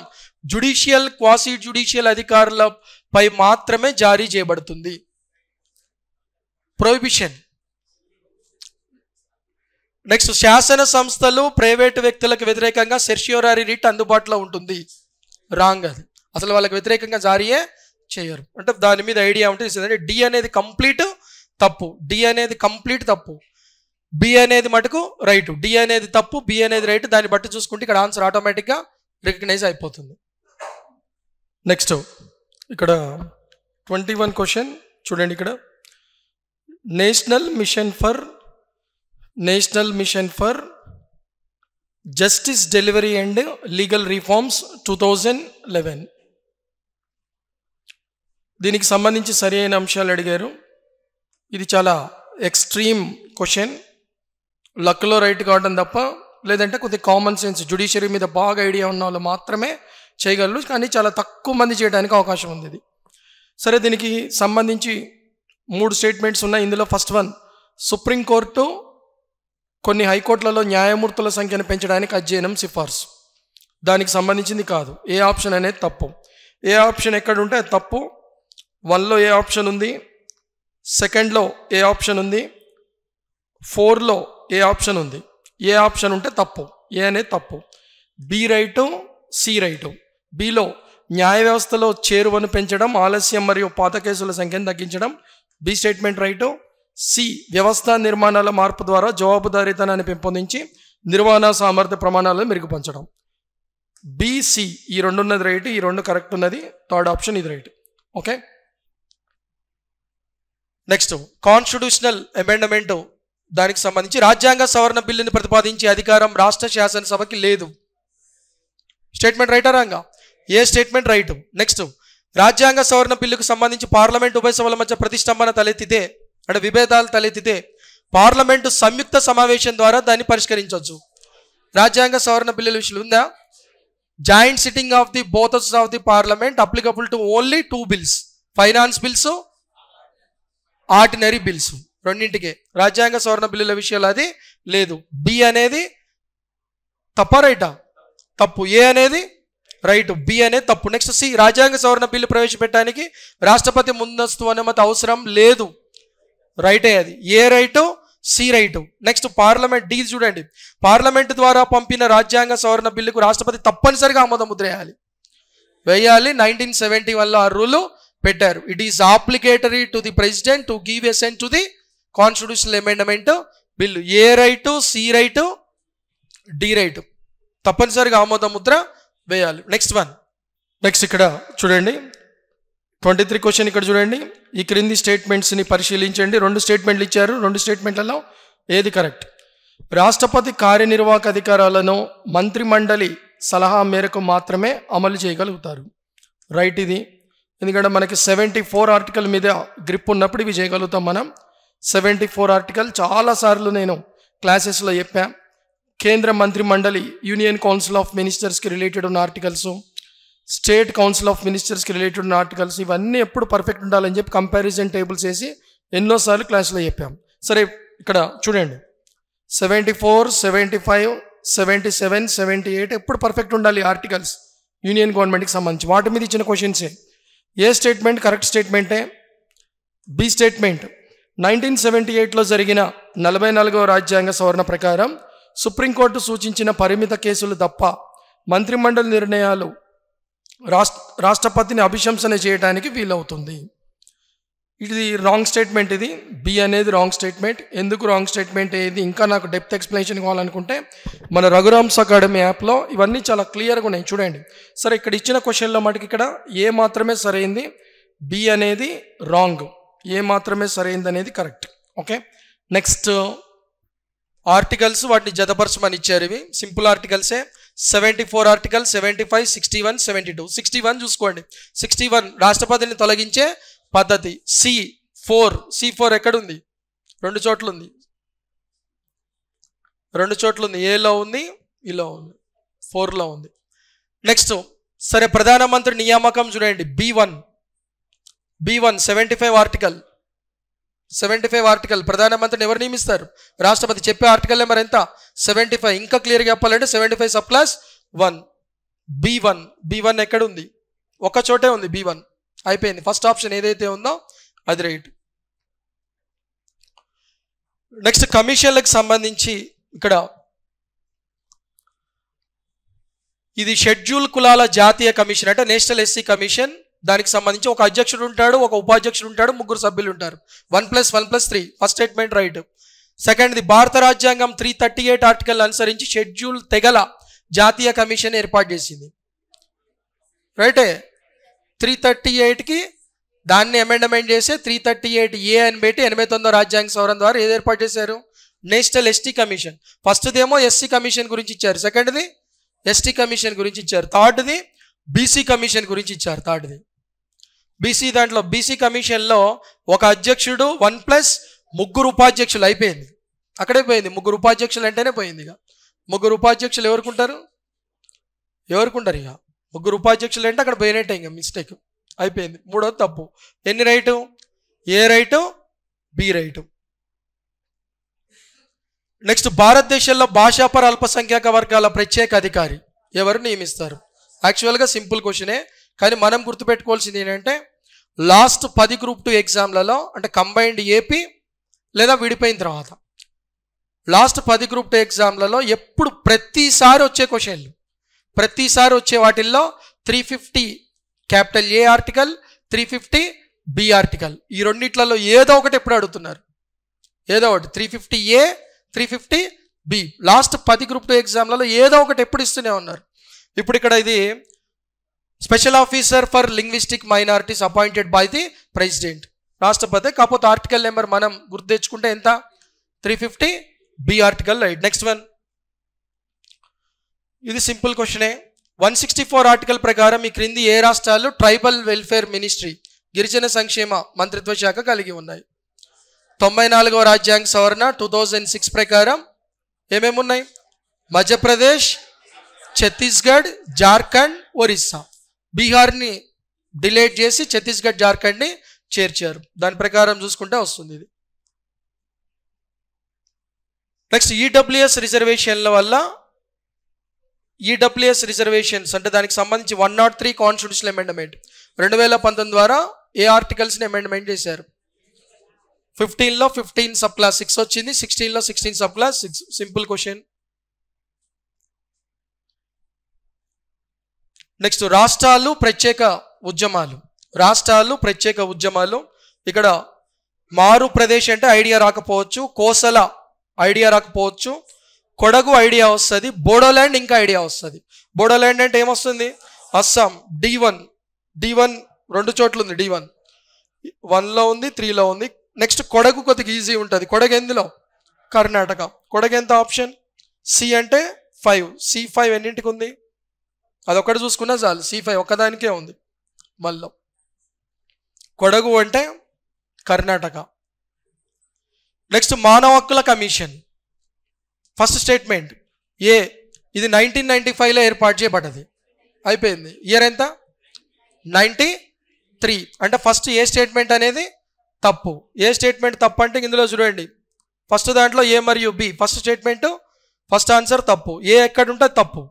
జ్యుడిషియల్, క్వాసీ జ్యుడిషియల్ అధికారులపై మాత్రమే జారీ చేయబడుతుంది. ప్రొహిబిషన్. నెక్స్ట్, శాసన సంస్థలు ప్రైవేటు వ్యక్తులకు వ్యతిరేకంగా సెర్షియోరారీ రిట్ అందుబాటులో ఉంటుంది. రాంగ్. అది అసలు వాళ్ళకి వ్యతిరేకంగా జారీయే చేయరు. అంటే దాని మీద ఐడియా ఉంటుంది. డి అనేది కంప్లీట్ తప్పు, బి అనేది మటుకు రైట్. డి అనేది తప్పు, బి అనేది రైట్. దాన్ని బట్టి చూసుకుంటే ఇక్కడ ఆన్సర్ ఆటోమేటిక్గా రికగ్నైజ్ అయిపోతుంది. నెక్స్ట్, ఇక్కడ 21 క్వశ్చన్ చూడండి. ఇక్కడ national mission for justice delivery and legal reforms 2011. దీనికి సంబంధించి సరి అయిన అంశాలు అడిగారు. ఇది చాలా ఎక్స్ట్రీమ్ క్వశ్చన్, లక్లో రైట్ కావడం తప్ప, లేదంటే కొద్దిగా కామన్ సెన్స్ జ్యుడిషియరీ మీద బాగా ఐడియా ఉన్న వాళ్ళు మాత్రమే చేయగలరు, కానీ చాలా తక్కువ మంది చేయడానికి అవకాశం ఉంది ఇది. సరే, దీనికి సంబంధించి 3 స్టేట్మెంట్స్ ఉన్నాయి. ఇందులో ఫస్ట్ వన్, సుప్రీంకోర్టు కొన్ని హైకోర్టులలో న్యాయమూర్తుల సంఖ్యను పెంచడానికి అధ్యయనం సిఫార్సు, దానికి సంబంధించింది కాదు. ఏ ఆప్షన్ అనేది తప్పు. ఏ ఆప్షన్ ఎక్కడ ఉంటే అది తప్పు. 1లో ఏ ఆప్షన్ ఉంది, 2లో ఏ ఆప్షన్ ఉంది, 4లో ఏ ఆప్షన్ ఉంది. ఏ ఆప్షన్ ఉంటే తప్పు, ఏ అనేది తప్పు. B right, C right. బిలో న్యాయ వ్యవస్థలో చేరువను పెంచడం, ఆలస్యం మరియు పాత కేసుల సంఖ్యను తగ్గించడం, బి స్టేట్మెంట్ రైటు. సి, వ్యవస్థ నిర్మాణాల మార్పు ద్వారా జవాబుదారీతనాన్ని పెంపొందించి నిర్వహణ సామర్థ్య ప్రమాణాలను మెరుగుపరచడం. బిసి, ఈ 2 ఉన్నది రైట్, ఈ 2 కరెక్ట్ ఉన్నది. థర్డ్ ఆప్షన్ ఇది right. Okay, next constitutional amendment, దానికి సంబంధించి రాజ్యాంగ సవరణ బిల్లుని ప్రతిపాదించే అధికారం రాష్ట్ర శాసనసభకి లేదు. స్టేట్మెంట్ రైటా రాంగా? ఏ స్టేట్మెంట్ రైట్. నెక్స్ట్, రాజ్యాంగ సవరణ బిల్లుకు సంబంధించి పార్లమెంట్ ఉభయ సభల మధ్య ప్రతిష్టంభన తలెత్తితే, అంటే విభేదాలు తలెత్తితే పార్లమెంటు సంయుక్త సమావేశం ద్వారా దాన్ని పరిష్కరించవచ్చు. రాజ్యాంగ సవరణ బిల్లుల విషయంలో ఉందా? Joint sitting of the both houses of the Parliament applicable to only 2 bills, finance bills, ordinary bills, రెండింటికే. రాజ్యాంగ సవరణ బిల్లుల విషయాలు అది లేదు. బి అనేది తప్ప రైటా? తప్పు. ఏ అనేది రైట్, బి అనేది తప్పు. నెక్స్ట్ సి, రాజ్యాంగ సవరణ బిల్లు ప్రవేశపెట్టడానికి రాష్ట్రపతి ముందస్తు అనుమతి అవసరం లేదు. రైటే అది. A right, C right. Next Parliament, D చూడండి, పార్లమెంట్ ద్వారా పంపిన రాజ్యాంగ సవరణ బిల్లుకు రాష్ట్రపతి తప్పనిసరిగా ఆమోద ముద్ర వేయాలి. 1971లో ఆ రూలు పెట్టారు. It is applicatory to the president to give assent to the constitutional amendment bill. A right, C right, D right, తప్పనిసరిగా ఆమోద ముద్ర వేయాలి. నెక్స్ట్ వన్, నెక్స్ట్ ఇక్కడ చూడండి 23 క్వశ్చన్. ఇక్కడ చూడండి, ఈ క్రింది స్టేట్మెంట్స్ని పరిశీలించండి. 2 స్టేట్మెంట్లు ఇచ్చారు. 2 స్టేట్మెంట్లలో ఏది కరెక్ట్? రాష్ట్రపతి కార్యనిర్వాహక అధికారాలను మంత్రిమండలి సలహా మేరకు మాత్రమే అమలు చేయగలుగుతారు. రైట్ ఇది. ఎందుకంటే మనకి 74 ఆర్టికల్ మీద గ్రిప్ ఉన్నప్పుడు ఇవి చేయగలుగుతాం మనం. 74 ఆర్టికల్ చాలాసార్లు నేను క్లాసెస్లో చెప్పా. కేంద్ర మంత్రిమండలి, యూనియన్ కౌన్సిల్ ఆఫ్ మినిస్టర్స్కి రిలేటెడ్ ఉన్న ఆర్టికల్స్, స్టేట్ కౌన్సిల్ ఆఫ్ మినిస్టర్స్కి రిలేటెడ్ ఉన్న ఆర్టికల్స్, ఇవన్నీ ఎప్పుడు పర్ఫెక్ట్ ఉండాలని చెప్పి కంపారిజన్ టేబుల్స్ వేసి ఎన్నోసార్లు క్లాస్లో చెప్పాం. సరే, ఇక్కడ చూడండి 74, 75, 77, 78 ఎప్పుడు పర్ఫెక్ట్ ఉండాలి ఆర్టికల్స్ యూనియన్ గవర్నమెంట్కి సంబంధించి. వాటి మీద ఇచ్చిన క్వశ్చన్సే. ఏ స్టేట్మెంట్ కరెక్ట్ స్టేట్మెంటే? B statement. 1978లో జరిగిన 44వ రాజ్యాంగ సవరణ ప్రకారం సుప్రీంకోర్టు సూచించిన పరిమిత కేసులు తప్ప మంత్రిమండలి నిర్ణయాలు రాష్ట్రపతిని అభిశంసన చేయడానికి వీలవుతుంది. ఇది రాంగ్ స్టేట్మెంట్. ఇది బి అనేది రాంగ్ స్టేట్మెంట్. ఎందుకు రాంగ్ స్టేట్మెంట్ ఏది ఇంకా నాకు డెప్త్ ఎక్స్ప్లెనేషన్ కావాలనుకుంటే మన రఘురామ్స్ అకాడమీ యాప్లో ఇవన్నీ చాలా క్లియర్గా ఉన్నాయి, చూడండి. సరే, ఇక్కడ ఇచ్చిన క్వశ్చన్లో మటుకు ఇక్కడ ఏ మాత్రమే సరైంది, బి అనేది రాంగ్, ఏ మాత్రమే సరైంది అనేది కరెక్ట్. ఓకే, నెక్స్ట్ ఆర్టికల్స్, వాటిని జతపరచమని ఇచ్చారు. ఇవి సింపుల్ ఆర్టికల్సే. 74 ఆర్టికల్, 75, 61, 72. 61 చూసుకోండి. 61 రాష్ట్రపతిని తొలగించే పద్ధతి. C4 ఎక్కడుంది? 2 చోట్ల ఉంది. 2 చోట్ల ఉంది. ఏలో ఉంది, ఇలా ఉంది, 4లో ఉంది. నెక్స్ట్, సరే, ప్రధానమంత్రి నియామకం చూడండి. B1 75 article. 75 ఆర్టికల్, ప్రధానమంత్రిని ఎవరు నియమిస్తారు? రాష్ట్రపతి. చెప్పే ఆర్టికల్ నెంబర్ ఎంత? 75. ఇంకా క్లియర్గా చెప్పాలంటే 75 సప్లస్ 1. B1 ఎక్కడ ఉంది? ఒక చోటే ఉంది. B1 అయిపోయింది. ఫస్ట్ ఆప్షన్ ఏదైతే ఉందో అది రైట్. నెక్స్ట్ కమిషన్లకు సంబంధించి ఇక్కడ ఇది షెడ్యూల్ కులాల జాతీయ కమిషన్, అంటే నేషనల్ ఎస్సీ కమిషన్. దానికి సంబంధించి ఒక అధ్యక్షుడు ఉంటాడు, ఒక ఉపాధ్యక్షుడు ఉంటాడు, 3 సభ్యులు ఉంటారు. 1+1+3. First statement right. సెకండ్ది, భారత రాజ్యాంగం 338 ఆర్టికల్ అనుసరించి షెడ్యూల్ తెగల జాతీయ కమిషన్ ఏర్పాటు చేసింది. రైటే. 338కి దాన్ని అమెండ్మెంట్ చేసి 338A అని పెట్టి 89వ రాజ్యాంగ సవరణ ద్వారా ఏది ఏర్పాటు చేశారు? National ST commission. ఫస్ట్దేమో ఎస్సీ కమిషన్ గురించి ఇచ్చారు, సెకండ్ది ఎస్టీ కమిషన్ గురించి ఇచ్చారు, థర్డ్ది బీసీ కమిషన్ గురించి ఇచ్చారు. థర్డ్ది బీసీ దాంట్లో బీసీ కమిషన్లో ఒక అధ్యక్షుడు 1+3 ఉపాధ్యక్షులు అయిపోయింది. అక్కడే పోయింది. 3 ఉపాధ్యక్షులు అంటేనే పోయింది. ఇక 3 ఉపాధ్యక్షులు ఎవరుకుంటారు? ఇక 3 ఉపాధ్యక్షులు అంటే అక్కడ పోయినట్టే, ఇంకా మిస్టేక్ అయిపోయింది. మూడోది తప్పు. ఎన్ని రైటు? ఏ రైటు, బి రైటు. నెక్స్ట్, భారతదేశంలో భాషాపర అల్పసంఖ్యాక వర్గాల ప్రత్యేక అధికారి ఎవరు నియమిస్తారు? యాక్చువల్గా సింపుల్ క్వశ్చనే, కానీ మనం గుర్తుపెట్టుకోవాల్సింది ఏంటంటే లాస్ట్ 10 గ్రూప్ 2 ఎగ్జామ్లలో, అంటే కంబైన్డ్ ఏపీ లేదా విడిపోయిన తర్వాత లాస్ట్ 10 గ్రూప్ 2 ఎగ్జామ్లలో ఎప్పుడు ప్రతిసారి వచ్చే క్వశ్చన్లు, ప్రతిసారి వచ్చే వాటిల్లో 350 capital A article, 350 B article, ఈ రెండిట్లలో ఏదో ఒకటి ఎప్పుడు అడుగుతున్నారు. ఏదో ఒకటి 350 ఏ, 350 బి. లాస్ట్ 10 గ్రూప్ 2 ఎగ్జామ్లలో ఏదో ఒకటి ఎప్పుడు ఇస్తూనే ఉన్నారు. ఇప్పుడు ఇక్కడ ఇది special officer for linguistic minorities appointed by the president, రాష్ట్రపతి. కాకపోతే ఆర్టికల్ నెంబర్ మనం గుర్తు తెచ్చుకుంటే ఎంత? 350 B article, right. Next one, ఇది సింపుల్ క్వశ్చనే. 164 ఆర్టికల్ ప్రకారం ఈ క్రింది ఏ రాష్ట్రాలు ట్రైబల్ వెల్ఫేర్ మినిస్ట్రీ, గిరిజన సంక్షేమ మంత్రిత్వ శాఖ కలిగి ఉన్నాయి? 94వ రాజ్యాంగ సవరణ 2006 ప్రకారం ఏమేమి ఉన్నాయి? మధ్యప్రదేశ్, ఛత్తీస్గఢ్, జార్ఖండ్, ఒరిస్సా. బీహార్ని డిలీట్ చేసి ఛత్తీస్గఢ్, జార్ఖండ్ని చేర్చారు. దాని ప్రకారం చూసుకుంటే వస్తుంది ఇది. నెక్స్ట్, ఈడబ్ల్యూఎస్ రిజర్వేషన్ల వల్ల, ఈడబ్ల్యూఎస్ రిజర్వేషన్స్ అంటే దానికి సంబంధించి 103 కాన్స్టిట్యూషనల్ అమెండ్మెంట్ 2019 ద్వారా ఏ ఆర్టికల్స్ని అమెండ్మెంట్ చేశారు? 15లో 15 సబ్ క్లాస్ 6 వచ్చింది, 16లో 16 sub class 6. Simple question. Next, రాష్ట్రాలు ప్రత్యేక ఉద్యమాలు. రాష్ట్రాలు ప్రత్యేక ఉద్యమాలు. ఇక్కడ మారు ప్రదేశ్ అంటే ఐడియా రాకపోవచ్చు, కోసల ఐడియా రాకపోవచ్చు, కొడగు ఐడియా వస్తుంది, బోడోల్యాండ్ ఇంకా ఐడియా వస్తుంది. బోడోల్యాండ్ అంటే ఏమొస్తుంది? అస్సాం. D1 రెండు చోట్ల ఉంది. D1 1లో ఉంది, 3లో ఉంది. నెక్స్ట్, కొడగు కొద్దిగా ఈజీ ఉంటుంది. కొడగు ఎందులో? కర్ణాటక. కొడగు ఎంత ఆప్షన్? సి అంటే 5. C5 ఎన్నింటికి ఉంది? అదొక్కటి చూసుకున్నా చాలు. C5 ఒక్కదానికే ఉంది. మళ్ళీ కొడగు అంటే కర్ణాటక. నెక్స్ట్, మానవ హక్కుల కమిషన్. ఫస్ట్ స్టేట్మెంట్ ఏ, ఇది 1995లో ఏర్పాటు చేయబడ్డది. అయిపోయింది. ఇయర్ ఎంత? 93. అంటే ఫస్ట్ ఏ స్టేట్మెంట్ అనేది తప్పు. ఏ స్టేట్మెంట్ తప్పు అంటే ఇందులో చూడండి, ఫస్ట్ దాంట్లో ఏ మరియు B. First statement first answer తప్పు. ఏ ఎక్కడుంటే తప్పు,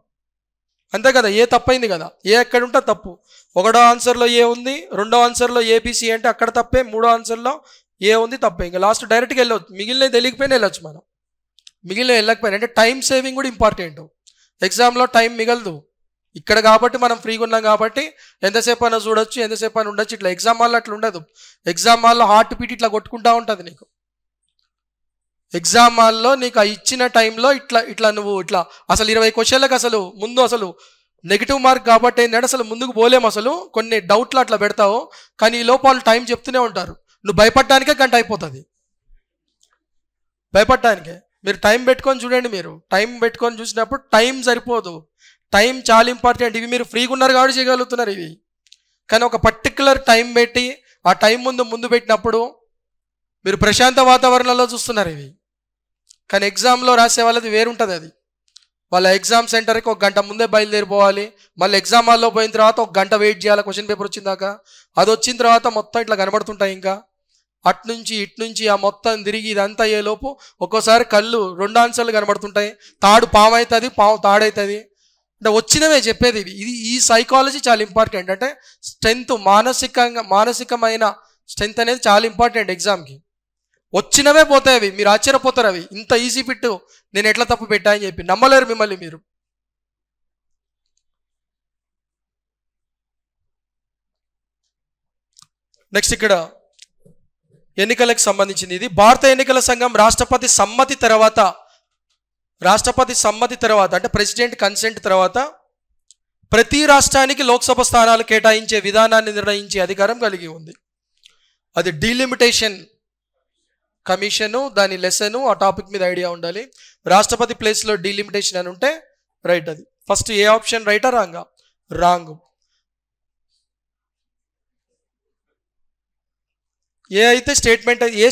అంతే కదా. ఏ తప్పైంది కదా. ఏ ఎక్కడుంటే తప్పు. ఒకటో ఆన్సర్లో ఏ ఉంది, రెండో ఆన్సర్లో ఏబిసి అంటే అక్కడ తప్పే, మూడో ఆన్సర్లో ఏ ఉంది తప్పే. ఇంకా లాస్ట్ డైరెక్ట్గా వెళ్ళవచ్చు. మిగిలిన తెలియకపోయినా వెళ్ళొచ్చు మనం. మిగిలిన వెళ్ళకపోయినా అంటే టైం సేవింగ్ కూడా ఇంపార్టెంట్. ఎగ్జామ్లో టైం మిగలదు. ఇక్కడ కాబట్టి మనం ఫ్రీగా ఉన్నాం కాబట్టి ఎంతసేపు అయినా చూడొచ్చు, ఎంతసేపు అయినా ఉండొచ్చు. ఇట్లా ఎగ్జామ్ హాల్లో అట్లా ఉండదు. ఎగ్జామ్ హాల్లో హార్ట్ బీట్ ఇట్లా కొట్టుకుంటూ ఉంటుంది నీకు. ఎగ్జామ్ హాల్లో నీకు ఆ ఇచ్చిన టైంలో ఇట్లా నువ్వు ఇట్లా అసలు 20 క్వశ్చన్లకు అసలు ముందు అసలు నెగిటివ్ మార్క్ కాబట్టి ఏంటంటే అసలు ముందుకు పోలేము. అసలు కొన్ని డౌట్లు అట్లా పెడతావు, కానీ ఈ లోపల టైం చెప్తూనే ఉంటారు. నువ్వు భయపడడానికే గంట అయిపోతుంది. భయపడడానికే. మీరు టైం పెట్టుకొని చూడండి. మీరు టైం పెట్టుకొని చూసినప్పుడు టైం సరిపోదు. టైం చాలా ఇంపార్టెంట్. ఇవి మీరు ఫ్రీగా ఉన్నారు కాబట్టి చేయగలుగుతున్నారు ఇవి. కానీ ఒక పర్టికులర్ టైం పెట్టి ఆ టైం ముందు పెట్టినప్పుడు మీరు ప్రశాంత వాతావరణంలో చూస్తున్నారు ఇవి. కానీ ఎగ్జామ్లో రాసే వాళ్ళది వేరుంటుంది. అది వాళ్ళ ఎగ్జామ్ సెంటర్కి 1 గంట ముందే బయలుదేరిపోవాలి. మళ్ళీ ఎగ్జామ్ హాల్లో పోయిన తర్వాత 1 గంట వెయిట్ చేయాలి క్వశ్చన్ పేపర్ వచ్చిందాక. అది వచ్చిన తర్వాత మొత్తం ఇట్లా కనబడుతుంటాయి. ఇంకా అట్నుంచి ఇట్నుంచి ఆ మొత్తం తిరిగి ఇదంతా అయ్యేలోపు ఒక్కోసారి కళ్ళు 2 ఆన్సర్లు కనబడుతుంటాయి. తాడు పాము అవుతుంది, పాము తాడవుతుంది. అంటే వచ్చినవే చెప్పేది ఇవి. ఈ సైకాలజీ చాలా ఇంపార్టెంట్. అంటే స్ట్రెంత్, మానసికమైన స్ట్రెంత్ అనేది చాలా ఇంపార్టెంట్ ఎగ్జామ్కి. వచ్చినవే పోతాయి అవి. మీరు ఆశ్చర్యపోతారు. అవి ఇంత ఈజీ పిట్టు నేను ఎట్లా తప్పు పెట్టా అని చెప్పి నమ్మలేరు మిమ్మల్ని మీరు. నెక్స్ట్, ఇక్కడ ఎన్నికలకు సంబంధించింది. ఇది భారత ఎన్నికల సంఘం రాష్ట్రపతి సమ్మతి తర్వాత అంటే ప్రెసిడెంట్ కన్సెంట్ తర్వాత ప్రతి రాష్ట్రానికి లోక్సభ స్థానాలు కేటాయించే విధానాన్ని నిర్ణయించే అధికారం కలిగి ఉంది. అది డీలిమిటేషన్ కమిషను, దాని లెసను, ఆ టాపిక్ మీద ఐడియా ఉండాలి. రాష్ట్రపతి ప్లేస్లో డీలిమిటేషన్ అని ఉంటే రైట్. అది ఫస్ట్ ఏ ఆప్షన్ రైటా రాంగా? రాంగ్. ఏ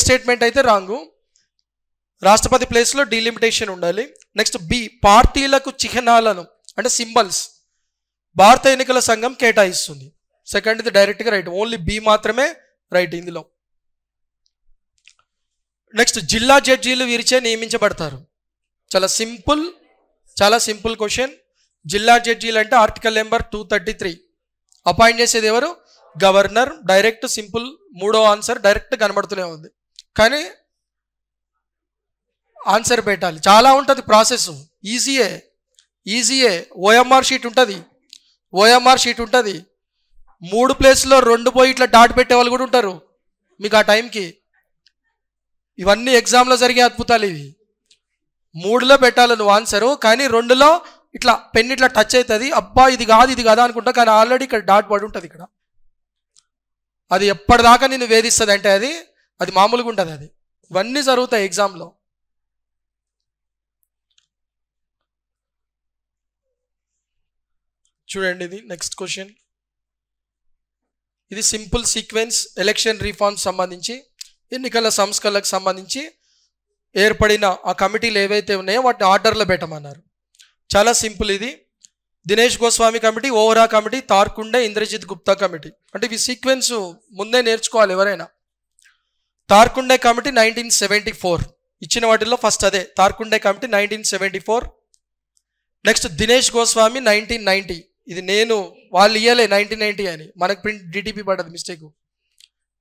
స్టేట్మెంట్ అయితే రాంగు, రాష్ట్రపతి ప్లేస్లో డీలిమిటేషన్ ఉండాలి. నెక్స్ట్ బి, పార్టీలకు చిహ్నాలను అంటే సింబల్స్ భారత ఎన్నికల సంఘం కేటాయిస్తుంది. సెకండ్ ఇది డైరెక్ట్గా రైట్, ఓన్లీ బి మాత్రమే రైట్ ఇందులో. నెక్స్ట్ జిల్లా జడ్జీలు వీరిచే నియమించబడతారు. చాలా సింపుల్ క్వశ్చన్. జిల్లా జడ్జీలు అంటే ఆర్టికల్ నెంబర్ 233. అపాయింట్ చేసేది ఎవరు? గవర్నర్. డైరెక్ట్ సింపుల్, మూడో ఆన్సర్ డైరెక్ట్ కనబడుతూనే ఉంది, కానీ ఆన్సర్ పెట్టాలి. చాలా ఉంటుంది ప్రాసెస్, ఈజీయే. ఓఎంఆర్ షీట్ ఉంటుంది, 3 ప్లేస్లో 2 పోయి ఇట్లా డాట్ పెట్టే వాళ్ళు కూడా ఉంటారు మీకు ఆ టైంకి. ఇవన్నీ ఎగ్జామ్లో జరిగే అద్భుతాలు ఇవి. 3లో పెట్టాలి నువ్వు ఆన్సరు, కానీ 2లో ఇట్లా పెన్ ఇట్లా టచ్ అవుతుంది, అబ్బా ఇది కాదు అనుకుంటా, కానీ ఆల్రెడీ ఇక్కడ డాట్ పడి ఉంటుంది ఇక్కడ. అది ఎప్పటిదాకా నేను వేధిస్తుంది అంటే అది మామూలుగా ఉంటుంది. అది ఇవన్నీ జరుగుతాయి ఎగ్జామ్లో. చూడండి, ఇది నెక్స్ట్ క్వశ్చన్. ఇది సింపుల్ సీక్వెన్స్. ఎలక్షన్ రిఫార్మ్స్ సంబంధించి, ఎన్నికల సంస్కరణలకు సంబంధించి ఏర్పడిన ఆ కమిటీలు ఏవైతే ఉన్నాయో వాటిని ఆర్డర్లో పెట్టమన్నారు. చాలా సింపుల్ ఇది. Dinesh Goswami committee, Vohra committee, Tarkunde, Indrajit Gupta committee. అంటే ఇవి సీక్వెన్స్ ముందే నేర్చుకోవాలి ఎవరైనా. తార్కుండే కమిటీ 1974, ఇచ్చిన వాటిల్లో ఫస్ట్ అదే తార్కుండే కమిటీ 1974. నెక్స్ట్ దినేష్ గోస్వామి 1990. ఇది వాళ్ళు ఇయ్యలే 1990 అని, మనకు ప్రింట్ డిటిపి పడ్డది మిస్టేక్.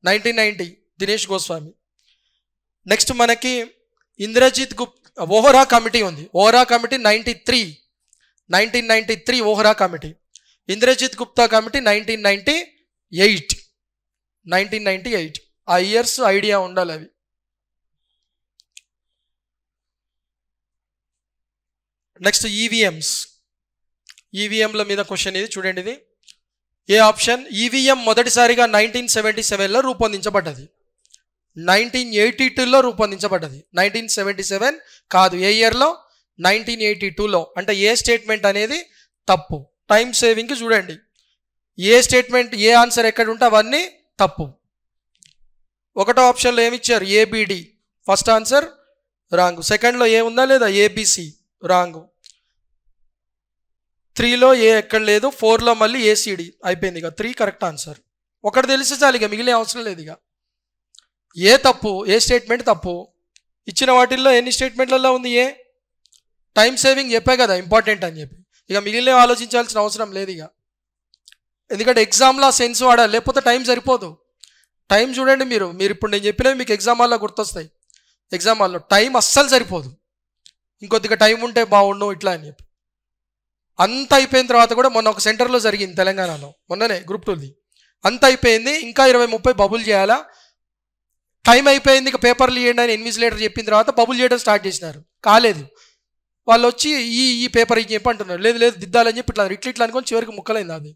1990 దినేష్ గోస్వామి. నెక్స్ట్ మనకి ఇంద్రజిత్ ఓహ్రా కమిటీ ఉంది. Vohra committee 1993 Vohra committee. Indrajit Gupta committee 1998. ఆ ఇయర్స్ ఐడియా ఉండాలి అవి. నెక్స్ట్ ఈవీఎంల మీద క్వశ్చన్ ఇది. చూడండి, ఇది ఏ ఆప్షన్? ఈవీఎం మొదటిసారిగా 1977లో రూపొందించబడ్డది, 1982లో రూపొందించబడ్డది. 1977 కాదు, ఏ ఇయర్లో? 1982లో. అంటే ఏ స్టేట్మెంట్ అనేది తప్పు. టైం సేవింగ్కి చూడండి, ఏ స్టేట్మెంట్ ఏ ఆన్సర్ ఎక్కడ ఉంటే అవన్నీ తప్పు. ఒకటో ఆప్షన్లో ఏమిచ్చారు? ABD, first answer wrong. సెకండ్లో ఏ ఉందా లేదా? ABC wrong. 3లో ఏ ఎక్కడ లేదు, 4లో మళ్ళీ ఏసిడి అయిపోయింది. ఇక 3 కరెక్ట్ ఆన్సర్. ఒకటి తెలిసి చాలు, ఇక మిగిలే అవసరం లేదు. ఇక ఏ తప్పు, ఏ స్టేట్మెంట్ తప్పు. ఇచ్చిన వాటిల్లో ఎన్ని స్టేట్మెంట్లలో ఉంది ఏ? టైం సేవింగ్ చెప్పే కదా ఇంపార్టెంట్ అని చెప్పి, ఇక మిగిలిన ఆలోచించాల్సిన అవసరం లేదు ఇక. ఎందుకంటే ఎగ్జామ్లో సెన్స్ వాడాలి, లేకపోతే టైం సరిపోదు. టైం చూడండి, మీరు ఇప్పుడు నేను చెప్పినవి మీకు ఎగ్జామ్ హాల్లో గుర్తొస్తాయి. ఎగ్జామ్ హాల్లో టైం అస్సలు సరిపోదు, ఇంకొద్దిగా టైం ఉంటే బాగుండు ఇట్లా అని చెప్పి. అంత అయిపోయిన తర్వాత కూడా మొన్న ఒక సెంటర్లో జరిగింది తెలంగాణలో, మొన్ననే గ్రూప్ 2ది. అంత అయిపోయింది, ఇంకా 20-30 బబుల్ చేయాలా, టైం అయిపోయింది, ఇక పేపర్లు ఇవ్వండి అని ఇన్విజిలేటర్ చెప్పిన తర్వాత బబుల్ చేయడం స్టార్ట్ చేసినారు. కాలేదు, వాళ్ళు వచ్చి ఈ పేపర్ ఇచ్చి చెప్పి అంటున్నారు. లేదు దిద్దాలని చెప్పి ఇట్లా అనుకొని చివరికి ముక్కలైంది. అది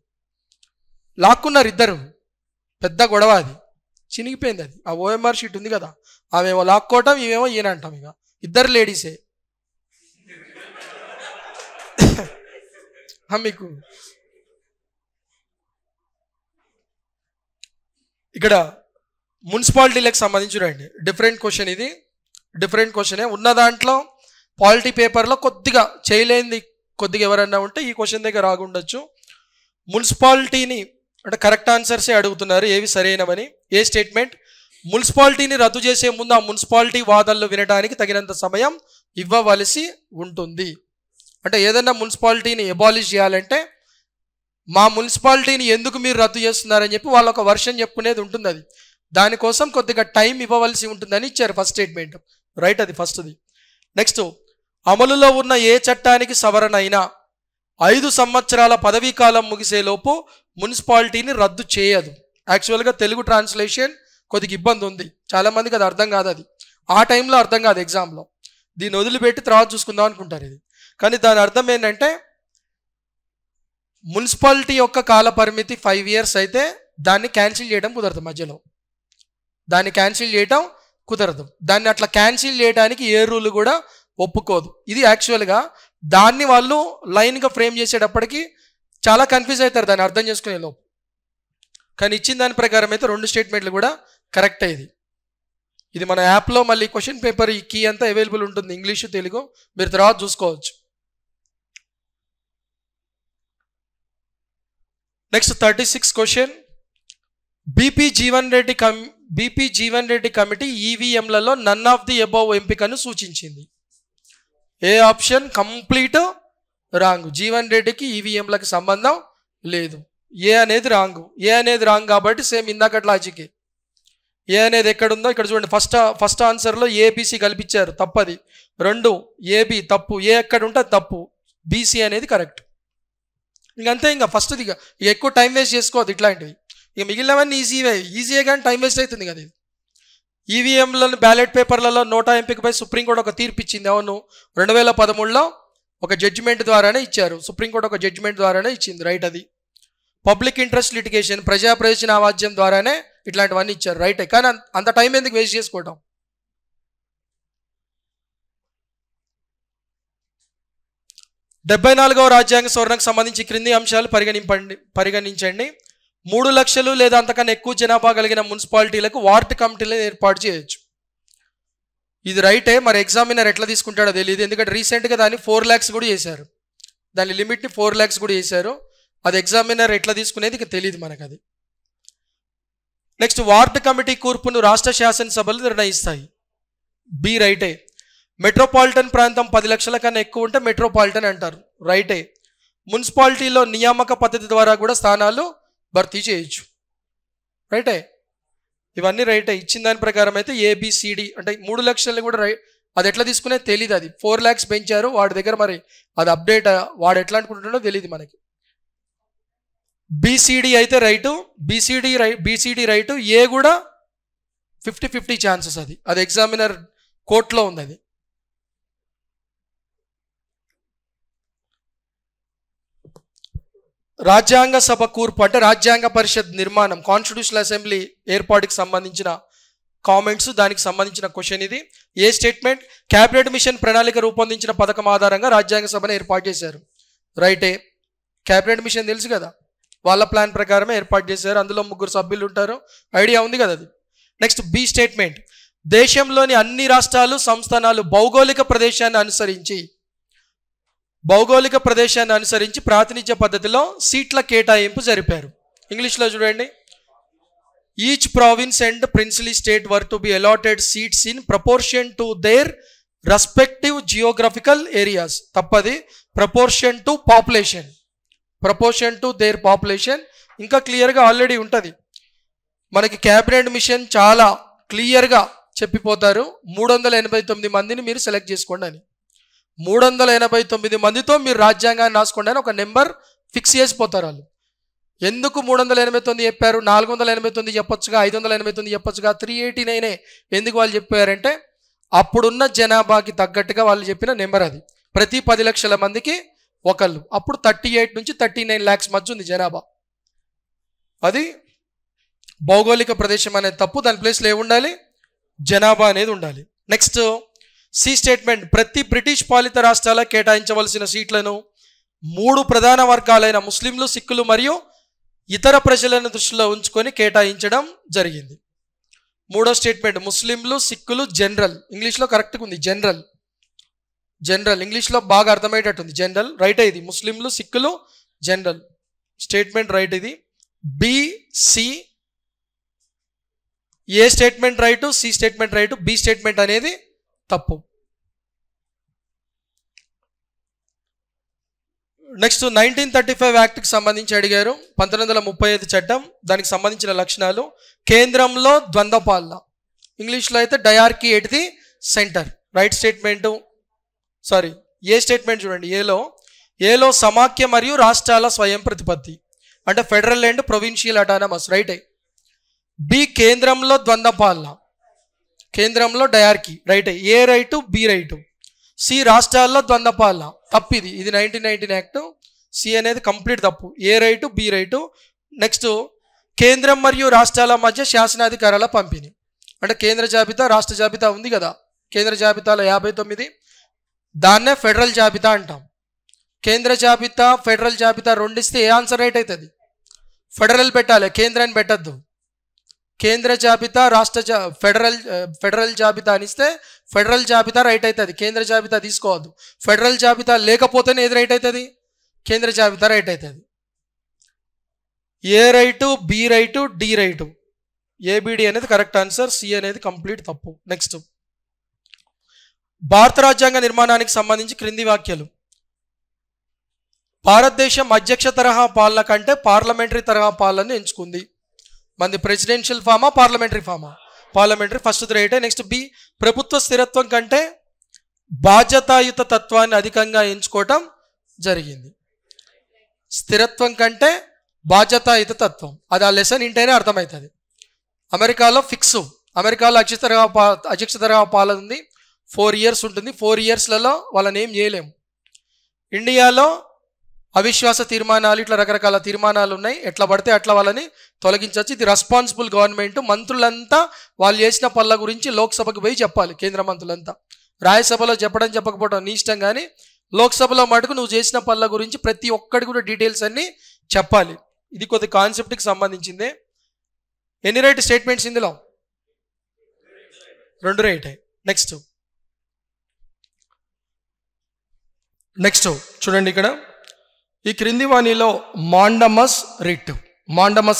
లాక్కున్నారు ఇద్దరు, పెద్ద గొడవ, అది చినిగిపోయింది. అది ఆ ఓఎంఆర్ షీట్ ఉంది కదా, ఆమెమో లాక్కోవటం, ఇవేమో ఈయన అంటాం. ఇక ఇద్దరు లేడీసే. మీకు ఇక్కడ మున్సిపాలిటీలకు సంబంధించి రండి, డిఫరెంట్ క్వశ్చన్. ఇది డిఫరెంట్ క్వశ్చనే ఉన్న దాంట్లో. పాలిటీ పేపర్లో కొద్దిగా చేయలేనిది కొద్దిగా ఎవరన్నా ఉంటే ఈ క్వశ్చన్ దగ్గర రాగుండొచ్చు. మున్సిపాలిటీని అంటే కరెక్ట్ ఆన్సర్సే అడుగుతున్నారు, ఏవి సరైనవని. ఏ స్టేట్మెంట్? మున్సిపాలిటీని రద్దు చేసే ముందు ఆ మున్సిపాలిటీ వాదనలు వినడానికి తగినంత సమయం ఇవ్వవలసి ఉంటుంది. అంటే ఏదన్నా మున్సిపాలిటీని ఎబాలిష్ చేయాలంటే మా మున్సిపాలిటీని ఎందుకు మీరు రద్దు చేస్తున్నారని చెప్పి వాళ్ళు ఒక వర్షన్ చెప్పుకునేది ఉంటుంది. అది దానికోసం కొద్దిగా టైం ఇవ్వవలసి ఉంటుందని ఇచ్చారు ఫస్ట్ స్టేట్మెంట్, రైట్. అది ఫస్ట్ది. నెక్స్ట్, అమలులో ఉన్న ఏ చట్టానికి సవరణ అయినా 5 సంవత్సరాల పదవీ కాలం ముగిసేలోపు మున్సిపాలిటీని రద్దు చేయదు. యాక్చువల్గా తెలుగు ట్రాన్స్లేషన్ కొద్దిగా ఇబ్బంది ఉంది, చాలామందికి అది అర్థం కాదు. అది ఆ టైంలో అర్థం కాదు ఎగ్జామ్లో, దీన్ని వదిలిపెట్టి తర్వాత చూసుకుందాం అనుకుంటారు ఇది. కానీ దాని అర్థం ఏంటంటే మున్సిపాలిటీ యొక్క కాల పరిమితి 5 years అయితే దాన్ని క్యాన్సిల్ చేయడం కుదరదు, మధ్యలో దాన్ని క్యాన్సిల్ చేయడం కుదరదు. దాన్ని అట్లా క్యాన్సిల్ చేయడానికి ఏ రూల్ కూడా ఒప్పుకోదు. ఇది యాక్చువల్గా దాన్ని వాళ్ళు లైన్గా ఫ్రేమ్ చేసేటప్పటికి చాలా కన్ఫ్యూజ్ అవుతారు దాన్ని అర్థం చేసుకునే లోపు. కానీ ఇచ్చిన దాని ప్రకారం అయితే 2 స్టేట్మెంట్లు కూడా కరెక్టే ఇది. ఇది మన యాప్లో మళ్ళీ క్వశ్చన్ పేపర్ ఈ కీ అంతా అవైలబుల్ ఉంటుంది, ఇంగ్లీషు తెలుగు, మీరు తర్వాత చూసుకోవచ్చు. Next 36 question. BP Jeevan Reddy committee ఈవీఎంలలో నన్ ఆఫ్ ది అబోవ్ ఎంపికను సూచించింది. A option complete wrong. Jeevan రెడ్డికి ఈవీఎంలకు సంబంధం లేదు. ఏ అనేది రాంగ్ కాబట్టి సేమ్ ఇందాకటి లాజిక్. ఏ అనేది ఎక్కడుందో ఇక్కడ చూడండి. ఫస్ట్ ఆన్సర్లో ఏబిసి కల్పించారు, తప్పది. 2 ఏబి తప్పు, ఏ ఎక్కడ ఉంటే తప్పు, బీసీ అనేది కరెక్ట్. ఇంకంతే, ఇంకా ఫస్ట్ది ఇక ఎక్కువ టైం వేస్ట్ చేసుకోవద్దు ఇట్లాంటివి. ఇక మిగిలినవన్నీ ఈజీయే కానీ టైం వేస్ట్ అవుతుంది కదా. ఇది ఈవీఎంలను బ్యాలెట్ పేపర్లలో నోటా ఎంపికపై సుప్రీంకోర్టు ఒక తీర్పు ఇచ్చింది. అవును, 2013లో ఒక జడ్జిమెంట్ ద్వారానే ఇచ్చారు. సుప్రీంకోర్టు ఒక జడ్జిమెంట్ ద్వారానే ఇచ్చింది, రైట్. అది పబ్లిక్ ఇంట్రెస్ట్ లిటిగేషన్, ప్రజా ప్రయోజన అవాజ్యం ద్వారానే ఇట్లాంటివన్నీ ఇచ్చారు, రైటే. కానీ అంత టైం ఎందుకు వేస్ట్ చేసుకోవటం. 74వ రాజ్యాంగ సవరణకు సంబంధించి క్రింది అంశాలు పరిగణించండి. 3 లక్షలు లేదా అంతకన్నా ఎక్కువ జనాభా కలిగిన మున్సిపాలిటీలకు వార్డ్ కమిటీలను ఏర్పాటు చేయొచ్చు. ఇది రైటే. మరి ఎగ్జామినర్ ఎట్లా తీసుకుంటాడో తెలియదు, ఎందుకంటే రీసెంట్గా దాన్ని 4 lakhs కూడా చేశారు. దాని లిమిట్ని 4 lakhs కూడా చేశారు. అది ఎగ్జామినర్ ఎట్లా తీసుకునేది ఇక తెలియదు మనకు అది. నెక్స్ట్, వార్డ్ కమిటీ కూర్పును రాష్ట్ర శాసనసభలు నిర్ణయిస్తాయి. బి రైటే. మెట్రోపాలిటన్ ప్రాంతం 10 లక్షల కన్నా ఎక్కువ ఉంటే మెట్రోపాలిటన్ అంటారు, రైటే. మున్సిపాలిటీలో నియామక పద్ధతి ద్వారా కూడా స్థానాలు భర్తీ చేయొచ్చు, రైటే. ఇవన్నీ రైటే. ఇచ్చిన దాని ప్రకారం అయితే ఏబిసిడి అంటే 3 లక్షలు కూడా రైట్. అది ఎట్లా తీసుకునే తెలియదు. అది 4 lakhs పెంచారు వాడి దగ్గర, మరి అది అప్డేట్ వాడు ఎట్లా అనుకుంటున్నాడో తెలియదు మనకి. బీసీడీ అయితే రైటు, బీసీడీ రైటు. ఏ కూడా 50-50 ఛాన్సెస్. అది ఎగ్జామినర్ కోర్టులో ఉంది. అది రాజ్యాంగ సభ కూర్పు అంటే రాజ్యాంగ పరిషత్ నిర్మాణం, కాన్స్టిట్యూషనల్ అసెంబ్లీ ఏర్పాటుకి సంబంధించిన కామెంట్స్, దానికి సంబంధించిన క్వశ్చన్ ఇది. ఏ స్టేట్మెంట్. క్యాబినెట్ మిషన్ ప్రణాళిక రూపొందించిన పథకం ఆధారంగా రాజ్యాంగ సభను ఏర్పాటు చేశారు, రైటే. క్యాబినెట్ మిషన్ తెలుసు కదా, వాళ్ళ ప్లాన్ ప్రకారమే ఏర్పాటు చేశారు. అందులో 3 సభ్యులు ఉంటారు, ఐడియా ఉంది కదా అది. Next, B statement. దేశంలోని అన్ని రాష్ట్రాలు సంస్థానాలు భౌగోళిక ప్రదేశాన్ని అనుసరించి ప్రాతినిధ్య పద్ధతిలో సీట్ల కేటాయింపు జరిపారు. ఇంగ్లీష్లో చూడండి. Each province and princely state were to be allotted seats in proportion to their respective geographical areas. తప్పది. Proportion to their population. ఇంకా క్లియర్గా ఆల్రెడీ ఉంటుంది మనకి. క్యాబినెట్ మిషన్ చాలా క్లియర్గా చెప్పిపోతారు. 389 మందిని మీరు సెలెక్ట్ చేసుకోండి అని. 389 మందితో మీరు రాజ్యాంగాన్ని రాసుకోండి అని ఒక నెంబర్ ఫిక్స్ చేసిపోతారు వాళ్ళు. ఎందుకు 389 చెప్పారు, 489 చెప్పొచ్చుగా, 589 చెప్పొచ్చుగా, 389 ఎందుకు వాళ్ళు చెప్పారంటే అప్పుడున్న జనాభాకి తగ్గట్టుగా వాళ్ళు చెప్పిన నెంబర్ అది. ప్రతి 10 లక్షల మందికి ఒకళ్ళు. అప్పుడు 38 నుంచి 39 lakhs మధ్య ఉంది జనాభా. అది భౌగోళిక ప్రదేశం అనేది తప్పు, దాని ప్లేస్లో ఏముండాలి, జనాభా అనేది ఉండాలి. Next, C statement. ప్రతి బ్రిటిష్ పాలిత రాష్ట్రాలకు కేటాయించవలసిన సీట్లను 3 ప్రధాన వర్గాలైన ముస్లింలు, సిక్కులు మరియు ఇతర ప్రజలను దృష్టిలో ఉంచుకొని కేటాయించడం జరిగింది. 3వ స్టేట్మెంట్. ముస్లింలు, సిక్కులు, జనరల్. ఇంగ్లీష్లో కరెక్ట్గా ఉంది జనరల్. ఇంగ్లీష్లో బాగా అర్థమయ్యేటట్టుంది జనరల్, రైట్. ఇది ముస్లింలు, సిక్కులు, జనరల్ స్టేట్మెంట్, రైట్. ఇది BC. A statement right, C statement right, B statement అనేది తప్పు. నెక్స్ట్, 1935 యాక్ట్కి సంబంధించి అడిగారు. 1935 చట్టం, దానికి సంబంధించిన లక్షణాలు. కేంద్రంలో ద్వంద్వ పాలన, ఇంగ్లీష్లో అయితే dyarchy at the centre, right statement. A statement చూడండి. ఏలో సమాఖ్య మరియు రాష్ట్రాల స్వయం ప్రతిపత్తి అంటే ఫెడరల్ అండ్ ప్రొవిన్షియల్ అటానమస్, రైటే. బి కేంద్రంలో ద్వంద్వ పాలన, కేంద్రంలో డయార్కీ, రైటే. ఏ రైటు, బి రైటు. సి రాష్ట్రాల్లో ద్వంద్వ పాలన, తప్పు. ఇది 1919 యాక్ట్. సి అనేది కంప్లీట్ తప్పు. ఏ రైటు, బి రైటు. నెక్స్ట్, కేంద్రం మరియు రాష్ట్రాల మధ్య శాసనాధికారాల పంపిణీ అంటే కేంద్ర జాబితా, రాష్ట్ర జాబితా ఉంది కదా. కేంద్ర జాబితాలో 59, దాన్నే ఫెడరల్ జాబితా అంటాం. కేంద్ర జాబితా, ఫెడరల్ జాబితా రెండిస్తే ఏ ఆన్సర్ రైట్ అవుతుంది? ఫెడరల్ పెట్టాలి, కేంద్రాన్ని పెట్టద్దు. కేంద్ర జాబితా ఫెడరల్ జాబితా అనిస్తే ఫెడరల్ జాబితా రైట్ అవుతుంది, కేంద్ర జాబితా తీసుకోవద్దు. ఫెడరల్ జాబితా లేకపోతేనే ఏది రైట్ అవుతుంది? కేంద్ర జాబితా రైట్ అవుతుంది. A right, B right, D right, ABD అనేది కరెక్ట్ ఆన్సర్, సి అనేది కంప్లీట్ తప్పు. నెక్స్ట్, భారత రాజ్యాంగ నిర్మాణానికి సంబంధించి క్రింది వాక్యాలు. భారతదేశం అధ్యక్ష తరహా పాలన కంటే పార్లమెంటరీ తరహా పాలనను ఎంచుకుంది. మనది ప్రెసిడెన్షియల్ ఫామా, పార్లమెంటరీ ఫామా? Parliamentary, first right. Next B, ప్రభుత్వ స్థిరత్వం కంటే బాధ్యతాయుత తత్వాన్ని అధికంగా ఎంచుకోవటం జరిగింది. స్థిరత్వం కంటే బాధ్యతాయుత తత్వం, అది ఆ లెసన్ ఇంటేనే అర్థమవుతుంది. అమెరికాలో ఫిక్స్, అమెరికాలో అధ్యక్ష తరహా పాలన ఉంది, 4 years ఉంటుంది. 4 yearsలలో వాళ్ళని ఏం చేయలేము. ఇండియాలో అవిశ్వాస తీర్మానాలు, ఇట్లా రకరకాల తీర్మానాలు ఉన్నాయి, ఎట్లా పడితే అట్లా వాళ్ళని తొలగించవచ్చు. ఇది రెస్పాన్సిబుల్ గవర్నమెంట్. మంత్రులంతా వాళ్ళు చేసిన పనుల గురించి లోక్సభకు పోయి చెప్పాలి. కేంద్ర మంత్రులంతా రాజ్యసభలో చెప్పకపోవడం నీ ఇష్టం, కానీ లోక్సభలో మటుకు నువ్వు చేసిన పనుల గురించి ప్రతి ఒక్కటి కూడా డీటెయిల్స్ అన్ని చెప్పాలి. ఇది కొద్ది కాన్సెప్ట్కి సంబంధించిందే. ఎన్ని రైట్ స్టేట్మెంట్స్ ఇందులో? 2 రైట్. నెక్స్ట్ చూడండి, ఇక్కడ ఈ క్రింది వాణిలో మాండమస్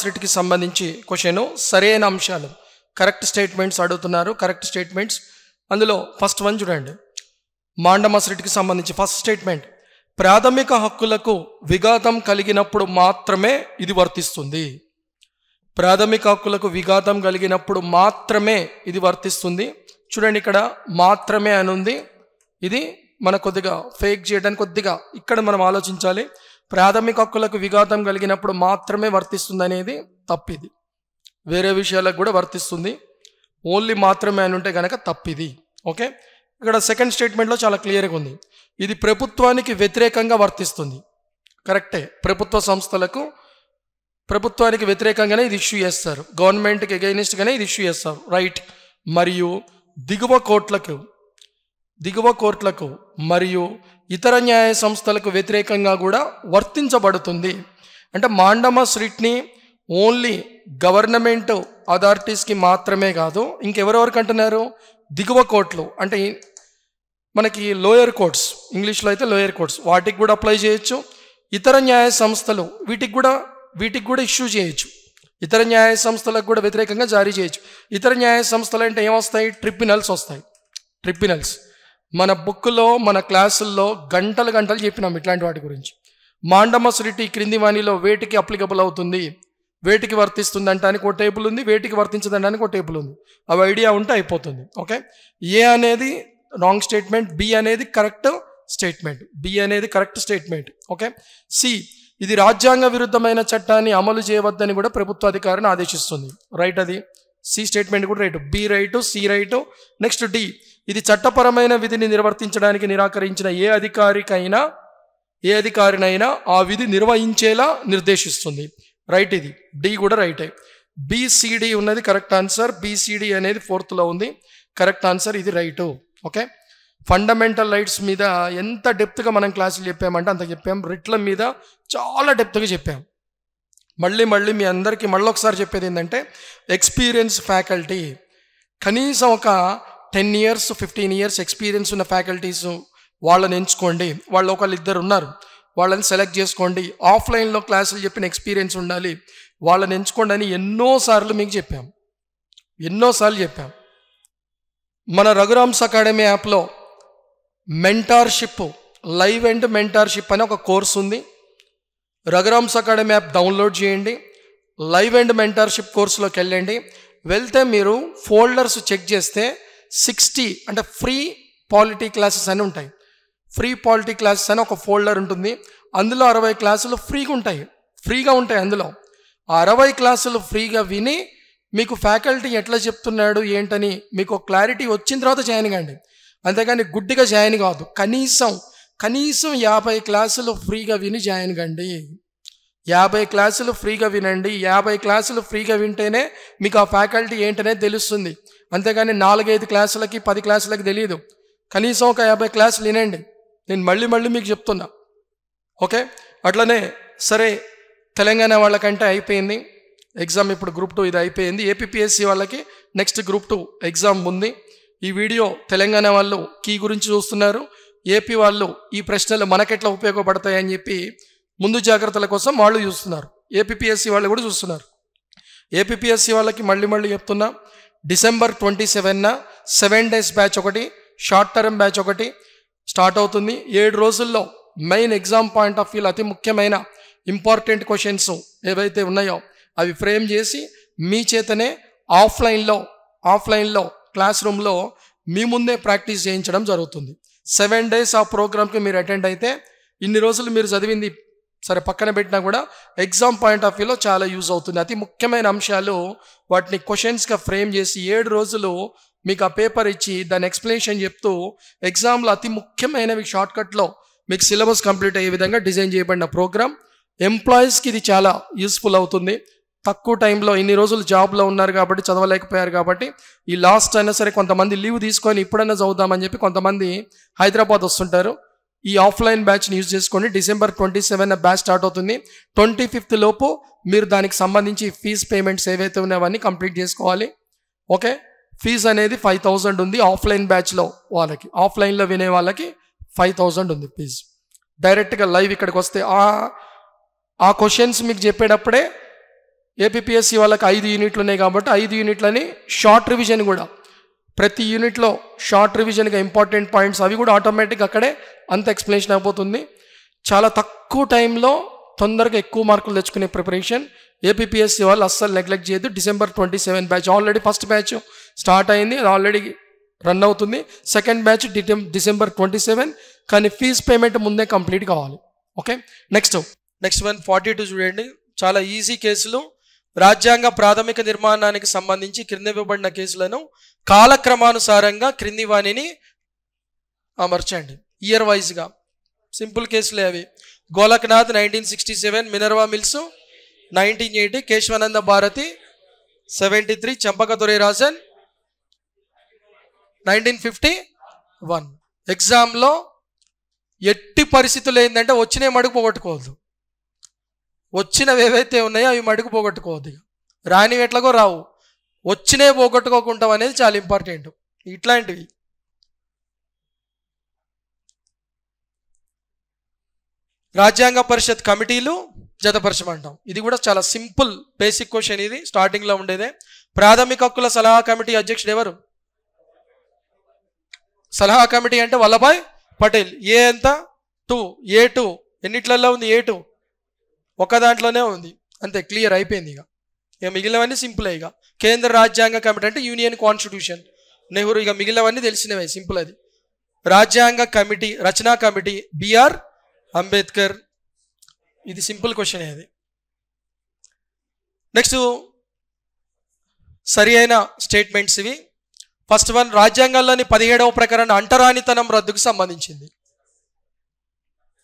రిట్కి సంబంధించి క్వశ్చన్, సరైన అంశాలు, కరెక్ట్ స్టేట్మెంట్స్ అడుగుతున్నారు. కరెక్ట్ స్టేట్మెంట్స్ అందులో ఫస్ట్ వన్ చూడండి. మాండమస్ రిట్కి సంబంధించి ఫస్ట్ స్టేట్మెంట్, ప్రాథమిక హక్కులకు విఘాతం కలిగినప్పుడు మాత్రమే ఇది వర్తిస్తుంది. ప్రాథమిక హక్కులకు విఘాతం కలిగినప్పుడు మాత్రమే ఇది వర్తిస్తుంది. చూడండి, ఇక్కడ మాత్రమే అని ఉంది. ఇది మన కొద్దిగా ఫేక్ చేయడానికి కొద్దిగా ఇక్కడ మనం ఆలోచించాలి. ప్రాథమిక హక్కులకు విఘాతం కలిగినప్పుడు మాత్రమే వర్తిస్తుంది అనేది తప్పిది. వేరే విషయాలకు కూడా వర్తిస్తుంది, ఓన్లీ మాత్రమే అని ఉంటే కనుక తప్పిది. ఓకే, ఇక్కడ సెకండ్ స్టేట్మెంట్లో చాలా క్లియర్గా ఉంది. ఇది ప్రభుత్వానికి వ్యతిరేకంగా వర్తిస్తుంది. కరెక్టే, ప్రభుత్వానికి వ్యతిరేకంగానే ఇది ఇష్యూ చేస్తారు, గవర్నమెంట్కి అగైనిస్ట్గానే ఇది ఇష్యూ చేస్తారు. రైట్. మరియు దిగువ కోర్టులకు మరియు ఇతర న్యాయ సంస్థలకు వ్యతిరేకంగా కూడా వర్తించబడుతుంది. అంటే మాండమస్ రిట్ని ఓన్లీ గవర్నమెంట్ అథారిటీస్కి మాత్రమే కాదు, ఇంకెవరెవరికి అంటున్నారు? దిగువ కోర్టులు అంటే మనకి లోయర్ కోర్ట్స్, ఇంగ్లీష్లో అయితే లోయర్ కోర్ట్స్, వాటికి కూడా అప్లై చేయొచ్చు. ఇతర న్యాయ సంస్థలు వీటికి కూడా ఇష్యూ చేయొచ్చు. ఇతర న్యాయ సంస్థలకు కూడా వ్యతిరేకంగా జారీ చేయొచ్చు. ఇతర న్యాయ సంస్థలు అంటే ఏమొస్తాయి? ట్రిబ్యునల్స్ వస్తాయి. ట్రిబ్యునల్స్ మన బుక్లో, మన క్లాసుల్లో గంటలు చెప్పినాం ఇట్లాంటి వాటి గురించి. మాండమస్ రిట్ ఈ క్రింది వాణిలో వేటికి అప్లికబుల్ అవుతుంది, వేటికి వర్తిస్తుంది అంటానికి ఒక టేబుల్ ఉంది, వేటికి వర్తించదంటానికి ఒక టేబుల్ ఉంది. అవి ఐడియా ఉంటే అయిపోతుంది. ఓకే, ఏ అనేది రాంగ్ స్టేట్మెంట్, బి అనేది కరెక్ట్ స్టేట్మెంట్. ఓకే, సి, ఇది రాజ్యాంగ విరుద్ధమైన చట్టాన్ని అమలు చేయవద్దని కూడా ప్రభుత్వ అధికారిని ఆదేశిస్తుంది. రైట్, అది సి స్టేట్మెంట్ కూడా right. B right, C right. Next D, ఇది చట్టపరమైన విధిని నిర్వర్తించడానికి నిరాకరించిన ఏ అధికారినైనా ఆ విధి నిర్వహించేలా నిర్దేశిస్తుంది. రైట్, ఇది డి కూడా రైటే. బిసిడి ఉన్నది కరెక్ట్ ఆన్సర్. బిసిడి అనేది 4th ఉంది, కరెక్ట్ ఆన్సర్, ఇది రైటు. ఓకే, ఫండమెంటల్ రైట్స్ మీద ఎంత డెప్త్గా మనం క్లాసులు చెప్పామంటే అంత చెప్పాం. రిట్ల మీద చాలా డెప్త్గా చెప్పాం. మళ్ళీ మీ అందరికీ ఒకసారి చెప్పేది ఏంటంటే, ఎక్స్పీరియన్స్ ఫ్యాకల్టీ, కనీసం ఒక 10 years 15 years ఎక్స్పీరియన్స్ ఉన్న ఫ్యాకల్టీస్ వాళ్ళని ఎంచుకోండి. వాళ్ళు 1-2 ఉన్నారు, వాళ్ళని సెలెక్ట్ చేసుకోండి. ఆఫ్లైన్లో క్లాసులు చెప్పిన ఎక్స్పీరియన్స్ ఉండాలి, వాళ్ళని ఎంచుకోండి అని ఎన్నోసార్లు మీకు చెప్పాం. మన రఘురామ్స్ అకాడమీ యాప్లో లైవ్ అండ్ మెంటార్షిప్ అని ఒక కోర్స్ ఉంది. రఘురామ్స్ అకాడమీ యాప్ డౌన్లోడ్ చేయండి, లైవ్ అండ్ మెంటార్షిప్ కోర్సులోకి వెళ్తే మీరు ఫోల్డర్స్ చెక్ చేస్తే 60 అంటే ఫ్రీ పాలిటీ క్లాసెస్ అని ఉంటాయి. ఫ్రీ పాలిటీ క్లాసెస్ అని ఒక ఫోల్డర్ ఉంటుంది. అందులో 60 క్లాసులు ఫ్రీగా ఉంటాయి. అందులో 60 క్లాసులు ఫ్రీగా విని మీకు ఫ్యాకల్టీ ఎట్లా చెప్తున్నాడు ఏంటని మీకు క్లారిటీ వచ్చిన తర్వాత జాయిన్ కండి. అంతేగాని గుడ్డిగా జాయిన్ కావద్దు. కనీసం 50 క్లాసులు ఫ్రీగా విని జాయిన్ కండి. 50 క్లాసులు ఫ్రీగా వినండి. 50 క్లాసులు ఫ్రీగా వింటేనే మీకు ఆ ఫ్యాకల్టీ ఏంటనేది తెలుస్తుంది. అంతేగాని 4-5 క్లాసులకి 10 క్లాసులకి తెలియదు. కనీసం ఒక 50 క్లాసులు వినండి. నేను మళ్ళీ మీకు చెప్తున్నా. ఓకే, అట్లనే సరే, తెలంగాణ వాళ్ళకంటే అయిపోయింది. ఎగ్జామ్ ఇప్పుడు గ్రూప్ 2 ఇది అయిపోయింది. ఏపీపీఎస్సీ వాళ్ళకి నెక్స్ట్ గ్రూప్ 2 ఎగ్జామ్ ఉంది. ఈ వీడియో తెలంగాణ వాళ్ళు కీ గురించి చూస్తున్నారు, ఏపీ వాళ్ళు ఈ ప్రశ్నలు మనకెట్లా ఉపయోగపడతాయి అని చెప్పి ముందు జాగ్రత్తల కోసం వాళ్ళు చూస్తున్నారు, ఏపీపీఎస్సీ వాళ్ళు కూడా చూస్తున్నారు. ఏపీపీఎస్సీ వాళ్ళకి మళ్ళీ చెప్తున్నా, December 27న 7 days బ్యాచ్ ఒకటి, షార్ట్ టర్మ్ బ్యాచ్ ఒకటి స్టార్ట్ అవుతుంది. 7 రోజుల్లో మెయిన్ ఎగ్జామ్ పాయింట్ ఆఫ్ వ్యూలో అతి ముఖ్యమైన ఇంపార్టెంట్ క్వశ్చన్స్ ఏవైతే ఉన్నాయో అవి ఫ్రేమ్ చేసి మీ చేతనే ఆఫ్లైన్లో క్లాస్ రూమ్లో మీ ముందే ప్రాక్టీస్ చేయించడం జరుగుతుంది. 7 days ఆ ప్రోగ్రామ్కి మీరు అటెండ్ అయితే ఇన్ని రోజులు మీరు చదివింది సరే పక్కన పెట్టినా కూడా ఎగ్జామ్ పాయింట్ ఆఫ్ వ్యూలో చాలా యూజ్ అవుతుంది. అతి ముఖ్యమైన అంశాలు వాటిని క్వశ్చన్స్గా ఫ్రేమ్ చేసి 7 రోజులు మీకు ఆ పేపర్ ఇచ్చి దాని ఎక్స్ప్లెనేషన్ చెప్తూ ఎగ్జామ్లో అతి ముఖ్యమైనవి షార్ట్కట్లో మీకు సిలబస్ కంప్లీట్ అయ్యే విధంగా డిజైన్ చేయబడిన ప్రోగ్రామ్. ఎంప్లాయీస్కి ఇది చాలా యూస్ఫుల్ అవుతుంది. తక్కువ టైంలో ఇన్ని రోజులు జాబ్లో ఉన్నారు కాబట్టి చదవలేకపోయారు కాబట్టి ఈ లాస్ట్ అయినా సరే కొంతమంది లీవ్ తీసుకొని ఇప్పుడైనా చదువుదామని చెప్పి కొంతమంది హైదరాబాద్ వస్తుంటారు. ఈ ఆఫ్లైన్ బ్యాచ్ని యూజ్ చేసుకోండి. December 27న బ్యాచ్ స్టార్ట్ అవుతుంది. 25th లోపు మీరు దానికి సంబంధించి ఫీజ్ పేమెంట్స్ ఏవైతే ఉన్నాయో అవన్నీ కంప్లీట్ చేసుకోవాలి. ఓకే, ఫీజ్ అనేది 5,000 ఉంది ఆఫ్లైన్ బ్యాచ్లో వాళ్ళకి, ఆఫ్లైన్లో వినే వాళ్ళకి 5,000 ఉంది ఫీజు. డైరెక్ట్గా లైవ్ ఇక్కడికి వస్తే ఆ క్వశ్చన్స్ మీకు చెప్పేటప్పుడే ఏపీపీఎస్సీ వాళ్ళకి 5 యూనిట్లు ఉన్నాయి కాబట్టి 5 యూనిట్లని షార్ట్ రివిజన్ కూడా ప్రతి యూనిట్లో షార్ట్ రివిజన్గా ఇంపార్టెంట్ పాయింట్స్ అవి కూడా ఆటోమేటిక్ అక్కడే అంత ఎక్స్ప్లెనేషన్ అయిపోతుంది. చాలా తక్కువ టైంలో తొందరగా ఎక్కువ మార్కులు తెచ్చుకునే ప్రిపరేషన్ ఏపీపీఎస్సీ వాళ్ళు అస్సలు నెగ్లెక్ట్ చేయొద్దు. December 27 batch already first batch start అయింది, అది ఆల్రెడీ రన్ అవుతుంది. సెకండ్ బ్యాచ్ December 27, కానీ ఫీజ్ పేమెంట్ ముందే కంప్లీట్ కావాలి. ఓకే, నెక్స్ట్ 142 చూడండి. చాలా ఈజీ కేసులు. రాజ్యాంగ ప్రాథమిక నిర్మాణానికి సంబంధించి క్రింద ఇవ్వబడిన కేసులను కాలక్రమానుసారంగా క్రింది వాణిని అమర్చండి. ఇయర్ వైజ్గా సింపుల్ కేసులే అవి. Golaknath 1967, Minerva Mills 1980, Kesavananda Bharati 73, Champakadurai Rajan 1951. ఎగ్జామ్లో ఎట్టి పరిస్థితులు ఏంటంటే వచ్చినే మడుగు పోగొట్టుకోవద్దు. వచ్చినవి ఏవైతే ఉన్నాయో అవి మడుగు పోగొట్టుకోవద్దు. రానివి ఎట్లాగో రావు, వచ్చినే పోగొట్టుకోకుంటాం అనేది చాలా ఇంపార్టెంట్. ఇట్లాంటివి రాజ్యాంగ పరిషత్ కమిటీలు జతపరచమంటాం. ఇది కూడా చాలా సింపుల్ బేసిక్ క్వశ్చన్. ఇది స్టార్టింగ్లో ఉండేదే. ప్రాథమిక హక్కుల సలహా కమిటీ అధ్యక్షుడు ఎవరు? సలహా కమిటీ అంటే వల్లభాయ్ పటేల్. ఏ ఎంత 2, A2 ఎన్నిట్లలో ఉంది? A2 ఒక దాంట్లోనే ఉంది, అంతే, క్లియర్ అయిపోయింది. ఇక మిగిలినవన్నీ సింపుల్. ఇక కేంద్ర రాజ్యాంగ కమిటీ అంటే యూనియన్ కాన్స్టిట్యూషన్, నెహ్రూ. ఇక మిగిలినవన్నీ తెలిసినవే, సింపుల్. అది రాజ్యాంగ కమిటీ రచనా కమిటీ బిఆర్ అంబేద్కర్. ఇది సింపుల్ క్వశ్చన్. అది నెక్స్ట్ సరి అయిన స్టేట్మెంట్స్ ఇవి. ఫస్ట్ వన్, రాజ్యాంగంలోని 17వ ప్రకరణ అంటరానితనం రద్దుకు సంబంధించింది.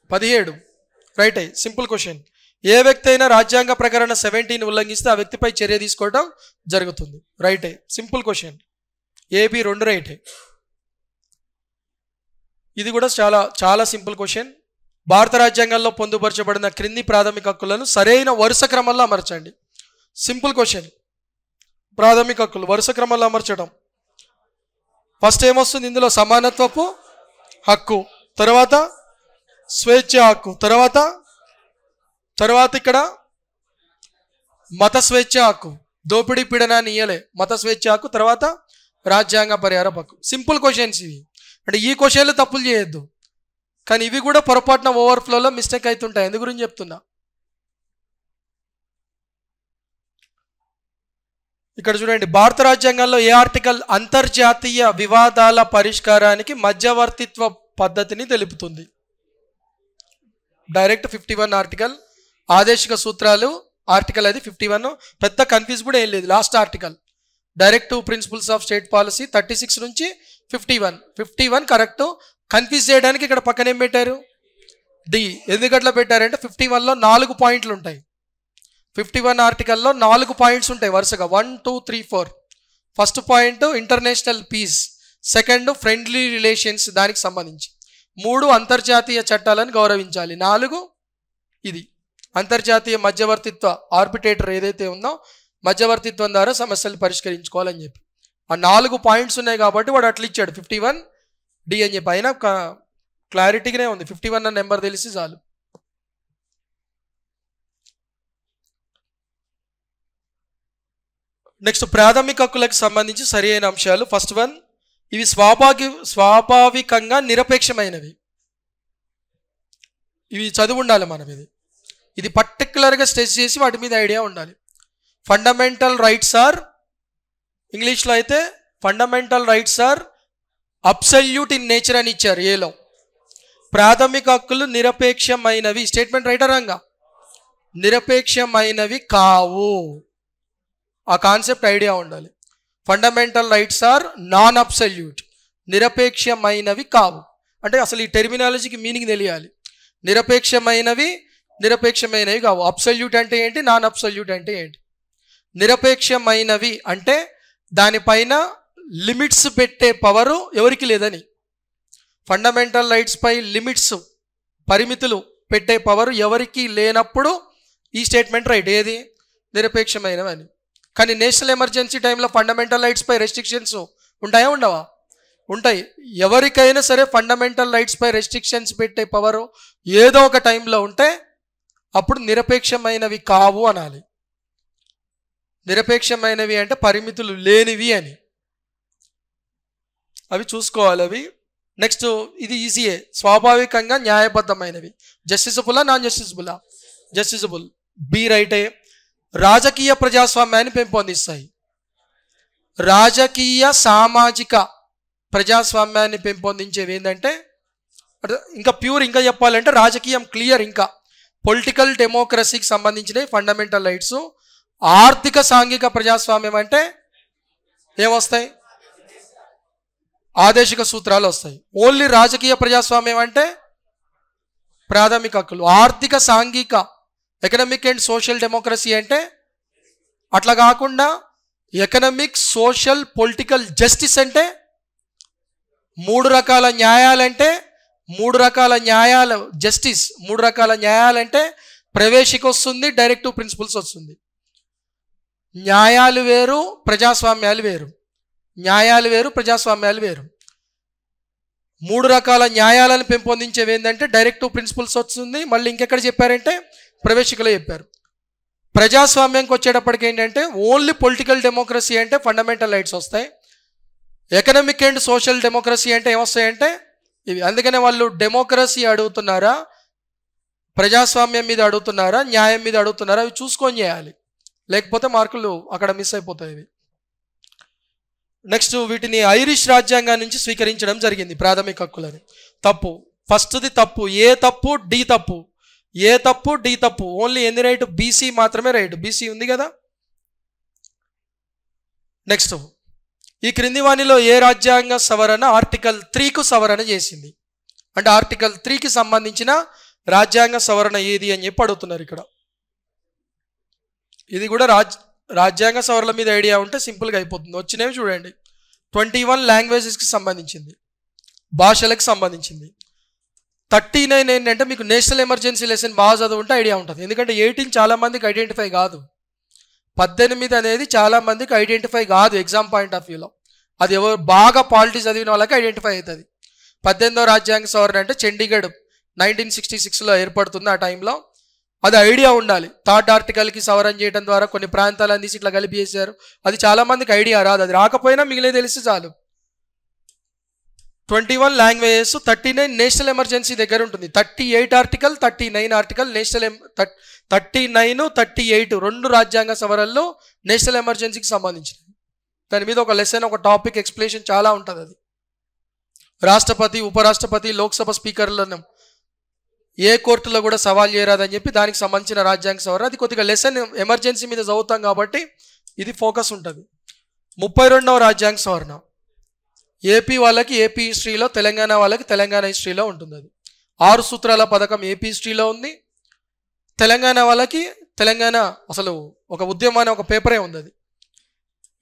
17 రైట్. Simple question. ఏ వ్యక్తి అయినా రాజ్యాంగ ప్రకరణ 17 ఉల్లంఘిస్తే ఆ వ్యక్తిపై చర్య తీసుకోవడం జరుగుతుంది. రైటే, సింపుల్ క్వశ్చన్. AB 2 రైటే. ఇది కూడా చాలా చాలా సింపుల్ క్వశ్చన్. భారత రాజ్యాంగంలో పొందుపరచబడిన క్రింది ప్రాథమిక హక్కులను సరైన వరుస క్రమంలో అమర్చండి. Simple question. ప్రాథమిక హక్కులు వరుస క్రమంలో అమర్చడం. ఫస్ట్ ఏమొస్తుంది ఇందులో? సమానత్వపు హక్కు, తర్వాత స్వేచ్ఛ హక్కు, తర్వాత ఇక్కడ మత స్వేచ్ఛ హక్కు, దోపిడీ పీడనాన్ని ఇయ్యలే, మత స్వేచ్ఛ హక్కు, తర్వాత రాజ్యాంగ పరిహార హక్కు. సింపుల్ క్వశ్చన్స్ ఇవి. అంటే ఈ క్వశ్చన్లు తప్పులు చేయొద్దు, కానీ ఇవి కూడా పొరపాటున ఓవర్ఫ్లోలో మిస్టేక్ అవుతుంటాయి. ఎందు గురించి చెప్తున్నా, ఇక్కడ చూడండి. భారత రాజ్యాంగంలో ఏ ఆర్టికల్ అంతర్జాతీయ వివాదాల పరిష్కారానికి మధ్యవర్తిత్వ పద్ధతిని తెలుపుతుంది? Direct 51 article. ఆదేశిక సూత్రాలు ఆర్టికల్ అది 51. పెద్ద కన్ఫ్యూజ్ కూడా ఏం లేదు. Last article direct principles of state policy 36 నుంచి 51 కరెక్ట్. కన్ఫ్యూజ్ చేయడానికి ఇక్కడ పక్కన ఏం పెట్టారు? డి. ఎందుకట్లా పెట్టారంటే 51లో 4 పాయింట్లు ఉంటాయి. 51 ఆర్టికల్లో 4 పాయింట్స్ ఉంటాయి వరుసగా, 1, 2, 3, 4. First point international peace, second friendly relations దానికి సంబంధించి, 3 అంతర్జాతీయ చట్టాలను గౌరవించాలి, 4 ఇది అంతర్జాతీయ మధ్యవర్తిత్వ ఆర్బిట్రేటర్ ఏదైతే ఉందో మధ్యవర్తిత్వం ద్వారా సమస్యలు పరిష్కరించుకోవాలని చెప్పి ఆ 4 పాయింట్స్ ఉన్నాయి కాబట్టి వాడు అట్లా ఇచ్చాడు 51D అని చెప్పి. అయినా క్లారిటీగానే ఉంది, 51 అన్న నెంబర్ తెలిసి చాలు. నెక్స్ట్ ప్రాథమిక హక్కులకు సంబంధించి సరి అయిన అంశాలు. ఫస్ట్ వన్, ఇవి స్వాభావికంగా నిరపేక్షమైనవి. ఇవి చదువు ఉండాలి మనం. ఇది పర్టికులర్గా స్ట్రెస్ చేసి వాటి మీద ఐడియా ఉండాలి. ఫండమెంటల్ రైట్స్ ఆర్, ఇంగ్లీష్లో అయితే fundamental rights are absolute in nature అని ఇచ్చారు ఏలో. ప్రాథమిక హక్కులు నిరపేక్షమైనవి. స్టేట్మెంట్ రైట్ రంగా నిరపేక్షమైనవి కావు. ఆ కాన్సెప్ట్ ఐడియా ఉండాలి. Fundamental rights are non absolute, నిరపేక్షమైనవి కావు. అంటే అసలు ఈ టెర్మినాలజీకి మీనింగ్ తెలియాలి. నిరపేక్షమైనవి కావు. అబ్సల్యూట్ అంటే ఏంటి, నాన్ అబ్సల్యూట్ అంటే ఏంటి? నిరపేక్షమైనవి అంటే దానిపైన లిమిట్స్ పెట్టే పవరు ఎవరికి లేదని. ఫండమెంటల్ రైట్స్ పై లిమిట్స్, పరిమితులు పెట్టే పవర్ ఎవరికి లేనప్పుడు ఈ స్టేట్మెంట్ రైట్. ఏది? నిరపేక్షమైనవి అని. కానీ నేషనల్ ఎమర్జెన్సీ టైంలో ఫండమెంటల్ రైట్స్ పై రెస్ట్రిక్షన్స్ ఉంటాయా, ఉండవా? ఉంటాయి. ఎవరికైనా సరే ఫండమెంటల్ రైట్స్ పై రెస్ట్రిక్షన్స్ పెట్టే పవరు ఏదో ఒక టైంలో ఉంటే అప్పుడు నిరపేక్షమైనవి కావు అనాలి. నిరపేక్షమైనవి అంటే పరిమితులు లేనివి అని. అవి చూసుకోవాలి అవి. నెక్స్ట్ ఇది ఈజీయే, స్వాభావికంగా న్యాయబద్ధమైనవి. జస్టిసబులా, నాన్ జస్టిసబులా? జస్టిసబుల్. బి రైటే. రాజకీయ ప్రజాస్వామ్యాన్ని పెంపొందిస్తాయి. రాజకీయ సామాజిక ప్రజాస్వామ్యాన్ని పెంపొందించేవి ఏంటంటే, ఇంకా ప్యూర్, ఇంకా చెప్పాలంటే రాజకీయం క్లియర్. ఇంకా పొలిటికల్ డెమోక్రసీకి సంబంధించినవి ఫండమెంటల్ రైట్స్. ఆర్థిక సాంఘిక ప్రజాస్వామ్యం అంటే ఏమొస్తాయి? ఆదేశిక సూత్రాలు వస్తాయి. ఓన్లీ రాజకీయ ప్రజాస్వామ్యం అంటే ప్రాథమిక హక్కులు. ఆర్థిక సాంఘిక, ఎకనామిక్ అండ్ సోషల్ డెమోక్రసీ అంటే అట్లా కాకుండా ఎకనామిక్, సోషల్, పొలిటికల్ జస్టిస్ అంటే 3 రకాల న్యాయాలంటే 3 రకాల న్యాయాలు. జస్టిస్ 3 రకాల న్యాయాలంటే ప్రవేశిక వస్తుంది, డైరెక్టివ్ ప్రిన్సిపల్స్ వస్తుంది. న్యాయాలు వేరు, ప్రజాస్వామ్యాలు వేరు. న్యాయాలు వేరు, ప్రజాస్వామ్యాలు వేరు. 3 రకాల న్యాయాలను పెంపొందించేవి ఏంటంటే డైరెక్టివ్ ప్రిన్సిపల్స్ వస్తుంది. మళ్ళీ ఇంకెక్కడ చెప్పారంటే ప్రవేశికలో చెప్పారు. ప్రజాస్వామ్యంకి వచ్చేటప్పటికి ఏంటంటే ఓన్లీ పొలిటికల్ డెమోక్రసీ అంటే ఫండమెంటల్ రైట్స్ వస్తాయి. ఎకనామిక్ అండ్ సోషల్ డెమోక్రసీ అంటే ఏమొస్తాయంటే ఇవి. అందుకనే వాళ్ళు డెమోక్రసీ అడుగుతున్నారా, ప్రజాస్వామ్యం మీద అడుగుతున్నారా, న్యాయం మీద అడుగుతున్నారా, అవి చూసుకొని చేయాలి. లేకపోతే మార్కులు అక్కడ మిస్ అయిపోతాయి. నెక్స్ట్ వీటిని ఐరిష్ రాజ్యాంగం నుంచి స్వీకరించడం జరిగింది ప్రాథమిక హక్కులని. తప్పు. ఫస్ట్ది తప్పు. ఏ తప్పు, డి తప్పు. ఏ తప్పు, డి తప్పు. ఓన్లీ ఎన్ని రైట్? బీసీ మాత్రమే రైట్. బీసీ ఉంది కదా. నెక్స్ట్, ఈ క్రింది వాణిలో ఏ రాజ్యాంగ సవరణ ఆర్టికల్ 3కు సవరణ చేసింది? అంటే ఆర్టికల్ 3కి సంబంధించిన రాజ్యాంగ సవరణ ఏది అని చెప్పి అడుగుతున్నారు ఇక్కడ. ఇది కూడా రాజ్యాంగ సవరణ మీద ఐడియా ఉంటే సింపుల్గా అయిపోతుంది. వచ్చినవి చూడండి. 21 లాంగ్వేజెస్కి సంబంధించింది, భాషలకు సంబంధించింది. 39 ఏంటంటే మీకు నేషనల్ ఎమర్జెన్సీ లెసన్ బాగా చదువుంటే ఐడియా ఉంటుంది. ఎందుకంటే 18 చాలామందికి ఐడెంటిఫై కాదు. 18 అనేది చాలామందికి ఐడెంటిఫై కాదు ఎగ్జామ్ పాయింట్ ఆఫ్ వ్యూలో. అది ఎవరు బాగా పాలిటిక్స్ చదివిన వాళ్ళకి ఐడెంటిఫై అవుతుంది. 18వ రాజ్యాంగ సవరణ అంటే చండీగఢ్ 1966లో ఏర్పడుతుంది. ఆ టైంలో అది ఐడియా ఉండాలి. 3rd ఆర్టికల్కి సవరణ చేయడం ద్వారా కొన్ని ప్రాంతాలను తీసి ఇట్లా కలిపి చేశారు. అది చాలామందికి ఐడియా రాదు. అది రాకపోయినా మిగిలే తెలిసి చాలు. 21 లాంగ్వేజెస్, 39 నేషనల్ ఎమర్జెన్సీ దగ్గర ఉంటుంది. 38 ఆర్టికల్, 39 ఆర్టికల్ నేషనల్ 39, 38 2 రాజ్యాంగ సవరణలు నేషనల్ ఎమర్జెన్సీకి సంబంధించినవి. దాని మీద ఒక లెసన్, ఒక టాపిక్ ఎక్స్ప్లెనేషన్ చాలా ఉంటుంది. అది రాష్ట్రపతి, ఉపరాష్ట్రపతి, లోక్సభ స్పీకర్లను ఏ కోర్టులో కూడా సవాల్ చేయరాదని చెప్పి దానికి సంబంధించిన రాజ్యాంగ సవరణ. అది కొద్దిగా లెసన్ ఎమర్జెన్సీ మీద చదువుతాం కాబట్టి ఇది ఫోకస్ ఉంటుంది. 32వ రాజ్యాంగ సవరణ ఏపీ వాళ్ళకి ఏపీ హిస్టరీలో, తెలంగాణ వాళ్ళకి తెలంగాణ హిస్టరీలో ఉంటుంది. అది 6 సూత్రాల పథకం ఏపీ హిస్టరీలో ఉంది. తెలంగాణ వాళ్ళకి తెలంగాణ అసలు ఒక ఉద్యమాన్ని ఒక పేపరే ఉంది. అది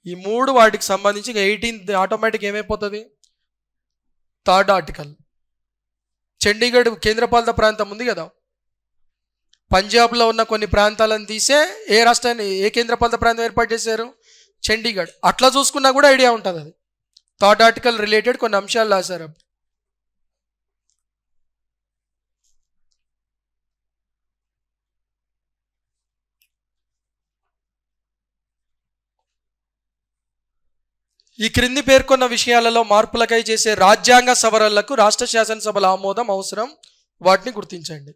ఈ 3 వాటికి సంబంధించి 18 ఆటోమేటిక్ ఏమైపోతుంది? 3rd article. చండీగఢ్ కేంద్రపాలిత ప్రాంతం ఉంది కదా, పంజాబ్లో ఉన్న కొన్ని ప్రాంతాలను తీసే ఏ రాష్ట్రాన్ని ఏ కేంద్రపాలిత ప్రాంతం ఏర్పాటు చేశారు? చండీగఢ్. అట్లా చూసుకున్నా కూడా ఐడియా ఉంటుంది. అది థర్డ్ ఆర్టికల్ రిలేటెడ్ కొన్ని అంశాలు రాశారు. ఈ క్రింది పేర్కొన్న విషయాలలో మార్పులకై చేసే రాజ్యాంగ సవరణలకు రాష్ట్ర శాసనసభల ఆమోదం అవసరం. వాటిని గుర్తించండి.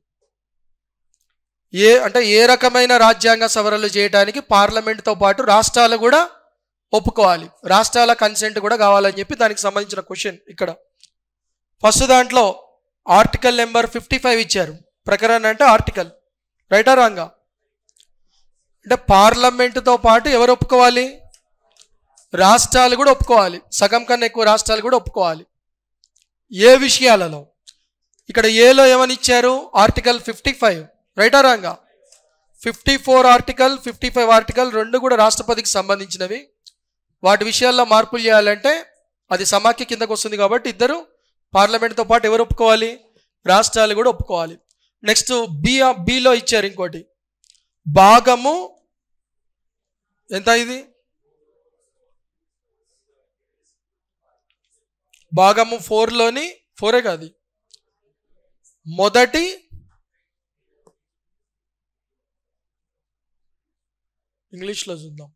ఏ రకమైన రాజ్యాంగ సవరణలు చేయడానికి పార్లమెంట్తో పాటు రాష్ట్రాలు కూడా ఒప్పుకోవాలి, రాష్ట్రాల కన్సెంట్ కూడా కావాలని చెప్పి దానికి సంబంధించిన క్వశ్చన్ ఇక్కడ. ఫస్ట్ దాంట్లో ఆర్టికల్ నెంబర్ 55 ఇచ్చారు. ప్రకరణ అంటే ఆర్టికల్, రైటా రాంగా? అంటే పార్లమెంటుతో పాటు ఎవరు ఒప్పుకోవాలి? రాష్ట్రాలు కూడా ఒప్పుకోవాలి. సగం కన్నా ఎక్కువ రాష్ట్రాలు కూడా ఒప్పుకోవాలి. ఏ విషయాలలో? ఇక్కడ ఏలో ఏమని ఇచ్చారు? ఆర్టికల్ 55, రైటా రాంగా? 54 ఆర్టికల్ 55 ఆర్టికల్ రెండు కూడా రాష్ట్రపతికి సంబంధించినవి. వాటి విషయాల్లో మార్పులు చేయాలంటే అది సమాఖ్య కిందకు వస్తుంది కాబట్టి ఇద్దరు పార్లమెంట్తో పాటు ఎవరు ఒప్పుకోవాలి? రాష్ట్రాలు కూడా ఒప్పుకోవాలి. నెక్స్ట్ బిలో ఇచ్చారు ఇంకోటి, భాగము ఎంత? ఇది భాగము 4లోని 4 కాదు, మొదటి ఇంగ్లీష్లో చూద్దాం.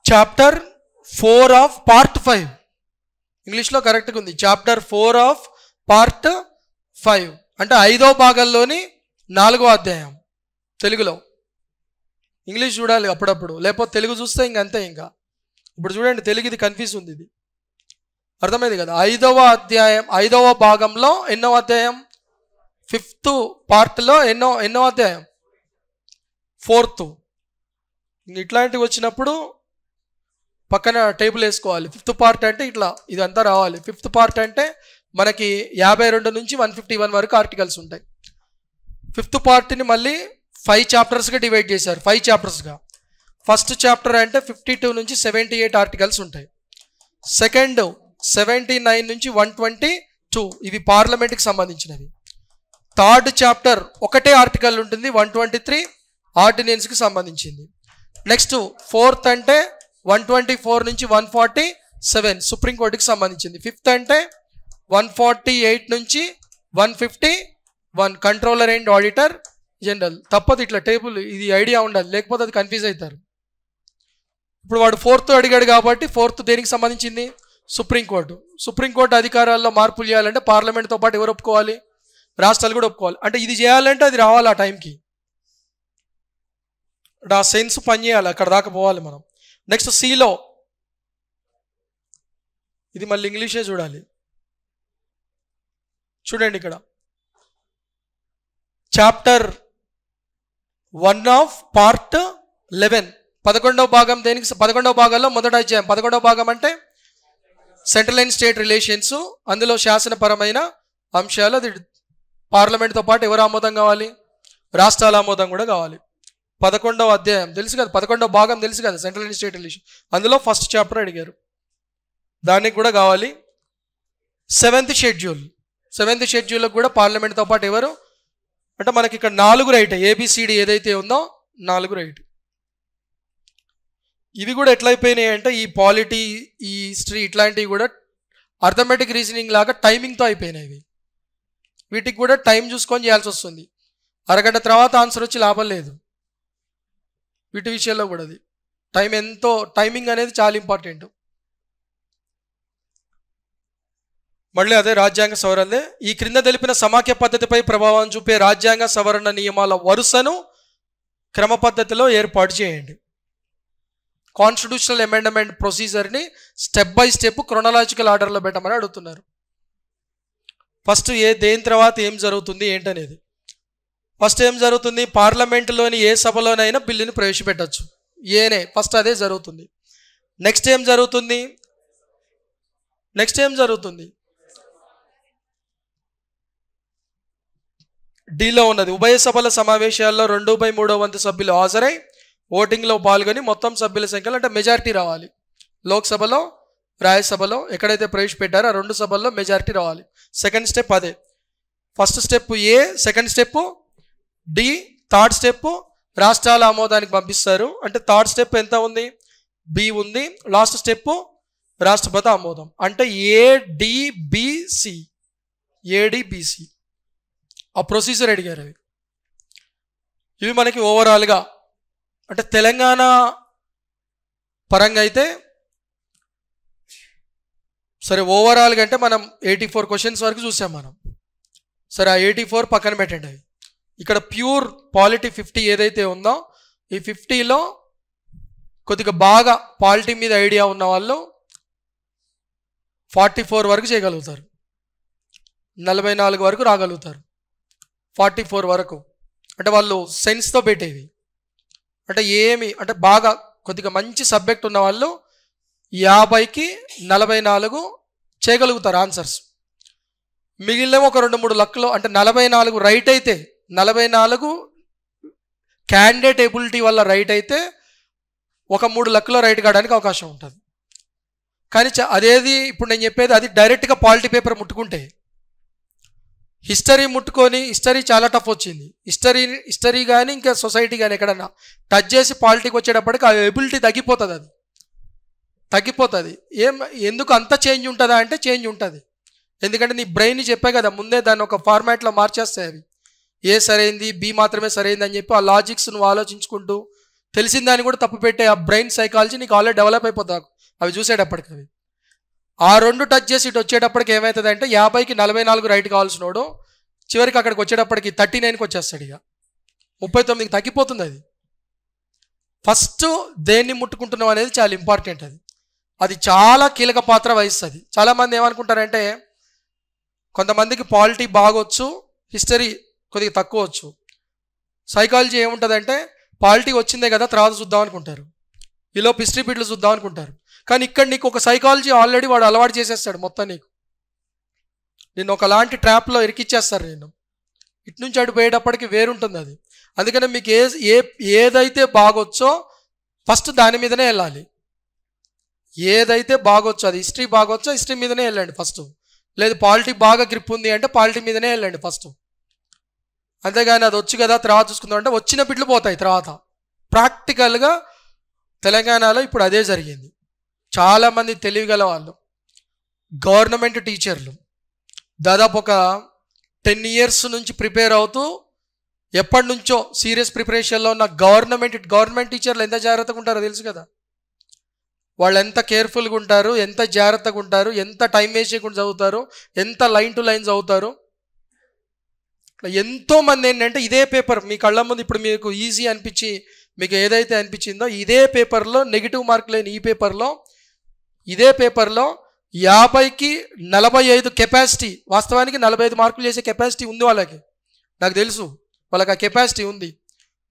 చాప్టర్ 4 ఆఫ్ పార్ట్ 5 ఇంగ్లీష్లో కరెక్ట్గా ఉంది. చాప్టర్ 4 ఆఫ్ పార్ట్ 5 అంటే 5వ భాగంలోని 4వ అధ్యాయం తెలుగులో. ఇంగ్లీష్ చూడాలి అప్పుడప్పుడు, లేకపోతే తెలుగు చూస్తే ఇంకంతే. ఇంకా ఇప్పుడు చూడండి, తెలుగు ఇది కన్ఫ్యూజ్ ఉంది. ఇది అర్థమైంది కదా? 5వ అధ్యాయం 5వ భాగంలో ఎన్నో అధ్యాయం? 5th పార్ట్లో ఎన్నో అధ్యాయం? 4th. ఇట్లాంటివి వచ్చినప్పుడు పక్కన టేబుల్ వేసుకోవాలి. 5th పార్ట్ అంటే ఇట్లా ఇదంతా రావాలి. 5th పార్ట్ అంటే మనకి 52 నుంచి 151 వరకు ఆర్టికల్స్ ఉంటాయి. 5th పార్ట్ని మళ్ళీ 5 చాప్టర్స్గా డివైడ్ చేశారు. 5 చాప్టర్స్గా. ఫస్ట్ చాప్టర్ అంటే 52 నుంచి 78 ఆర్టికల్స్ ఉంటాయి. సెకండ్ 79 నుంచి 122 ఇవి పార్లమెంట్కి సంబంధించినవి. థర్డ్ చాప్టర్ ఒకటే ఆర్టికల్ ఉంటుంది, 123 ఆర్డినెన్స్కి సంబంధించింది. నెక్స్ట్ ఫోర్త్ అంటే 124 నుంచి 147 సుప్రీంకోర్టుకి సంబంధించింది. ఫిఫ్త్ అంటే 148 నుంచి 151 కంట్రోలర్ అండ్ ఆడిటర్ జనరల్. తప్పదు ఇట్లా టేబుల్, ఇది ఐడియా ఉండాలి, లేకపోతే అది కన్ఫ్యూజ్ అవుతారు. ఇప్పుడు వాడు 4th అడిగాడు కాబట్టి 4th దేనికి సంబంధించింది? సుప్రీంకోర్టు. సుప్రీంకోర్టు అధికారాల్లో మార్పులు చేయాలంటే పార్లమెంట్తో పాటు ఎవరు ఒప్పుకోవాలి? రాష్ట్రాలు కూడా ఒప్పుకోవాలి. అంటే ఇది చేయాలంటే అది రావాలి ఆ టైంకి, ఆ సెన్స్ పనిచేయాలి, అక్కడ దాకా పోవాలి మనం. నెక్స్ట్ సిలో ఇది మళ్ళీ ఇంగ్లీషే చూడాలి. చూడండి ఇక్కడ చాప్టర్ 1 ఆఫ్ పార్ట్ 11 11వ భాగం దేనికి? 11వ భాగంలో మొదటి అధ్యాయం. 11వ భాగం అంటే సెంట్రల్ అండ్ స్టేట్ రిలేషన్స్. అందులో శాసనపరమైన అంశాలు. అది పార్లమెంట్తో పాటు ఎవరు ఆమోదం కావాలి? రాష్ట్రాల ఆమోదం కూడా కావాలి. 11వ అధ్యాయం తెలుసు కదా, 11వ భాగం తెలుసు కదా, సెంట్రల్ అండ్ స్టేట్ రిలేషన్. అందులో ఫస్ట్ చాప్టర్ అడిగారు, దానికి కూడా కావాలి. 7th schedule. 7th షెడ్యూల్కి కూడా పార్లమెంట్తో పాటు ఎవరు అంటే మనకి ఇక్కడ 4 రైట్, ఏబిసిడి ఏదైతే ఉందో 4 రైట్. ఇవి కూడా ఎట్లయిపోయినాయి అంటే ఈ పాలిటీ, ఈ హిస్టరీ ఇట్లాంటివి కూడా అర్థమెటిక్ రీజనింగ్ లాగా టైమింగ్తో అయిపోయినాయి. వీటికి కూడా టైం చూసుకొని చేయాల్సి వస్తుంది. అరగంట తర్వాత ఆన్సర్ వచ్చి లాభం లేదు. వీటి విషయంలో కూడా అది టైమింగ్ అనేది చాలా ఇంపార్టెంట్. మళ్ళీ అదే రాజ్యాంగ సవరణే. ఈ క్రింద తెలిపిన సమాఖ్య పద్ధతిపై ప్రభావం చూపే రాజ్యాంగ సవరణ నియమాల వరుసను క్రమ పద్ధతిలో ఏర్పాటు చేయండి. కాన్స్టిట్యూషనల్ అమెండ్మెంట్ ప్రొసీజర్ని స్టెప్ బై స్టెప్ క్రొనలాజికల్ ఆర్డర్లో పెట్టమని అడుగుతున్నారు. ఫస్ట్ దేని తర్వాత ఏం జరుగుతుంది ఏంటనేది. ఫస్ట్ ఏం జరుగుతుంది? పార్లమెంటులోని ఏ సభలోనైనా బిల్లుని ప్రవేశపెట్టచ్చు, ఫస్ట్ అదే జరుగుతుంది. నెక్స్ట్ ఏం జరుగుతుంది? డీలో ఉన్నది, ఉభయ సభల సమావేశాల్లో 2/3 వంతు సభ్యులు హాజరై ఓటింగ్లో పాల్గొని మొత్తం సభ్యుల సంఖ్యలో అంటే మెజారిటీ రావాలి. లోక్సభలో, రాజ్యసభలో ఎక్కడైతే ప్రవేశపెట్టారో ఆ 2 సభల్లో మెజారిటీ రావాలి. సెకండ్ స్టెప్ అదే. First step A, second step D, third step రాష్ట్రాల ఆమోదానికి పంపిస్తారు. అంటే థర్డ్ స్టెప్ ఎంత ఉంది, బి ఉంది. లాస్ట్ స్టెప్ రాష్ట్రపతి ఆమోదం. అంటే ఏడిబిసి, ఏడిబిసి ఆ ప్రొసీజర్ అడిగారు. ఇవి మనకి ఓవరాల్గా అంటే తెలంగాణ పరంగా అయితే సరే ఓవరాల్గా అంటే మనం 84 క్వశ్చన్స్ వరకు చూసాం మనం. సరే ఆ 84 పక్కన పెట్టండి. అవి ఇక్కడ ప్యూర్ పాలిటీ 50 ఏదైతే ఉందో ఈ 50లో కొద్దిగా బాగా పాలిటీ మీద ఐడియా ఉన్న వాళ్ళు 44 వరకు చేయగలుగుతారు, 44 వరకు రాగలుగుతారు. 44 వరకు అంటే వాళ్ళు సెన్స్తో పెట్టేవి. అంటే ఏమి అంటే బాగా కొద్దిగా మంచి సబ్జెక్ట్ ఉన్న వాళ్ళు 50కి 44 చేయగలుగుతారు ఆన్సర్స్. మిగిలిన ఒక 2-3 లక్కలు అంటే 44 రైట్ అయితే, 44 క్యాండిడేట్ ఎబిలిటీ వల్ల రైట్ అయితే ఒక 3 లక్కలో రైట్ కావడానికి అవకాశం ఉంటుంది. కానీ అదేది ఇప్పుడు నేను చెప్పేది అది డైరెక్ట్గా పాలిటీ పేపర్ ముట్టుకుంటే. హిస్టరీ ముట్టుకొని హిస్టరీ చాలా టఫ్ వచ్చింది. హిస్టరీ కానీ ఇంకా సొసైటీ కానీ ఎక్కడన్నా టచ్ చేసి పాలిటీకి వచ్చేటప్పటికి ఆ ఎబిలిటీ తగ్గిపోతుంది. అది తగ్గిపోతుంది. ఎందుకు అంత చేంజ్ ఉంటుందా అంటే చేంజ్ ఉంటుంది. ఎందుకంటే నీ బ్రెయిన్ చెప్పే కదా ముందే దాన్ని ఒక ఫార్మాట్లో మార్చేస్తాయి. అవి ఏ సరైంది, బి మాత్రమే సరైంది అని చెప్పి ఆ లాజిక్స్ నువ్వు ఆలోచించుకుంటూ తెలిసిన దాన్ని కూడా తప్పు పెట్టే ఆ బ్రెయిన్ సైకాలజీ నీకు ఆల్రెడీ డెవలప్ అయిపోతుంది అవి చూసేటప్పటికి. అవి ఆ 2 టచ్ చేసి ఇటు వచ్చేటప్పటికి ఏమవుతుంది అంటే 50కి 44 రైట్ కావాల్సినోడు చివరికి అక్కడికి వచ్చేటప్పటికి 39కి వచ్చేస్తాడు. ఇక 39కి తగ్గిపోతుంది. అది ఫస్ట్ దేన్ని ముట్టుకుంటున్నాం అనేది చాలా ఇంపార్టెంట్. అది చాలా కీలక పాత్ర వహిస్తుంది. చాలామంది ఏమనుకుంటారంటే కొంతమందికి పాలిటీ బాగొచ్చు, హిస్టరీ కొద్దిగా తక్కువ వచ్చు. సైకాలజీ ఏముంటుందంటే పాలిటీ వచ్చిందే కదా తర్వాత చూద్దాం అనుకుంటారు, ఈలోపు హిస్టరీ పీట్లు చూద్దాం అనుకుంటారు. కానీ ఇక్కడ నీకు ఒక సైకాలజీ ఆల్రెడీ వాడు అలవాటు చేసేస్తాడు మొత్తం. నిన్ను ఒకలాంటి ట్రాప్లో ఇరికిచ్చేస్తారు. నేను ఇటు నుంచి అటు పోయేటప్పటికి వేరుంటుంది అది. అందుకనే మీకు ఏదైతే బాగొచ్చో ఫస్ట్ దాని మీదనే వెళ్ళాలి. ఏదైతే బాగొచ్చో అది హిస్టరీ బాగొచ్చో హిస్టరీ మీదనే వెళ్ళండి ఫస్ట్. లేదు పాలిటీ బాగా గ్రిప్ ఉంది అంటే పాలిటీ మీదనే వెళ్ళండి ఫస్ట్. అంతేగాని అది వచ్చి కదా తర్వాత చూసుకుందాం అంటే వచ్చిన బిడ్లు పోతాయి తర్వాత. ప్రాక్టికల్గా తెలంగాణలో ఇప్పుడు అదే జరిగింది. చాలామంది తెలివిగల వాళ్ళు గవర్నమెంట్ టీచర్లు దాదాపు ఒక 10 years నుంచి ప్రిపేర్ అవుతూ ఎప్పటి నుంచో సీరియస్ ప్రిపరేషన్లో ఉన్న గవర్నమెంట్ టీచర్లు ఎంత జాగ్రత్తగా ఉంటారో తెలుసు కదా. వాళ్ళు ఎంత కేర్ఫుల్గా ఉంటారు, ఎంత జాగ్రత్తగా ఉంటారు, ఎంత టైం వేస్ట్ చేయకుండా చదువుతారు, ఎంత లైన్ టు లైన్ చదువుతారు. ఎంతోమంది ఏంటంటే ఇదే పేపర్ మీ కళ్ళ ముందు ఇప్పుడు మీకు ఈజీ అనిపించి మీకు ఏదైతే అనిపించిందో ఇదే పేపర్లో నెగిటివ్ మార్క్ లేని ఇదే పేపర్లో 50కి 45 కెపాసిటీ, వాస్తవానికి 45 మార్కులు చేసే కెపాసిటీ ఉంది వాళ్ళకి. నాకు తెలుసు వాళ్ళకి ఆ కెపాసిటీ ఉంది.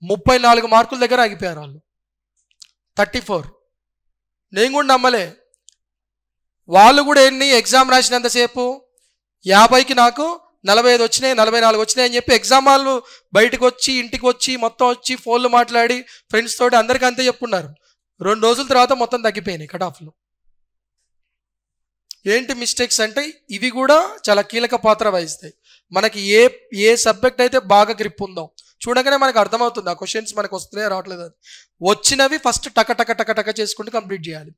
34 మార్కుల దగ్గర ఆగిపోయారు వాళ్ళు. 34 నేను కూడా నమ్మలే. వాళ్ళు కూడా ఎగ్జామ్ రాసినంతసేపు 50కి నాకు 45 వచ్చినాయి 44 వచ్చినాయి అని చెప్పి ఎగ్జామ్ వాళ్ళు బయటకు వచ్చి ఇంటికి వచ్చి మొత్తం వచ్చి ఫోన్లు మాట్లాడి ఫ్రెండ్స్ తోటి అందరికీ అంతే చెప్పుకున్నారు. 2 రోజుల తర్వాత మొత్తం తగ్గిపోయినాయి కట్ ఆఫ్లు. ఏంటి మిస్టేక్స్ అంటే ఇవి కూడా చాలా కీలక పాత్ర వహిస్తాయి. మనకి ఏ సబ్జెక్ట్ అయితే బాగా గ్రిప్ ఉందో చూడగానే మనకు అర్థమవుతుంది ఆ క్వశ్చన్స్ మనకు వస్తున్నాయో రావట్లేదు అని. వచ్చినవి ఫస్ట్ టక చేసుకుంటూ కంప్లీట్ చేయాలి.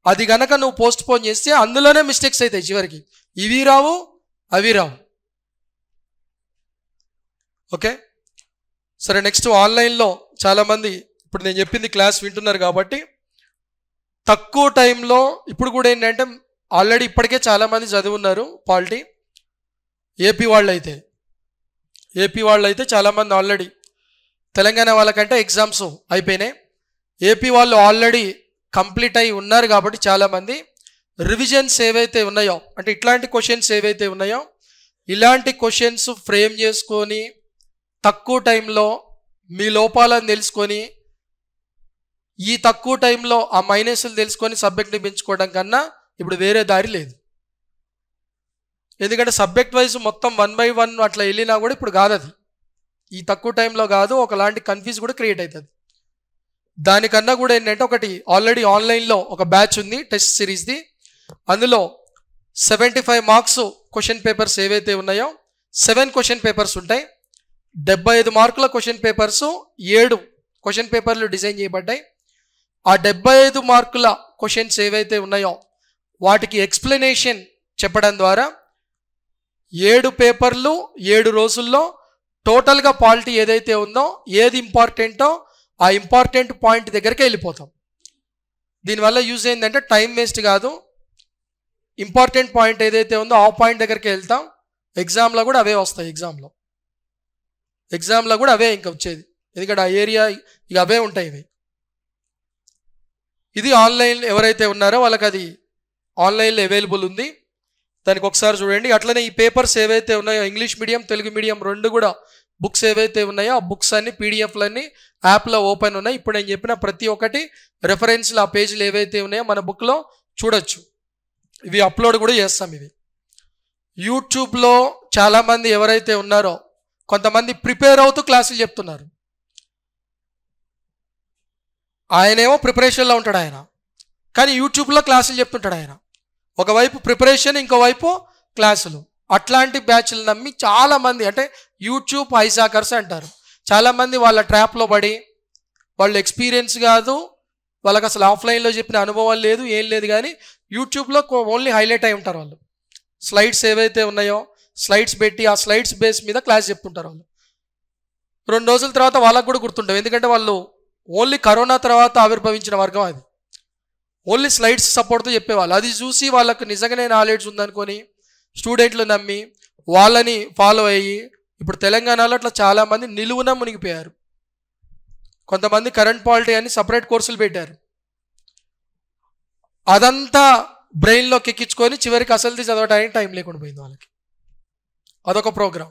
అది గనక నువ్వు పోస్ట్ పోన్ చేస్తే అందులోనే మిస్టేక్స్ అవుతాయి చివరికి. ఇవి రావు అవి రావు. ఓకే సరే. నెక్స్ట్ ఆన్లైన్లో చాలామంది ఇప్పుడు నేను చెప్పింది క్లాస్ వింటున్నారు కాబట్టి తక్కువ టైంలో ఇప్పుడు కూడా ఏంటంటే ఆల్రెడీ ఇప్పటికే చాలామంది చదువున్నారు పాలిటీ. ఏపీ వాళ్ళు అయితే చాలామంది ఆల్రెడీ తెలంగాణ వాళ్ళకంటే ఎగ్జామ్స్ అయిపోయినాయి. ఏపీ వాళ్ళు ఆల్రెడీ కంప్లీట్ అయి ఉన్నారు కాబట్టి చాలామంది రివిజన్స్ ఏవైతే ఉన్నాయో అంటే ఇట్లాంటి క్వశ్చన్స్ ఏవైతే ఉన్నాయో ఇలాంటి క్వశ్చన్స్ ఫ్రేమ్ చేసుకొని తక్కువ టైంలో మీ లోపాలను తెలుసుకొని ఈ తక్కువ టైంలో ఆ మైనస్లు తెలుసుకొని సబ్జెక్ట్ని పెంచుకోవడం కన్నా ఇప్పుడు వేరే దారి లేదు. ఎందుకంటే సబ్జెక్ట్ వైజ్ మొత్తం 1 by 1 అట్లా వెళ్ళినా కూడా ఇప్పుడు కాదు. అది ఈ తక్కువ టైంలో కాదు, ఒకలాంటి కన్ఫ్యూజ్ కూడా క్రియేట్ అవుతుంది. దానికన్నా కూడా ఏంటంటే ఒకటి ఆల్రెడీ ఆన్లైన్లో ఒక బ్యాచ్ ఉంది టెస్ట్ సిరీస్ది. అందులో 75 మార్క్స్ క్వశ్చన్ పేపర్స్ ఏవైతే ఉన్నాయో 7 క్వశ్చన్ పేపర్స్ ఉంటాయి. 75 మార్కుల క్వశ్చన్ పేపర్స్ 7 క్వశ్చన్ పేపర్లు డిజైన్ చేయబడ్డాయి. ఆ 75 మార్కుల క్వశ్చన్స్ ఏవైతే ఉన్నాయో వాటికి ఎక్స్ప్లెనేషన్ చెప్పడం ద్వారా 7 పేపర్లు 7 రోజుల్లో టోటల్గా పాలిటీ ఏదైతే ఉందో ఏది ఇంపార్టెంటో ఆ ఇంపార్టెంట్ పాయింట్ దగ్గరికి వెళ్ళిపోతాం. దీనివల్ల యూజ్ ఏంటంటే టైం వేస్ట్ కాదు. ఇంపార్టెంట్ పాయింట్ ఏదైతే ఉందో ఆ పాయింట్ దగ్గరికి వెళ్తాం. ఎగ్జామ్లో కూడా అవే వస్తాయి. ఎగ్జామ్లో కూడా అవే ఇంకా వచ్చేది, ఎందుకంటే ఆ ఏరియా ఇక అవే ఉంటాయి. ఇది ఆన్లైన్ ఎవరైతే ఉన్నారో వాళ్ళకి అది ఆన్లైన్లో అవైలబుల్ ఉంది. దానికి ఒకసారి చూడండి. అట్లనే ఈ పేపర్స్ ఏవైతే ఉన్నాయో ఇంగ్లీష్ మీడియం తెలుగు మీడియం రెండు కూడా బుక్స్ ఏవైతే ఉన్నాయో ఆ బుక్స్ అన్ని పీడిఎఫ్లన్నీ యాప్లో ఓపెన్ ఉన్నాయి. ఇప్పుడు నేను చెప్పిన ప్రతి ఒక్కటి రెఫరెన్స్లు ఆ పేజీలు ఏవైతే ఉన్నాయో మన బుక్లో చూడొచ్చు. ఇవి అప్లోడ్ కూడా చేస్తాం. ఇవి యూట్యూబ్లో చాలామంది ఎవరైతే ఉన్నారో కొంతమంది ప్రిపేర్ అవుతూ క్లాసులు చెప్తున్నారు. ఆయనేమో ప్రిపరేషన్లో ఉంటాడు ఆయన, కానీ యూట్యూబ్లో క్లాసులు చెప్తుంటాడు ఆయన. ఒకవైపు ప్రిపరేషన్, ఇంకోవైపు క్లాసులు. అట్లాంటి బ్యాచ్లు నమ్మి చాలామంది, అంటే యూట్యూబ్ హైజాకర్స్ అంటారు, చాలామంది వాళ్ళ ట్రాప్లో పడి వాళ్ళు ఎక్స్పీరియన్స్ కాదు, వాళ్ళకి అసలు ఆఫ్లైన్లో చెప్పిన అనుభవం లేదు, ఏం లేదు, కానీ యూట్యూబ్లో ఓన్లీ హైలైట్ అయి ఉంటారు. వాళ్ళు స్లైడ్స్ ఏవైతే ఉన్నాయో స్లైడ్స్ పెట్టి ఆ స్లైడ్స్ బేస్ మీద క్లాస్ చెప్తుంటారు. వాళ్ళు 2 రోజుల తర్వాత వాళ్ళకు కూడా గుర్తుంటాం, ఎందుకంటే వాళ్ళు ఓన్లీ కరోనా తర్వాత ఆవిర్భవించిన వర్గం అది. ఓన్లీ స్లైడ్స్ సపోర్ట్తో చెప్పేవాళ్ళు. అది చూసి వాళ్ళకు నిజంగానే నాలెడ్జ్ ఉందనుకొని స్టూడెంట్లు నమ్మి వాళ్ళని ఫాలో అయ్యి ఇప్పుడు తెలంగాణలో అట్లా చాలామంది నిలువున మునిగిపోయారు. కొంతమంది కరెంట్ పాలిటీ అని సపరేట్ కోర్సులు పెట్టారు. అదంతా బ్రెయిన్లోకి ఎక్కించుకొని చివరికి అసలుది చదవడానికి టైం లేకుండా పోయింది వాళ్ళకి. అదొక ప్రోగ్రాం.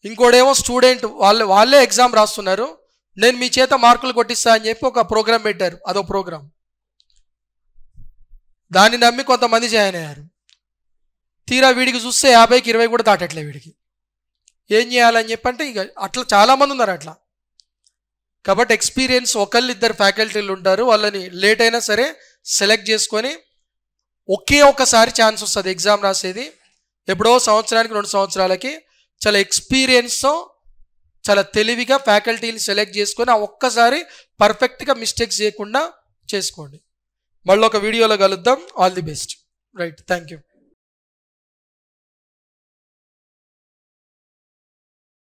ఇంకోడేమో స్టూడెంట్ వాళ్ళే ఎగ్జామ్ రాస్తున్నారు, నేను మీ చేత మార్కులు కొట్టిస్తా అని చెప్పి ఒక ప్రోగ్రాం పెట్టారు. అదొక ప్రోగ్రాం. దాన్ని నమ్మి కొంతమంది జాయిన్ అయ్యారు. తీరా వీడికి చూస్తే 50కి 20 కూడా దాటట్లే. వీడికి ఏం చేయాలని చెప్పంటే ఇక అట్లా చాలామంది ఉన్నారు అట్లా. కాబట్టి ఎక్స్పీరియన్స్ ఒకళ్ళిద్దరు ఫ్యాకల్టీలు ఉంటారు, వాళ్ళని లేట్ అయినా సరే సెలెక్ట్ చేసుకొని ఒకే ఒక్కసారి ఛాన్స్ వస్తుంది ఎగ్జామ్ రాసేది. ఎప్పుడో సంవత్సరానికి 2 సంవత్సరాలకి చాలా ఎక్స్పీరియన్స్తో చాలా తెలివిగా ఫ్యాకల్టీని సెలెక్ట్ చేసుకొని ఆ ఒక్కసారి పర్ఫెక్ట్గా మిస్టేక్స్ చేయకుండా చేసుకోండి. మళ్ళీ ఒక వీడియోలో కలుద్దాం. All the best. Right, thank you.